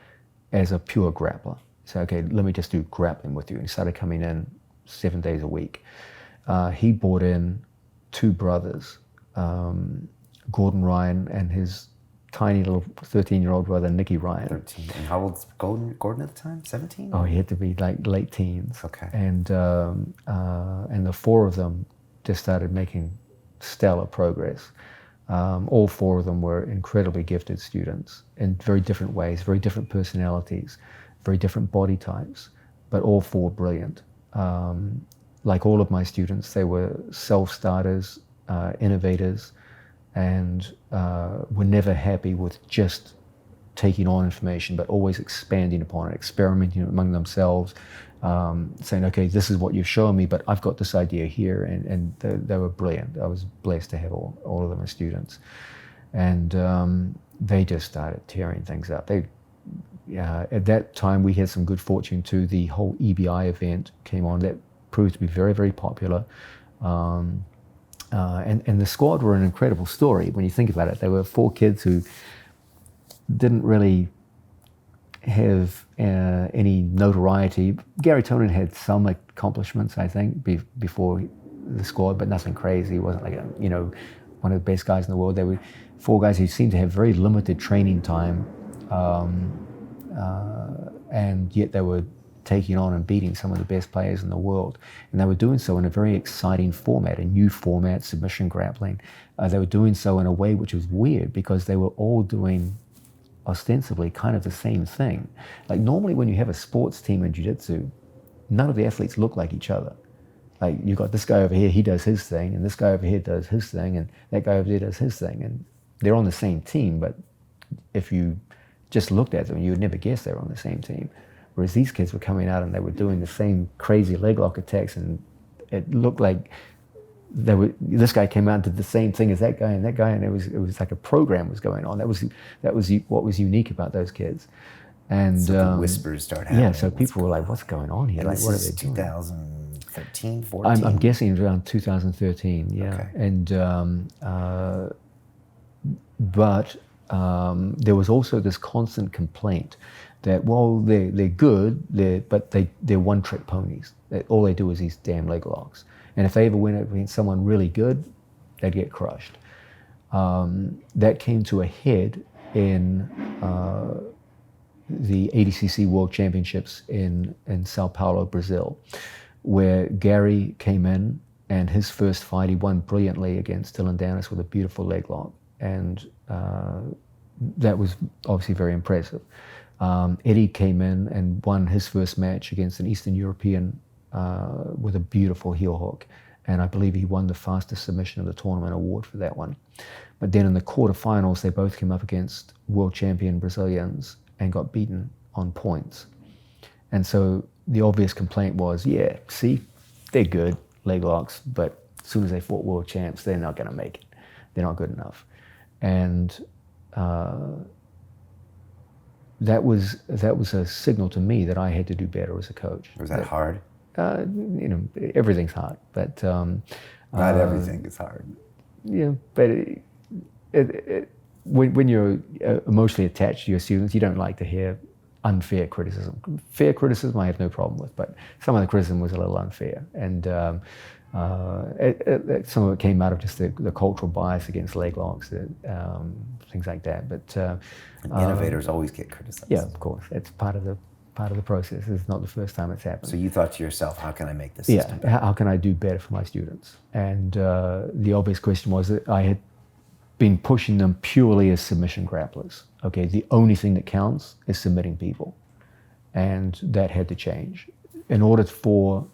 as a pure grappler. So, okay, let me just do grappling with you. And he started coming in 7 days a week. He brought in two brothers, Gordon Ryan and his tiny little 13-year-old brother, Nicky Ryan. 13. And how old's Gordon at the time? 17? Oh, he had to be like late teens. Okay. And the four of them just started making stellar progress. All four of them were incredibly gifted students in very different ways, very different personalities, very different body types, but all four brilliant. Like all of my students, they were self-starters, innovators, and were never happy with just taking on information, but always expanding upon it, experimenting among themselves, saying, okay, this is what you've shown me, but I've got this idea here, and they were brilliant. I was blessed to have all of them as students. And they just started tearing things up. At that time, we had some good fortune too. The whole EBI event came on. That proved to be very, very popular. And the squad were an incredible story when you think about it. They were four kids who didn't really have any notoriety. Gary Tonin had some accomplishments, I think, before the squad, but nothing crazy. He wasn't like one of the best guys in the world. They were four guys who seemed to have very limited training time, and yet they were taking on and beating some of the best players in the world. And they were doing so in a very exciting format, a new format, submission grappling. They were doing so in a way which was weird because they were all doing ostensibly kind of the same thing. Like normally when you have a sports team in jiu-jitsu, none of the athletes look like each other. Like you've got this guy over here, he does his thing, and this guy over here does his thing, and that guy over there does his thing. And they're on the same team, but if you just looked at them, you would never guess they were on the same team. Whereas these kids were coming out and they were doing the same crazy leg lock attacks, and it looked like this guy came out and did the same thing as that guy, and it was like a program was going on. That was what was unique about those kids. And so the whispers start happening. Yeah, so people were like, "What's going on here? And like, this what are is they doing?" 2013, 14? I'm guessing around 2013. Yeah, Okay. and but there was also this constant complaint that, well, they're good, but they're one-trick ponies. All they do is these damn leg locks. And if they ever went against someone really good, they'd get crushed. That came to a head in the ADCC World Championships in Sao Paulo, Brazil, where Gary came in, and his first fight, he won brilliantly against Dylan Dennis with a beautiful leg lock. And that was obviously very impressive. Eddie came in and won his first match against an Eastern European with a beautiful heel hook. And I believe he won the fastest submission of the tournament award for that one. But then in the quarterfinals, they both came up against world champion Brazilians and got beaten on points. And so the obvious complaint was, yeah, see, they're good, leg locks, but as soon as they fought world champs, they're not going to make it. They're not good enough. And that was a signal to me that I had to do better as a coach. Was that hard? Everything's hard, but not everything is hard. Yeah, but when you're emotionally attached to your students, you don't like to hear unfair criticism. Fair criticism I have no problem with, but some of the criticism was a little unfair, and some of it came out of just the cultural bias against leg locks, things like that. But innovators always get criticized. Yeah, of course, it's part of the process. It's not the first time it's happened. So you thought to yourself, how can I make this system better? How can I do better for my students? And the obvious question was that I had been pushing them purely as submission grapplers. Okay, the only thing that counts is submitting people. And that had to change. In order for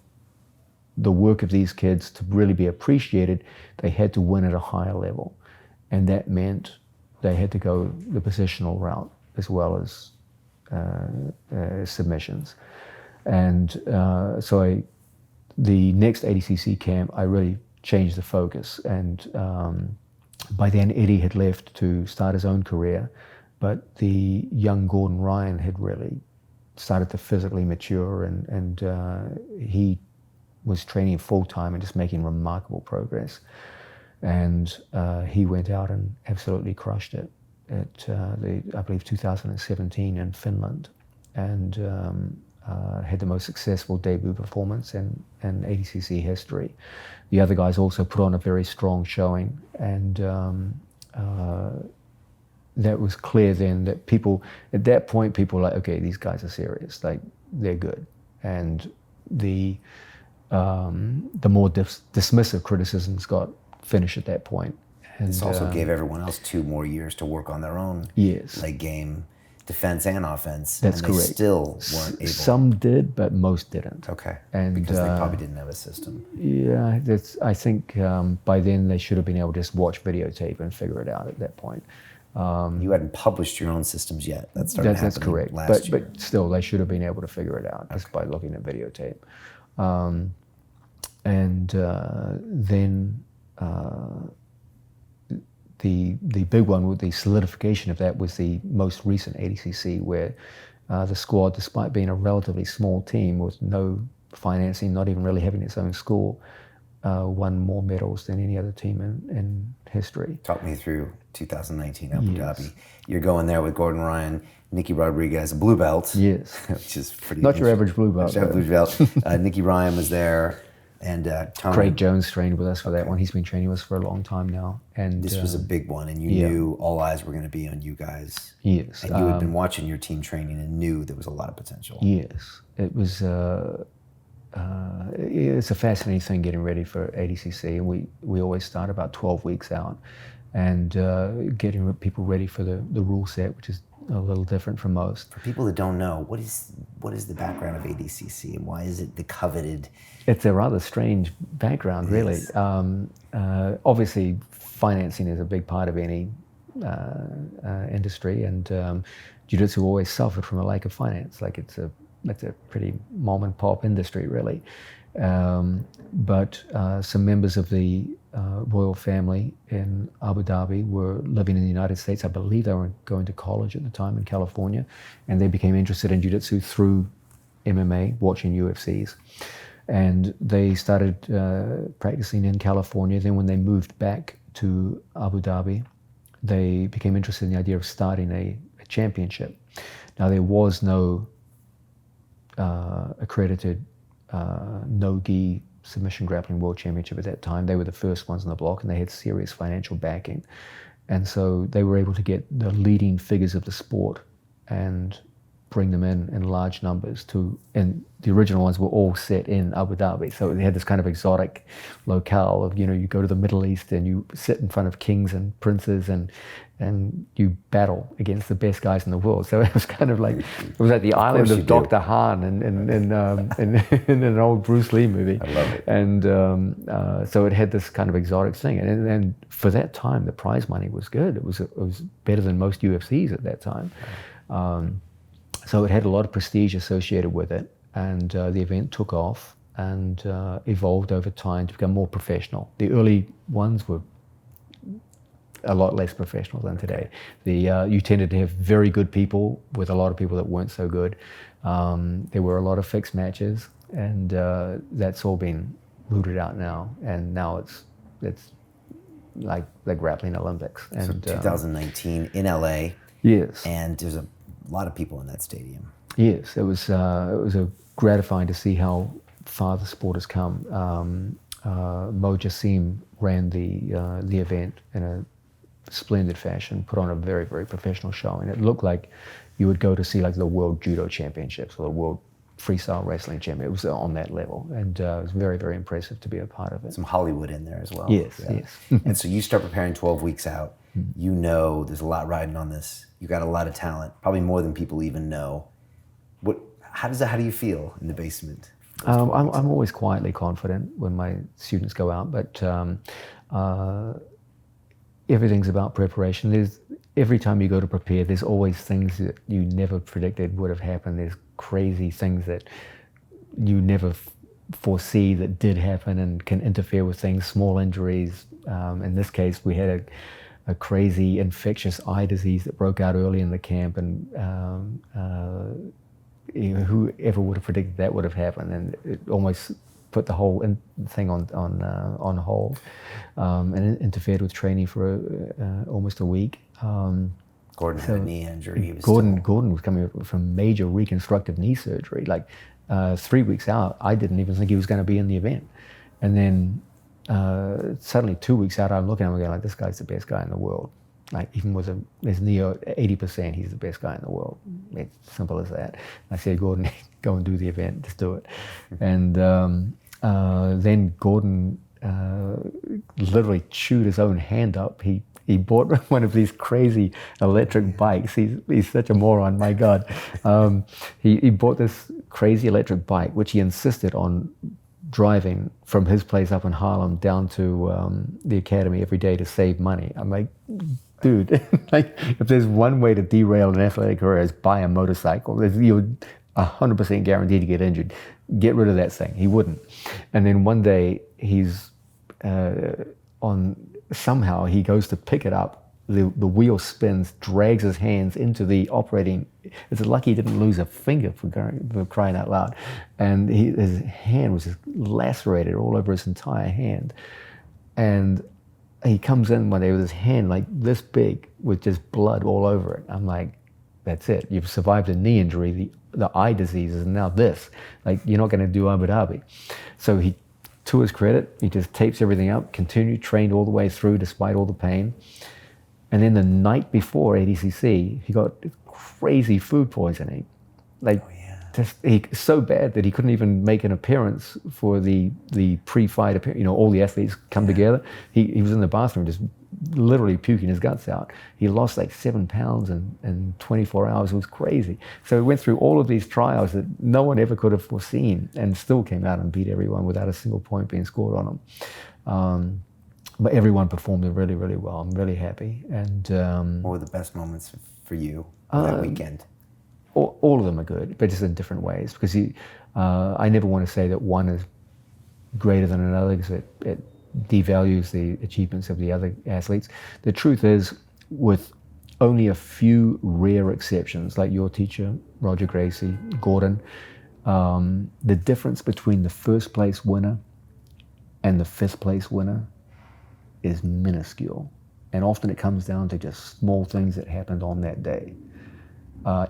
the work of these kids to really be appreciated, they had to win at a higher level. And that meant they had to go the positional route as well as submissions. And so the next ADCC camp, I really changed the focus. And by then, Eddie had left to start his own career, but the young Gordon Ryan had really started to physically mature, and he was training full-time and just making remarkable progress. And he went out and absolutely crushed it at, I believe, 2017 in Finland, and had the most successful debut performance in ADCC history. The other guys also put on a very strong showing, and that was clear then that at that point, people were like, okay, these guys are serious, like they're good. And the more dismissive criticisms got finished at that point. And this also gave everyone else 2 more years to work on their own leg game, defense and offense. That's and correct. They still weren't able. Some did, but most didn't. Okay. And because they probably didn't have a system. Yeah, I think by then they should have been able to just watch videotape and figure it out at that point. You hadn't published your own systems yet. That started happening That's correct. last year. But still, they should have been able to figure it out just by looking at videotape. Then the big one with the solidification of that was the most recent ADCC, where the squad, despite being a relatively small team with no financing, not even really having its own school, won more medals than any other team in history. Talk me through 2019 Abu Dhabi. You're going there with Gordon Ryan, Nicky Rodriguez, a blue belt. Yes. Which is pretty Not your average blue belt. Blue belt. Nicky Ryan was there. And Craig Jones trained with us for that one. He's been training with us for a long time now. And this was a big one, and you knew all eyes were going to be on you guys. Yes. And you had been watching your team training and knew there was a lot of potential. Yes. It was it's a fascinating thing getting ready for ADCC, and we always start about 12 weeks out, and getting people ready for the rule set, which is a little different from most. For people that don't know, what is the background of ADCC, and why is it the coveted? It's a rather strange background, really. Obviously, financing is a big part of any industry, and Jiu-Jitsu always suffered from a lack of finance. Like it's a pretty mom and pop industry, really. But some members of the royal family in Abu Dhabi were living in the United States. I believe they were going to college at the time in California, and they became interested in jiu-jitsu through MMA, watching UFCs. And they started practicing in California. Then when they moved back to Abu Dhabi, they became interested in the idea of starting a championship. Now, there was no accredited no-gi submission grappling world championship at that time. They were the first ones on the block, and they had serious financial backing. And so they were able to get the leading figures of the sport and bring them in large numbers and the original ones were all set in Abu Dhabi. So they had this kind of exotic locale of, you go to the Middle East and you sit in front of kings and princes and you battle against the best guys in the world. So it was kind of like, it was like the island of Dr. Han in an old Bruce Lee movie. I love it. And so it had this kind of exotic thing. And for that time, the prize money was good. It was better than most UFCs at that time. So it had a lot of prestige associated with it, and the event took off and evolved over time to become more professional. The early ones were a lot less professional than today. You tended to have very good people with a lot of people that weren't so good. There were a lot of fixed matches, and that's all been rooted out now. And now it's like the grappling Olympics. And so 2019 in LA. Yes. And there's a lot of people in that stadium. Yes, it was gratifying to see how far the sport has come. Mo Jassim ran the event in a splendid fashion, put on a very, very professional show, and it looked like you would go to see like the World Judo Championships or the World Freestyle Wrestling Championship. It was on that level, and it was very, very impressive to be a part of it. Some Hollywood in there as well. Yes, yeah. yes. And so you start preparing 12 weeks out. You know there's a lot riding on this. You got a lot of talent, probably more than people even know. How do you feel in the basement? I'm always quietly confident when my students go out, but everything's about preparation. Every time you go to prepare, there's always things that you never predicted would have happened. There's crazy things that you never foresee that did happen and can interfere with things, small injuries. In this case, we had a crazy infectious eye disease that broke out early in the camp, and whoever would have predicted that would have happened, and it almost put the whole thing on hold, and it interfered with training for almost a week. Gordon had a knee injury. Gordon was coming from major reconstructive knee surgery. Like 3 weeks out, I didn't even think he was going to be in the event, and then suddenly 2 weeks out, I'm looking at him going like, this guy's the best guy in the world. Like even with his knee at 80%, he's the best guy in the world. It's simple as that. I said, Gordon, go and do the event, just do it. And then Gordon literally chewed his own hand up. He bought one of these crazy electric bikes. He's such a moron, my God. He bought this crazy electric bike, which he insisted on driving from his place up in Harlem down to the academy every day to save money. I'm like, dude, like if there's one way to derail an athletic career is buy a motorcycle. You're 100% guaranteed to get injured. Get rid of that thing. He wouldn't. And then one day he's somehow he goes to pick it up. The wheel spins, drags his hands into the operating. It's lucky he didn't lose a finger for crying out loud. And his hand was just lacerated all over his entire hand. And he comes in one day with his hand like this big with just blood all over it. I'm like, that's it. You've survived a knee injury, the eye disease, and now this. Like, you're not going to do Abu Dhabi. So he, to his credit, he just tapes everything up, continued, trained all the way through despite all the pain. And then the night before ADCC, he got crazy food poisoning. Like, so bad that he couldn't even make an appearance for the pre-fight appearance. All the athletes come together. He was in the bathroom just literally puking his guts out. He lost like 7 pounds in 24 hours. It was crazy. So he went through all of these trials that no one ever could have foreseen, and still came out and beat everyone without a single point being scored on him. But everyone performed really, really well. I'm really happy. And what were the best moments for you that weekend? All of them are good, but just in different ways. Because I never want to say that one is greater than another because it devalues the achievements of the other athletes. The truth is, with only a few rare exceptions, like your teacher, Roger Gracie, Gordon, the difference between the first place winner and the fifth place winner is minuscule. And often it comes down to just small things that happened on that day.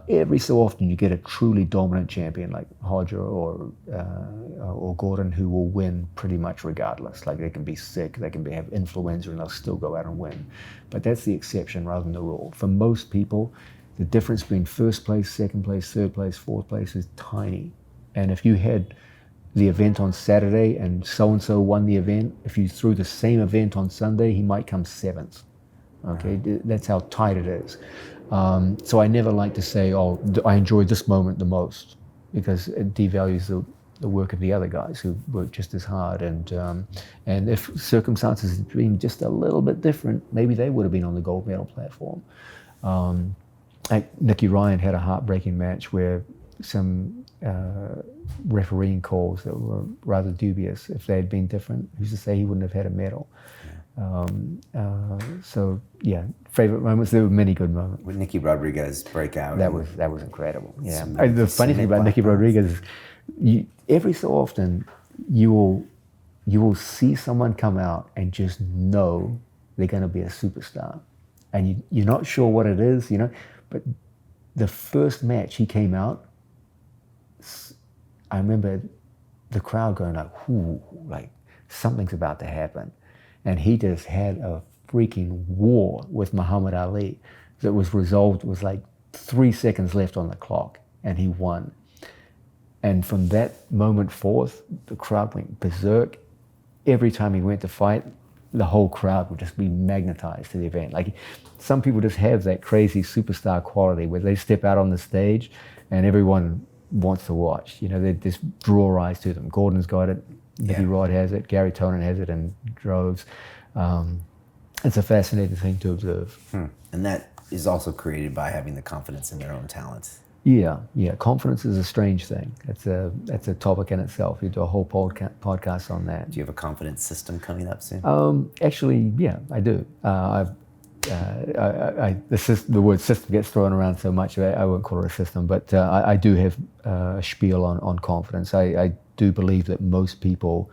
Every so often you get a truly dominant champion like Hodger or Gordon who will win pretty much regardless. Like they can be sick, they can have influenza and they'll still go out and win. But that's the exception rather than the rule. For most people, the difference between first place, second place, third place, fourth place is tiny. And if you had the event on Saturday and so-and-so won the event, if you threw the same event on Sunday, he might come seventh. Okay, that's how tight it is. So I never like to say, oh, I enjoyed this moment the most, because it devalues the work of the other guys who work just as hard. And if circumstances had been just a little bit different, maybe they would have been on the gold medal platform. Like Nicky Ryan had a heartbreaking match where some refereeing calls that were rather dubious. If they had been different, who's to say he wouldn't have had a medal? So yeah, favorite moments. There were many good moments. With Nicky Rodriguez breakout. That was incredible. Yeah. The funny thing about Nicky Rodriguez is, every so often you will see someone come out and just know they're going to be a superstar, and you're not sure what it is, But the first match he came out, I remember the crowd going like, "Ooh, like something's about to happen." And he just had a freaking war with Muhammad Ali that was resolved. It was like 3 seconds left on the clock, and he won. And from that moment forth, the crowd went berserk. Every time he went to fight, the whole crowd would just be magnetized to the event. Like, some people just have that crazy superstar quality where they step out on the stage and everyone wants to watch. They just draw eyes to them. Gordon's got it. Nicky Rod has it, Gary Tonin has it in droves. It's a fascinating thing to observe. And that is also created by having the confidence in their own talents. Yeah. Confidence is a strange thing. That's a topic in itself. You do a whole podcast on that. Do you have a confidence system coming up soon? Actually, yeah, I do. The word system gets thrown around so much, I won't call it a system, but I do have a spiel on confidence. I do believe that most people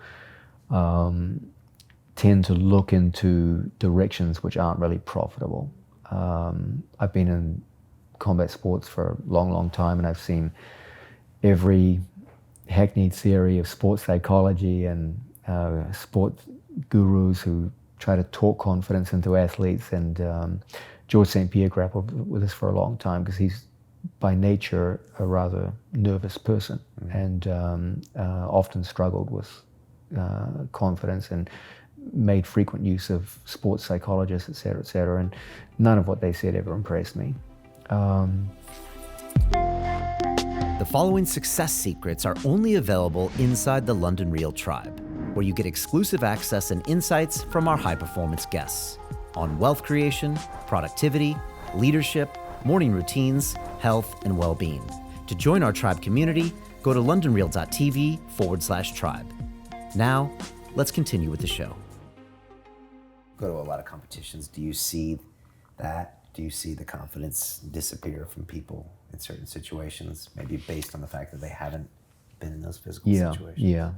tend to look into directions which aren't really profitable. I've been in combat sports for a long, long time, and I've seen every hackneyed theory of sports psychology and sport gurus who try to talk confidence into athletes. And George Saint Pierre grappled with this for a long time because he's by nature a rather nervous person, and often struggled with confidence and made frequent use of sports psychologists, et cetera, and none of what they said ever impressed me. The following success secrets are only available inside the London Real Tribe, where you get exclusive access and insights from our high-performance guests on wealth creation, productivity, leadership, morning routines, health, and well-being. To join our tribe community, go to londonreal.tv/tribe. Now, let's continue with the show. Go to a lot of competitions. Do you see that? Do you see the confidence disappear from people in certain situations, maybe based on the fact that they haven't been in those physical situations? Yeah.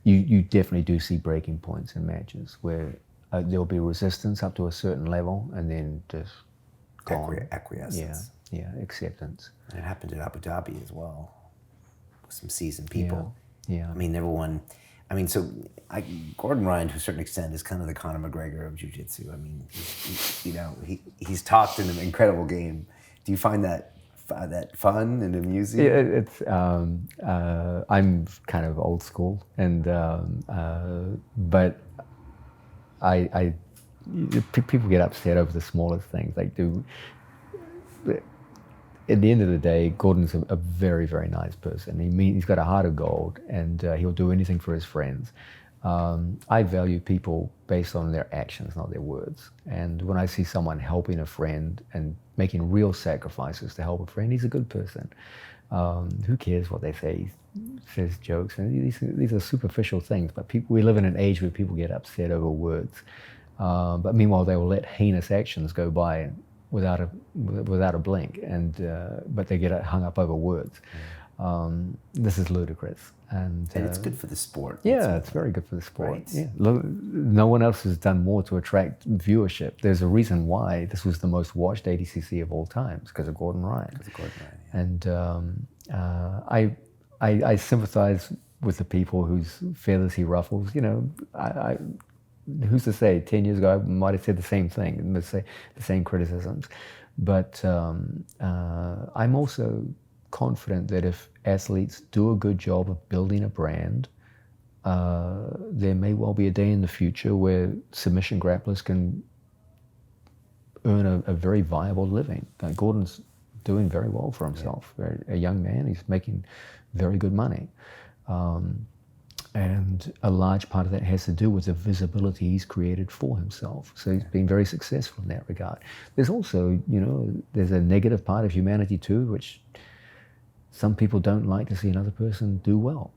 You definitely do see breaking points in matches where there'll be resistance up to a certain level and then just acquiescence. Yeah, acceptance. And it happened at Abu Dhabi as well, with some seasoned people. Yeah. I mean, everyone. Gordon Ryan, to a certain extent, is kind of the Conor McGregor of Jiu Jitsu. I mean, he's talked in an incredible game. Do you find that fun and amusing? Yeah, it's. I'm kind of old school, and but people get upset over the smallest things. At the end of the day, Gordon's a very, very nice person. He's got a heart of gold, and he'll do anything for his friends. I value people based on their actions, not their words. And when I see someone helping a friend and making real sacrifices to help a friend, he's a good person. Who cares what they say? He's says jokes, and these are superficial things. But we live in an age where people get upset over words. But meanwhile, they will let heinous actions go by without a blink, but they get hung up over words. This is ludicrous, and it's good for the sport. Yeah, it's very good for the sport. Right. Yeah, no one else has done more to attract viewership. There's a reason why this was the most watched ADCC of all times, because of Gordon Ryan. And I sympathize with the people whose feathers he ruffles. You know, who's to say? 10 years ago, I might have said the same thing, and the same criticisms. But I'm also confident that if athletes do a good job of building a brand, there may well be a day in the future where submission grapplers can earn a very viable living. Gordon's doing very well for himself. A young man, he's making very good money. And a large part of that has to do with the visibility he's created for himself. So he's been very successful in that regard. There's also, you know, there's a negative part of humanity too, which some people don't like to see another person do well.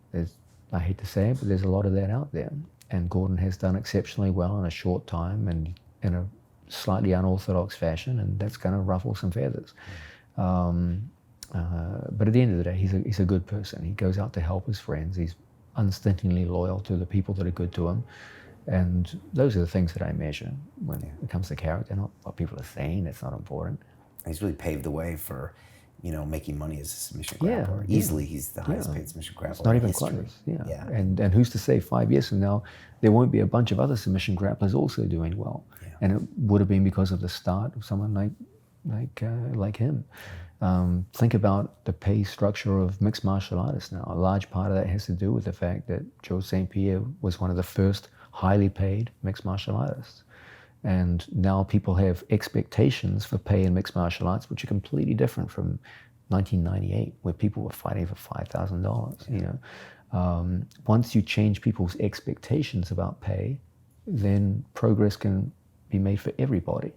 I hate to say it, but there's a lot of that out there. And Gordon has done exceptionally well in a short time and in a slightly unorthodox fashion, and that's going to ruffle some feathers. But at the end of the day, he's a good person. He goes out to help his friends. He's unstintingly loyal to the people that are good to him. And those are the things that I measure when it comes to character, not what people are saying. It's not important. He's really paved the way for, you know, making money as a submission grappler. Easily, he's the highest paid submission grappler. It's not even close. Yeah. And who's to say 5 years from now there won't be a bunch of other submission grapplers also doing well? Yeah. And it would have been because of the start of someone like him. Think about the pay structure of mixed martial artists now. A large part of that has to do with the fact that George Saint Pierre was one of the first highly paid mixed martial artists. And now people have expectations for pay in mixed martial arts, which are completely different from 1998, where people were fighting for $5,000. You know, once you change people's expectations about pay, then progress can be made for everybody.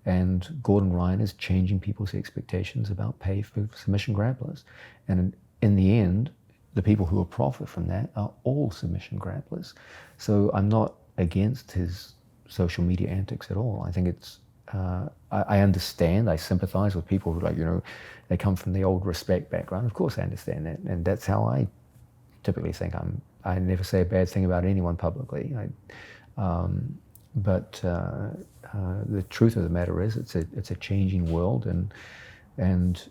And Gordon Ryan is changing people's expectations about pay for submission grapplers. And in the end, the people who will profit from that are all submission grapplers. So I'm not against his social media antics at all. I think it's, I understand, I sympathize with people who, like, you know, they come from the old respect background. Of course I understand that. And that's how I typically think. I never say a bad thing about anyone publicly. But the truth of the matter is, it's a changing world, and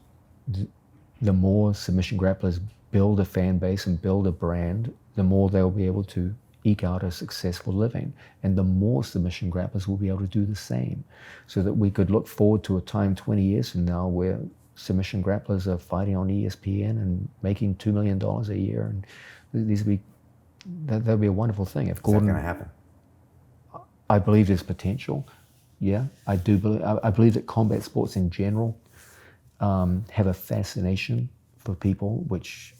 the more submission grapplers build a fan base and build a brand, the more they'll be able to eke out a successful living, and the more submission grapplers will be able to do the same, so that we could look forward to a time 20 years from now where submission grapplers are fighting on ESPN and making $2 million a year, and that'll be a wonderful thing. If Gordon, is that going to happen? I believe there's potential. Yeah, I do believe. I believe that combat sports in general have a fascination for people which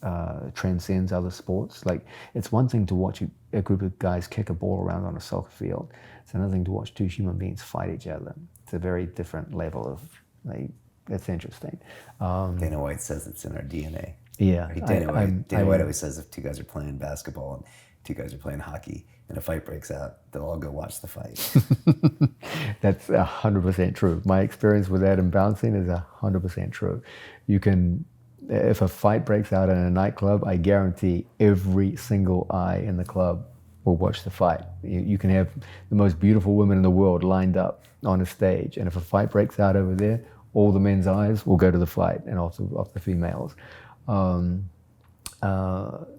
transcends other sports. Like, it's one thing to watch a group of guys kick a ball around on a soccer field. It's another thing to watch two human beings fight each other. It's a very different level of, like, it's interesting. Dana White says it's in our DNA. Yeah. Dana White always says if two guys are playing basketball and two guys are playing hockey and a fight breaks out, they'll all go watch the fight. That's 100% true. My experience with that in bouncing is 100% true. You can, if a fight breaks out in a nightclub, I guarantee every single eye in the club will watch the fight. You can have the most beautiful women in the world lined up on a stage, and if a fight breaks out over there, all the men's eyes will go to the fight and off the females.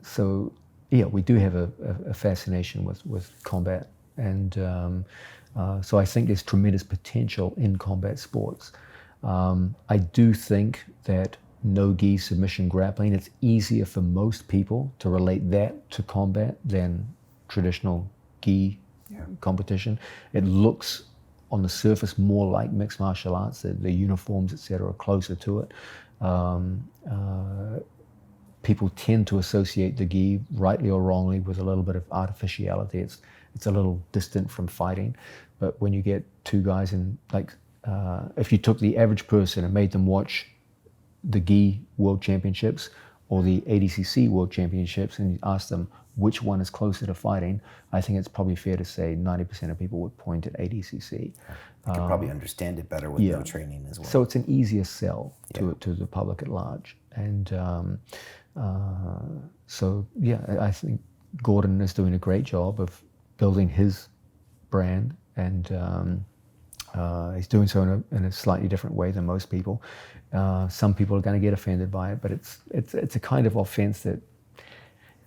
So yeah, we do have a fascination with combat, and so I think there's tremendous potential in combat sports. I do think that no-gi submission grappling, it's easier for most people to relate that to combat than traditional gi competition. It looks on the surface more like mixed martial arts. The uniforms, etc., are closer to it. People tend to associate the gi, rightly or wrongly, with a little bit of artificiality. It's a little distant from fighting. But when you get two guys in, like, if you took the average person and made them watch the gi world championships or the ADCC World Championships and you ask them which one is closer to fighting, I think it's probably fair to say 90% of people would point at ADCC. You can probably understand it better with no training as well. So it's an easier sell to the public at large. And so, yeah, I think Gordon is doing a great job of building his brand, and he's doing so in a slightly different way than most people. Some people are going to get offended by it, but it's a kind of offense that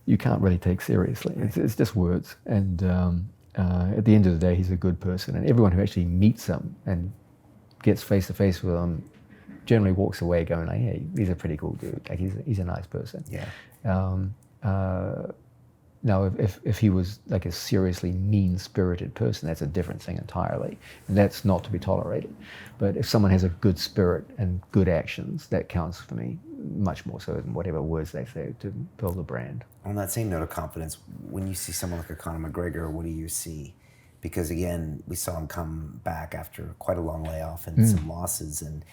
you can't really take seriously. It's just words. And at the end of the day, he's a good person, and everyone who actually meets him and gets face to face with him generally walks away going like, "Hey, he's a pretty cool dude. Like he's a nice person." Yeah. Now, if he was like a seriously mean-spirited person, that's a different thing entirely, and that's not to be tolerated. But if someone has a good spirit and good actions, that counts for me much more so than whatever words they say to build a brand. On that same note of confidence, when you see someone like a Conor McGregor, what do you see? Because again, we saw him come back after quite a long layoff and some losses, and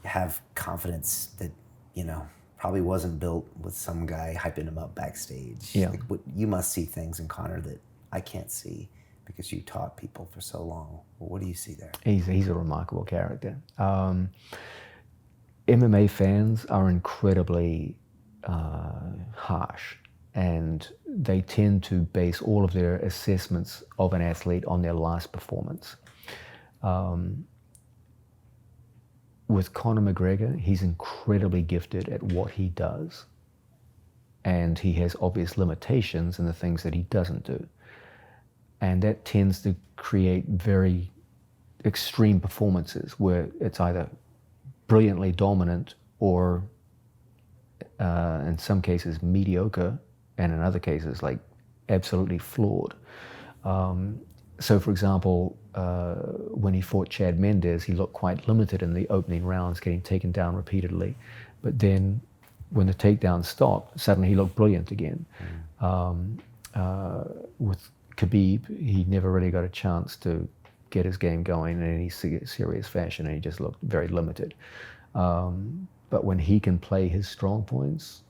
have confidence that, you know, probably wasn't built with some guy hyping him up backstage. Yeah. Like, you must see things in Conor that I can't see because you taught people for so long. Well, what do you see there? He's a remarkable character. MMA fans are incredibly harsh, and they tend to base all of their assessments of an athlete on their last performance. With Conor McGregor, he's incredibly gifted at what he does, and he has obvious limitations in the things that he doesn't do. And that tends to create very extreme performances where it's either brilliantly dominant or, in some cases, mediocre, and in other cases, like absolutely flawed. So, for example, when he fought Chad Mendes, he looked quite limited in the opening rounds, getting taken down repeatedly. But then when the takedown stopped, suddenly he looked brilliant again. With Khabib, he never really got a chance to get his game going in any serious fashion, and he just looked very limited. But when he can play his strong points,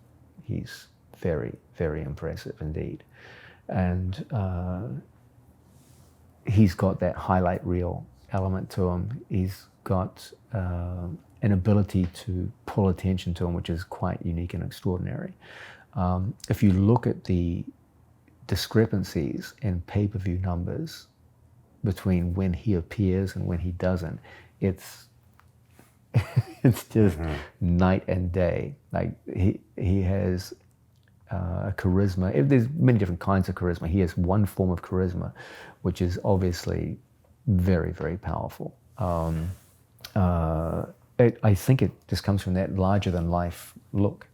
he's very, very impressive indeed. And he's got that highlight reel element to him. He's got an ability to pull attention to him, which is quite unique and extraordinary. If you look at the discrepancies in pay-per-view numbers between when he appears and when he doesn't, it's just night and day. Like he has a charisma. There's many different kinds of charisma. He has one form of charisma, which is obviously very, very powerful. I think it just comes from that larger-than-life look.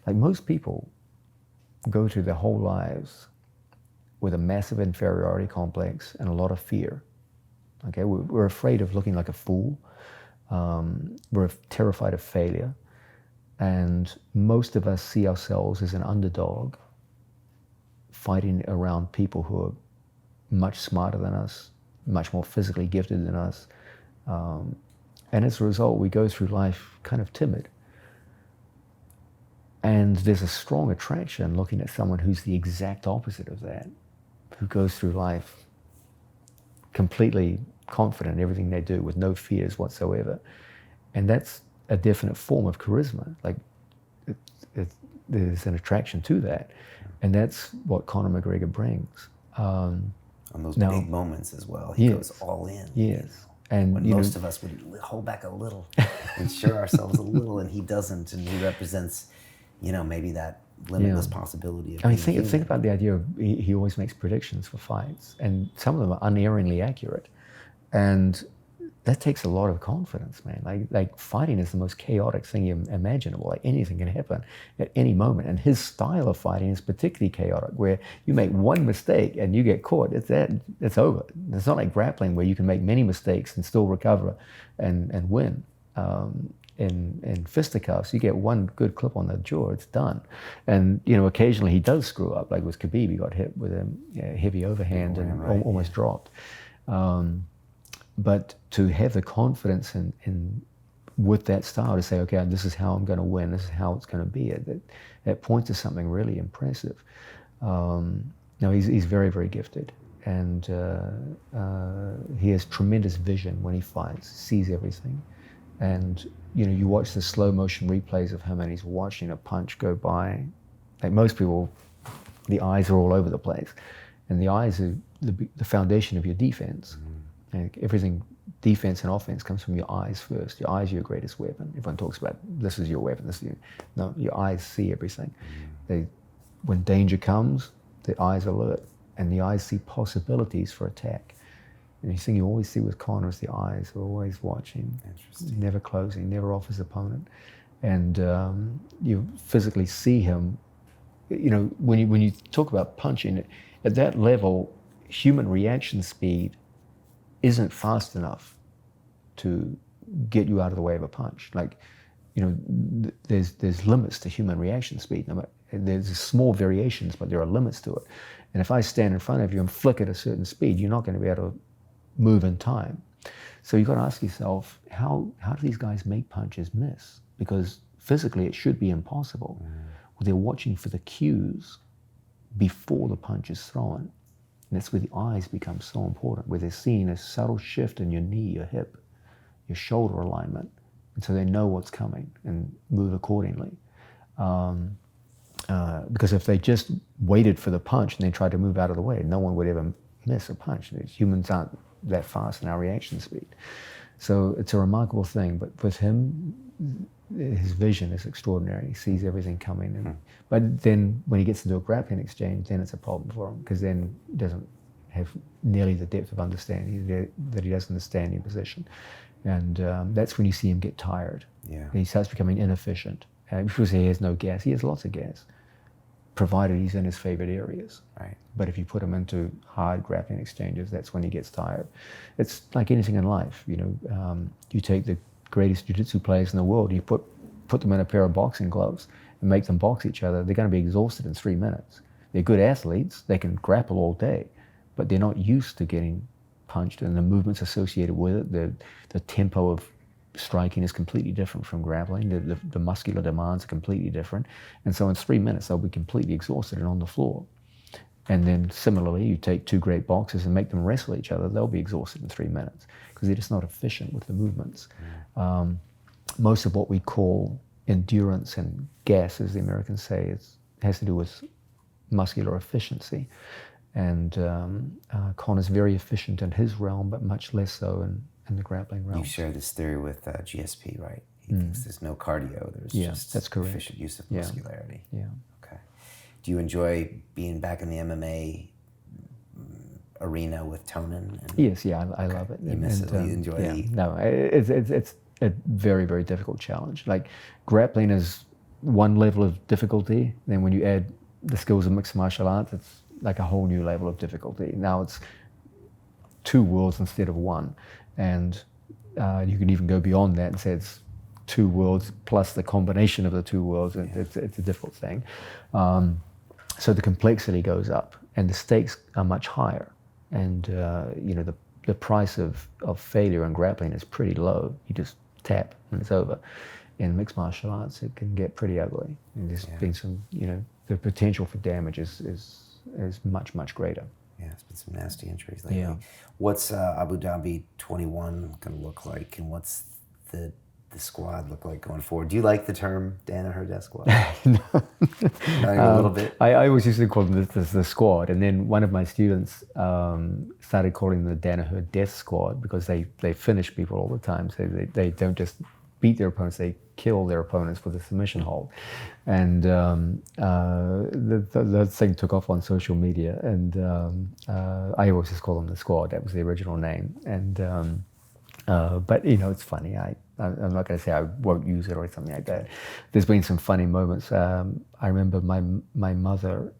Like most people go through their whole lives with a massive inferiority complex and a lot of fear. Okay, we're afraid of looking like a fool. We're terrified of failure. And most of us see ourselves as an underdog fighting around people who are much smarter than us, much more physically gifted than us. And as a result, we go through life kind of timid. And there's a strong attraction looking at someone who's the exact opposite of that, who goes through life completely confident in everything they do with no fears whatsoever. And that's a definite form of charisma. Like there's an attraction to that. And that's what Conor McGregor brings. On those big moments as well, he goes all in. Yes. And when most of us would hold back a little, ensure ourselves a little, and he doesn't, and he represents, maybe that limitless possibility of think about the idea of he always makes predictions for fights, and some of them are unerringly accurate. And that takes a lot of confidence, man. Like fighting is the most chaotic thing imaginable. Like anything can happen at any moment. And his style of fighting is particularly chaotic, where you make one mistake and you get caught. It's over. It's not like grappling where you can make many mistakes and still recover and win. In fisticuffs, you get one good clip on the jaw, it's done. And occasionally he does screw up. Like with Khabib, he got hit with a heavy overhand and almost dropped. But to have the confidence in with that style to say, okay, this is how I'm going to win, this is how it's going to be. It points to something really impressive. No, he's very, very gifted, and he has tremendous vision when he fights, sees everything. And you watch the slow motion replays of him, and he's watching a punch go by. Like most people, the eyes are all over the place, and the eyes are the foundation of your defense. Like everything, defense and offense, comes from your eyes first. Your eyes are your greatest weapon. Everyone talks about this is your weapon. No, your eyes see everything. When danger comes, the eyes alert, and the eyes see possibilities for attack. And the thing you always see with Conor is the eyes are always watching, never closing, never off his opponent. And you physically see him, when you talk about punching, at that level, human reaction speed isn't fast enough to get you out of the way of a punch. Like, there's limits to human reaction speed. There's small variations, but there are limits to it. And if I stand in front of you and flick at a certain speed, you're not going to be able to move in time. So you've got to ask yourself, how do these guys make punches miss? Because physically it should be impossible. Well, they're watching for the cues before the punch is thrown. And that's where the eyes become so important, where they're seeing a subtle shift in your knee, your hip, your shoulder alignment. And so they know what's coming and move accordingly. Because if they just waited for the punch and then tried to move out of the way, no one would ever miss a punch. Humans aren't that fast in our reaction speed. So it's a remarkable thing, but with him, his vision is extraordinary. He sees everything coming. But then when he gets into a grappling exchange, then it's a problem for him, because then he doesn't have nearly the depth of understanding that he does understand your position. And that's when you see him get tired. Yeah. He starts becoming inefficient. Because he has no gas. He has lots of gas, provided he's in his favorite areas. Right. But if you put him into hard grappling exchanges, that's when he gets tired. It's like anything in life. You take the greatest jiu-jitsu players in the world, you put them in a pair of boxing gloves and make them box each other, they're going to be exhausted in 3 minutes. They're good athletes, they can grapple all day, but they're not used to getting punched, and the movements associated with it, the tempo of striking is completely different from grappling. The muscular demands are completely different. And so in 3 minutes, they'll be completely exhausted and on the floor. And then similarly, you take two great boxers and make them wrestle each other, they'll be exhausted in 3 minutes because they're just not efficient with the movements. Most of what we call endurance and gas, as the Americans say, has to do with muscular efficiency. And Conor's very efficient in his realm, but much less so in the grappling realm. You share this theory with GSP, right? He thinks there's no cardio, there's just that's correct. Efficient use of muscularity. Yeah. Okay. Do you enjoy being back in the MMA arena with Tonin? Yes, I love it. You miss it, you enjoy it? No, it's a very, very difficult challenge. Like, grappling is one level of difficulty, then when you add the skills of mixed martial arts, it's like a whole new level of difficulty. Now it's 2 worlds instead of 1. And you can even go beyond that and say it's 2 worlds plus the combination of the 2 worlds. It's a difficult thing. So the complexity goes up and the stakes are much higher. And the price of failure in grappling is pretty low. You just tap and it's over. In mixed martial arts, it can get pretty ugly. And there's been some, the potential for damage is much, much greater. Yeah, it's been some nasty injuries lately. Yeah. What's Abu Dhabi 21 going to look like, and what's the squad look like going forward? Do you like the term Danaher Death Squad? No. A little bit? I always used to call them the squad, and then one of my students started calling them the Danaher Death Squad because they finish people all the time. So they don't just beat their opponents, they kill their opponents with a submission hold. And the thing took off on social media, and I always just call them the squad. That was the original name. And but it's funny. I'm not going to say I won't use it or something like that. There's been some funny moments. I remember my mother,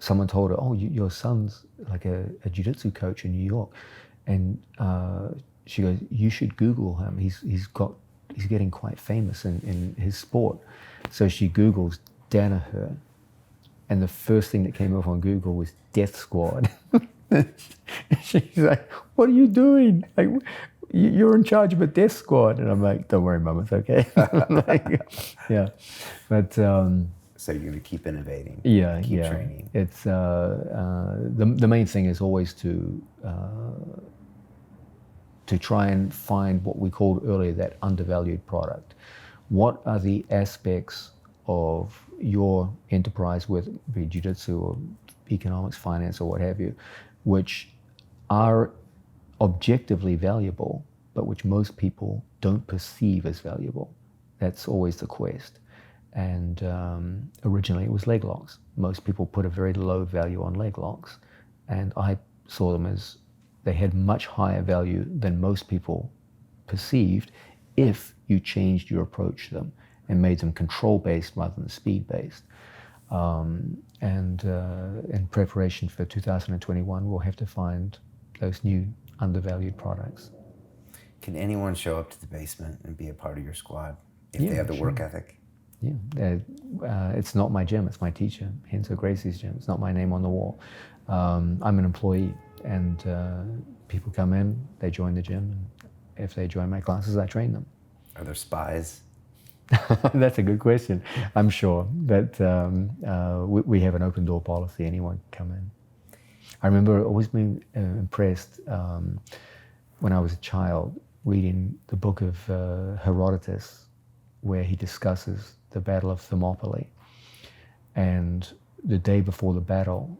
someone told her, "Oh, your son's like a jiu-jitsu coach in New York," and she goes, "You should Google him. He's getting quite famous in his sport." So she Googles Danaher, and the first thing that came up on Google was Death Squad. She's like, "What are you doing? Like, you're in charge of a death squad. And I'm like, don't worry, Mum, it's okay. Like, yeah. But so you're going to keep innovating. Yeah, keep training. It's the main thing is always to try and find what we called earlier that undervalued product. What are the aspects of your enterprise, whether it be jiu-jitsu or economics, finance, or what have you, which are objectively valuable, but which most people don't perceive as valuable? That's always the quest. And originally it was leg locks. Most people put a very low value on leg locks, and I saw them as they had much higher value than most people perceived if you changed your approach to them and made them control-based rather than speed-based. And in preparation for 2021, we'll have to find those new undervalued products. Can anyone show up to the basement and be a part of your squad if they have the sure. work ethic? Yeah, it's not my gym, it's my teacher, Renzo Gracie's gym. It's not my name on the wall. I'm an employee, and people come in, they join the gym, and if they join my classes, I train them. Are there spies? That's a good question. I'm sure that we have an open door policy. Anyone can come in. I remember always being impressed when I was a child reading the book of Herodotus, where he discusses the Battle of Thermopylae. And the day before the battle,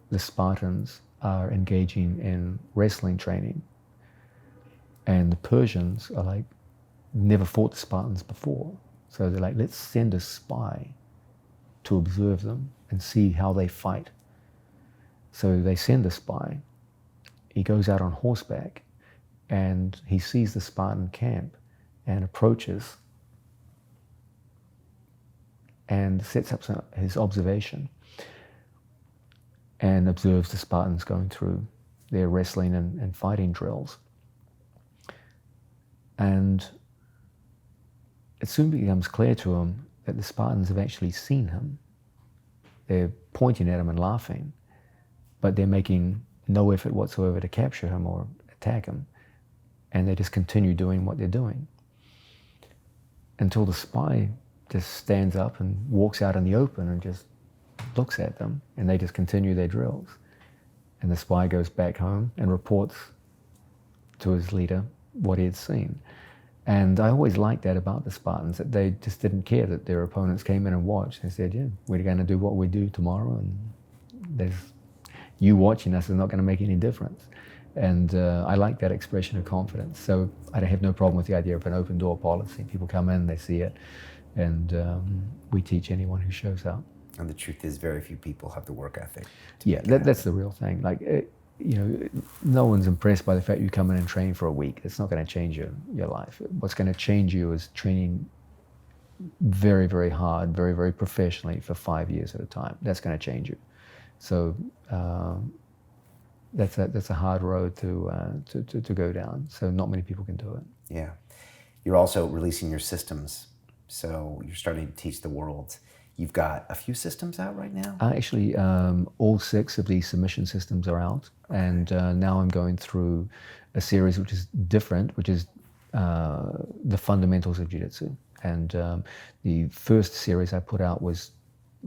the Spartans are engaging in wrestling training. And the Persians are like, never fought the Spartans before. So they're like, let's send a spy to observe them and see how they fight. So they send a spy. He goes out on horseback and he sees the Spartan camp and approaches and sets up his observation and observes the Spartans going through their wrestling and fighting drills. And it soon becomes clear to him that the Spartans have actually seen him. They're pointing at him and laughing, but they're making no effort whatsoever to capture him or attack him. And they just continue doing what they're doing until the spy just stands up and walks out in the open and just looks at them, and they just continue their drills. And the spy goes back home and reports to his leader what he had seen. And I always liked that about the Spartans, that they just didn't care that their opponents came in and watched. They said, yeah, we're going to do what we do tomorrow, and you watching us is not going to make any difference. And I like that expression of confidence. So I have no problem with the idea of an open door policy. People come in, they see it, and we teach anyone who shows up. And the truth is, very few people have the work ethic. Yeah, that's the real thing. Like, no one's impressed by the fact you come in and train for a week. It's not going to change your life. What's going to change you is training very, very hard, very, very professionally for 5 years at a time. That's going to change you. So that's a hard road to go down. So not many people can do it. Yeah. You're also releasing your systems. So you're starting to teach the world. You've got a few systems out right now? Actually, all 6 of these submission systems are out. And now I'm going through a series which is different, which is the fundamentals of Jiu-Jitsu. And the first series I put out was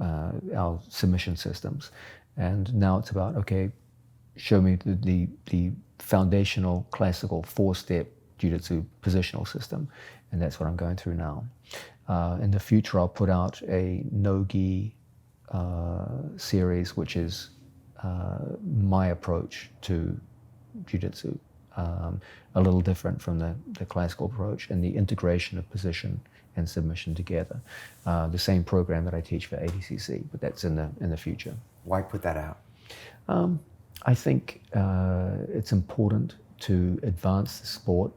our submission systems. And now it's about, okay, show me the foundational classical 4-step Jiu-Jitsu positional system. And that's what I'm going through now. In the future, I'll put out a no-gi series, which is my approach to Jiu-Jitsu, a little different from the classical approach, and the integration of position and submission together. The same program that I teach for ADCC, but that's in the future. Why put that out? I think it's important to advance the sport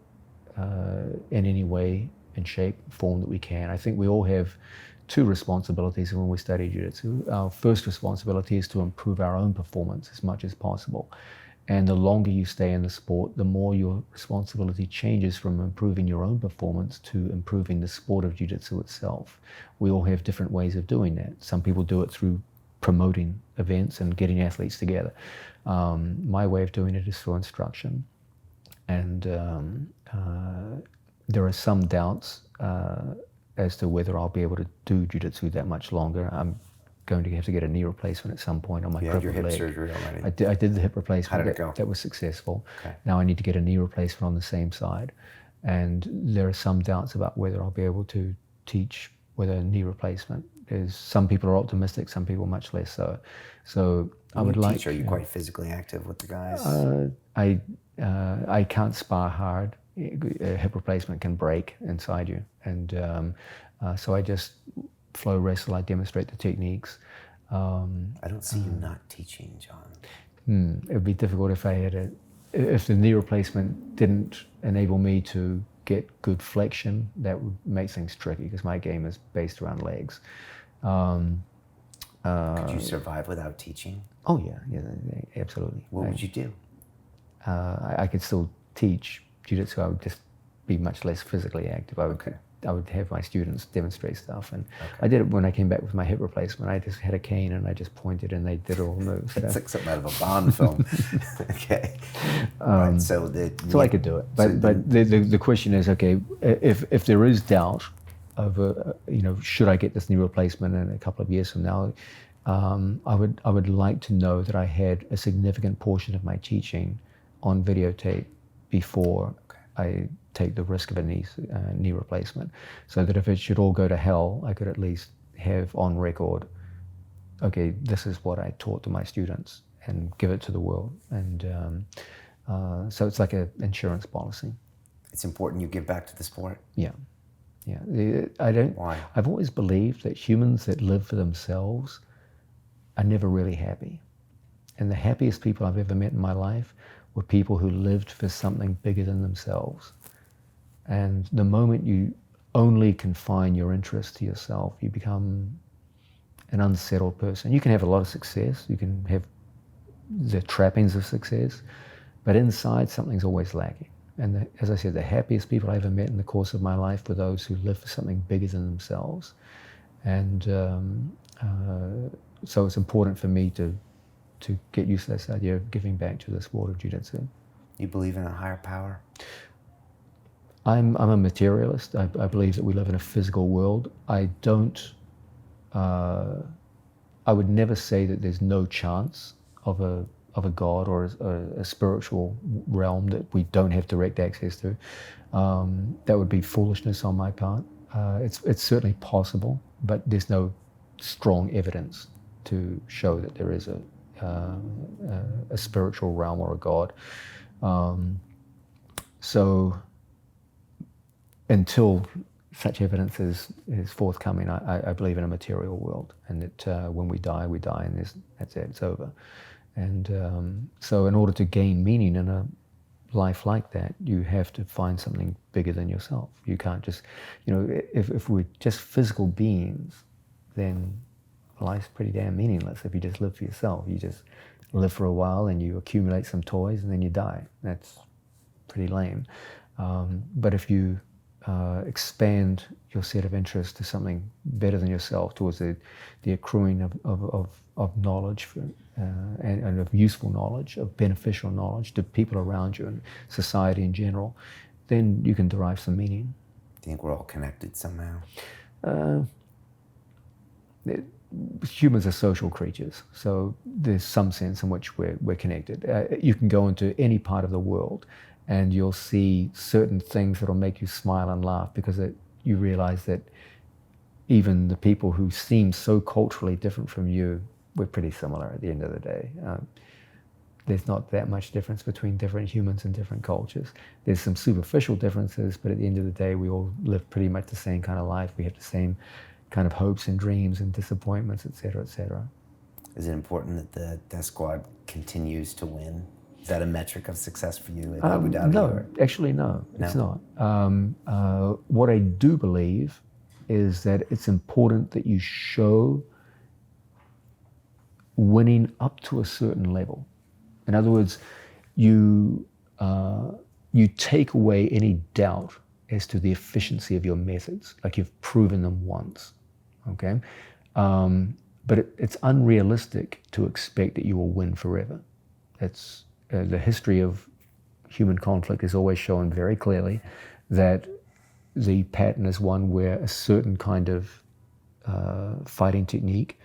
in any way and shape, form that we can. I think we all have 2 responsibilities when we study Jiu-Jitsu. Our first responsibility is to improve our own performance as much as possible. And the longer you stay in the sport, the more your responsibility changes from improving your own performance to improving the sport of Jiu-Jitsu itself. We all have different ways of doing that. Some people do it through promoting events and getting athletes together. My way of doing it is through instruction. And there are some doubts as to whether I'll be able to do jiu-jitsu that much longer. I'm going to have to get a knee replacement at some point on my crippled leg. You had your hip surgery already. I did the hip replacement. How did it go? That was successful. Okay. Now I need to get a knee replacement on the same side. And there are some doubts about whether I'll be able to teach with a knee replacement. Some people are optimistic, some people much less so. So I would like. Are you quite physically active with the guys? I can't spar hard. A hip replacement can break inside you, and so I just flow wrestle. I demonstrate the techniques. I don't see you not teaching, John. It would be difficult if the knee replacement didn't enable me to get good flexion. That would make things tricky because my game is based around legs. Could you survive without teaching? Oh yeah, absolutely. What would you do? I could still teach jiu-jitsu. I would just be much less physically active. I would have my students demonstrate stuff, and I did it when I came back with my hip replacement. I just had a cane and I just pointed and they did all the moves. It's like something out of a Bond film. Okay. Right, so I could do it, but the question is, okay, if there is doubt over, should I get this knee replacement in a couple of years from now, I would like to know that I had a significant portion of my teaching on videotape before I take the risk of a knee replacement, so that if it should all go to hell, I could at least have on record, okay, this is what I taught to my students, and give it to the world. And so it's like an insurance policy. It's important you give back to the sport? Yeah. Why? I've always believed that humans that live for themselves are never really happy. And the happiest people I've ever met in my life were people who lived for something bigger than themselves. And the moment you only confine your interest to yourself, you become an unsettled person. You can have a lot of success, you can have the trappings of success, but inside something's always lacking. And as I said, the happiest people I ever met in the course of my life were those who live for something bigger than themselves. And so it's important for me to get used to this idea of giving back to the sport of jiu-jitsu. You believe in a higher power? I'm a materialist. I believe that we live in a physical world. I would never say that there's no chance of a God or a spiritual realm that we don't have direct access to. That would be foolishness on my part. It's certainly possible, but there's no strong evidence to show that there is a spiritual realm or a God. So until such evidence is forthcoming, I believe in a material world, and that when we die, and that's it, it's over. And so in order to gain meaning in a life like that, you have to find something bigger than yourself. You can't just, if we're just physical beings, then life's pretty damn meaningless if you just live for yourself. You just live for a while and you accumulate some toys and then you die. That's pretty lame. But if you expand your set of interests to something better than yourself, towards the accruing of knowledge and of useful knowledge, of beneficial knowledge to people around you and society in general, then you can derive some meaning. Do you think we're all connected somehow? Humans are social creatures, so there's some sense in which we're connected. You can go into any part of the world and you'll see certain things that'll make you smile and laugh, because you realize that even the people who seem so culturally different from you, we're pretty similar at the end of the day. There's not that much difference between different humans and different cultures. There's some superficial differences, but at the end of the day, we all live pretty much the same kind of life. We have the same kind of hopes and dreams and disappointments, et cetera, et cetera. Is it important that the Death Squad continues to win? Is that a metric of success for you at Abu Dhabi? No, actually, no, it's not. What I do believe is that it's important that you show winning up to a certain level. In other words, you take away any doubt as to the efficiency of your methods, like you've proven them once, okay? But it's unrealistic to expect that you will win forever. It's the history of human conflict is always shown very clearly that the pattern is one where a certain kind of fighting technique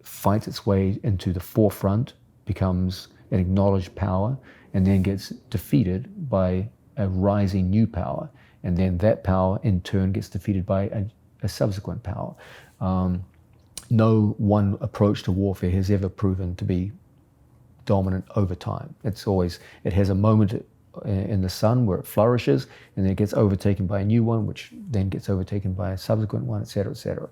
fights its way into the forefront, becomes an acknowledged power, and then gets defeated by a rising new power. And then that power in turn gets defeated by a subsequent power. No one approach to warfare has ever proven to be dominant over time. It has a moment in the sun where it flourishes, and then it gets overtaken by a new one, which then gets overtaken by a subsequent one, et cetera, et cetera.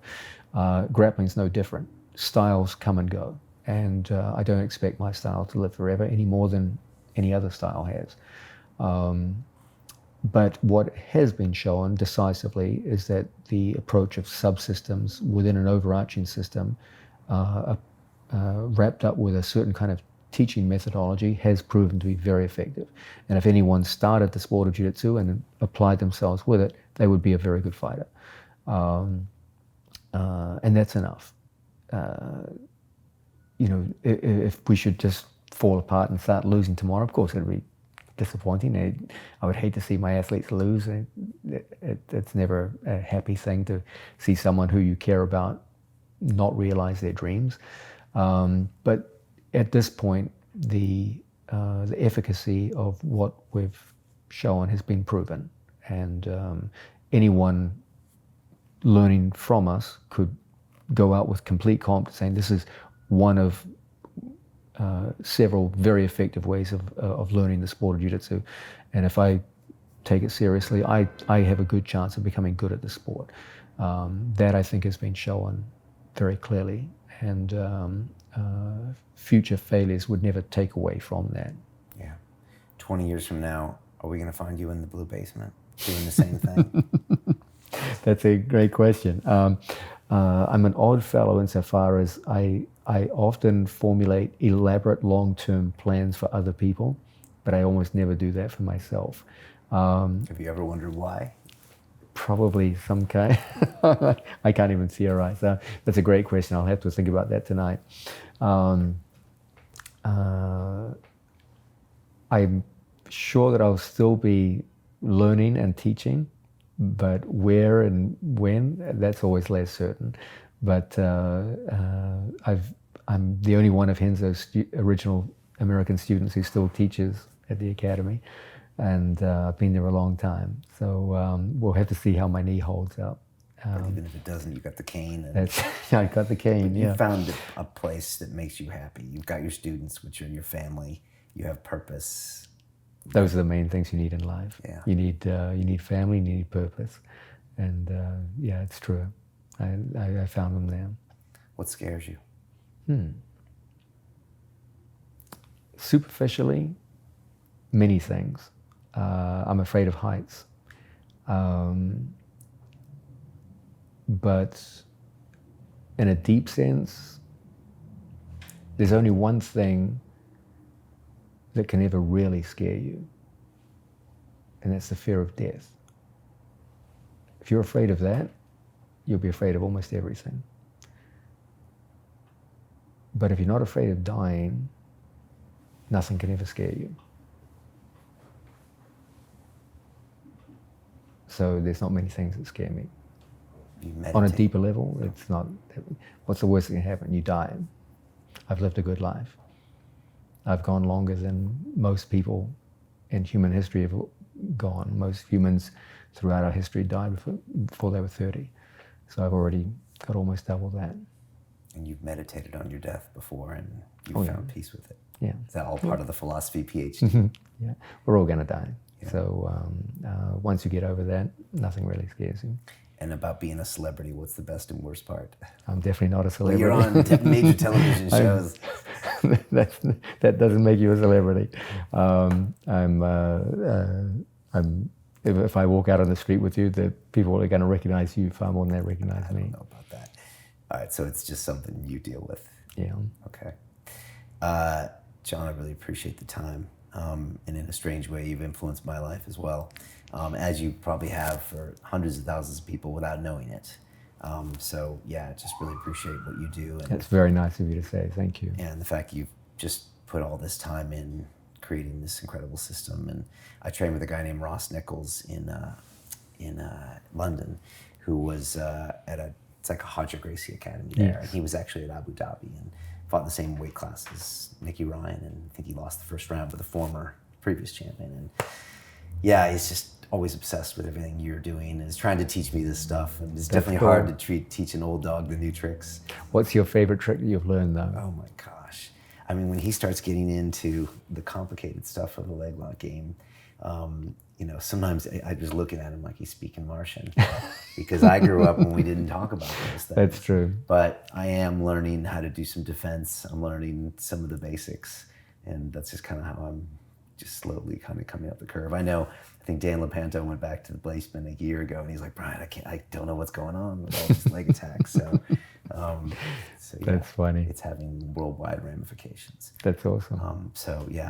Grappling's no different. Styles come and go, and I don't expect my style to live forever any more than any other style has. But what has been shown decisively is that the approach of subsystems within an overarching system, wrapped up with a certain kind of teaching methodology, has proven to be very effective. And if anyone started the sport of Jiu-Jitsu and applied themselves with it, they would be a very good fighter. And that's enough. If we should just fall apart and start losing tomorrow, of course it'd be disappointing. I would hate to see my athletes lose. It's never a happy thing to see someone who you care about not realize their dreams. But at this point, the efficacy of what we've shown has been proven, and anyone learning from us could go out with complete confidence saying this is one of several very effective ways of learning the sport of Jiu-Jitsu. And if I take it seriously, I have a good chance of becoming good at the sport. That I think has been shown very clearly, and future failures would never take away from that. Yeah. 20 years from now, are we going to find you in the blue basement doing the same thing? That's a great question. I'm an odd fellow insofar as I often formulate elaborate long-term plans for other people, but I almost never do that for myself. Have you ever wondered why? Probably some kind. I can't even see her eyes. So that's a great question. I'll have to think about that tonight. I'm sure that I'll still be learning and teaching, but where and when, that's always less certain. But I'm the only one of Renzo's original American students who still teaches at the academy, and I've been there a long time. So we'll have to see how my knee holds up. But even if it doesn't, you got the cane. I got the cane. But yeah. You found a place that makes you happy. You've got your students, which are your family. You have purpose. Those are the main things you need in life. Yeah. You need family. You need purpose, and yeah, it's true. I found them there. What scares you? Superficially, many things. I'm afraid of heights. But in a deep sense, there's only one thing that can ever really scare you, and that's the fear of death. If you're afraid of that, you'll be afraid of almost everything. But if you're not afraid of dying, nothing can ever scare you. So there's not many things that scare me. On a deeper level, it's not, what's the worst that can happen? You die. I've lived a good life. I've gone longer than most people in human history have gone. Most humans throughout our history died before they were 30. So I've already got almost double that. And you've meditated on your death before, and you've found peace with it. Yeah. Is that all part of the philosophy PhD? Yeah, we're all going to die. Yeah. So once you get over that, nothing really scares you. And about being a celebrity, what's the best and worst part? I'm definitely not a celebrity. Well, you're on major television shows. That doesn't make you a celebrity. If I walk out on the street with you, the people are going to recognize you far more than they recognize me. I don't know about that. All right, so it's just something you deal with. Yeah. Okay. John, I really appreciate the time. And in a strange way, you've influenced my life as well, as you probably have for hundreds of thousands of people without knowing it. So yeah, just really appreciate what you do. And that's very nice of you to say. Thank you. and the fact you've just put all this time in creating this incredible system. And I trained with a guy named Ross Nichols in London, who was it's like a Hodger Gracie Academy there. And he was actually at Abu Dhabi and fought in the same weight class as Nicky Ryan, and I think he lost the first round with the former previous champion. And yeah, he's just always obsessed with everything you're doing and is trying to teach me this stuff. And it's definitely hard to teach an old dog the new tricks. What's your favorite trick that you've learned though? Oh my gosh. I mean, when he starts getting into the complicated stuff of the leg lock game, sometimes I just looking at him like he's speaking Martian because I grew up when we didn't talk about those things. That's true. But I am learning how to do some defense. I'm learning some of the basics, and that's just kind of how I'm just slowly kind of coming up the curve. I think Dan Lepanto went back to the Blazeman a year ago, and he's like, Brian, I don't know what's going on with all these leg attacks. So that's funny. It's having worldwide ramifications. That's awesome.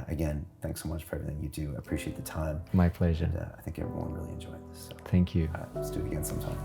Again, thanks so much for everything you do. I appreciate the time. My pleasure. And, I think everyone really enjoyed this. So, thank you. let's do it again sometime.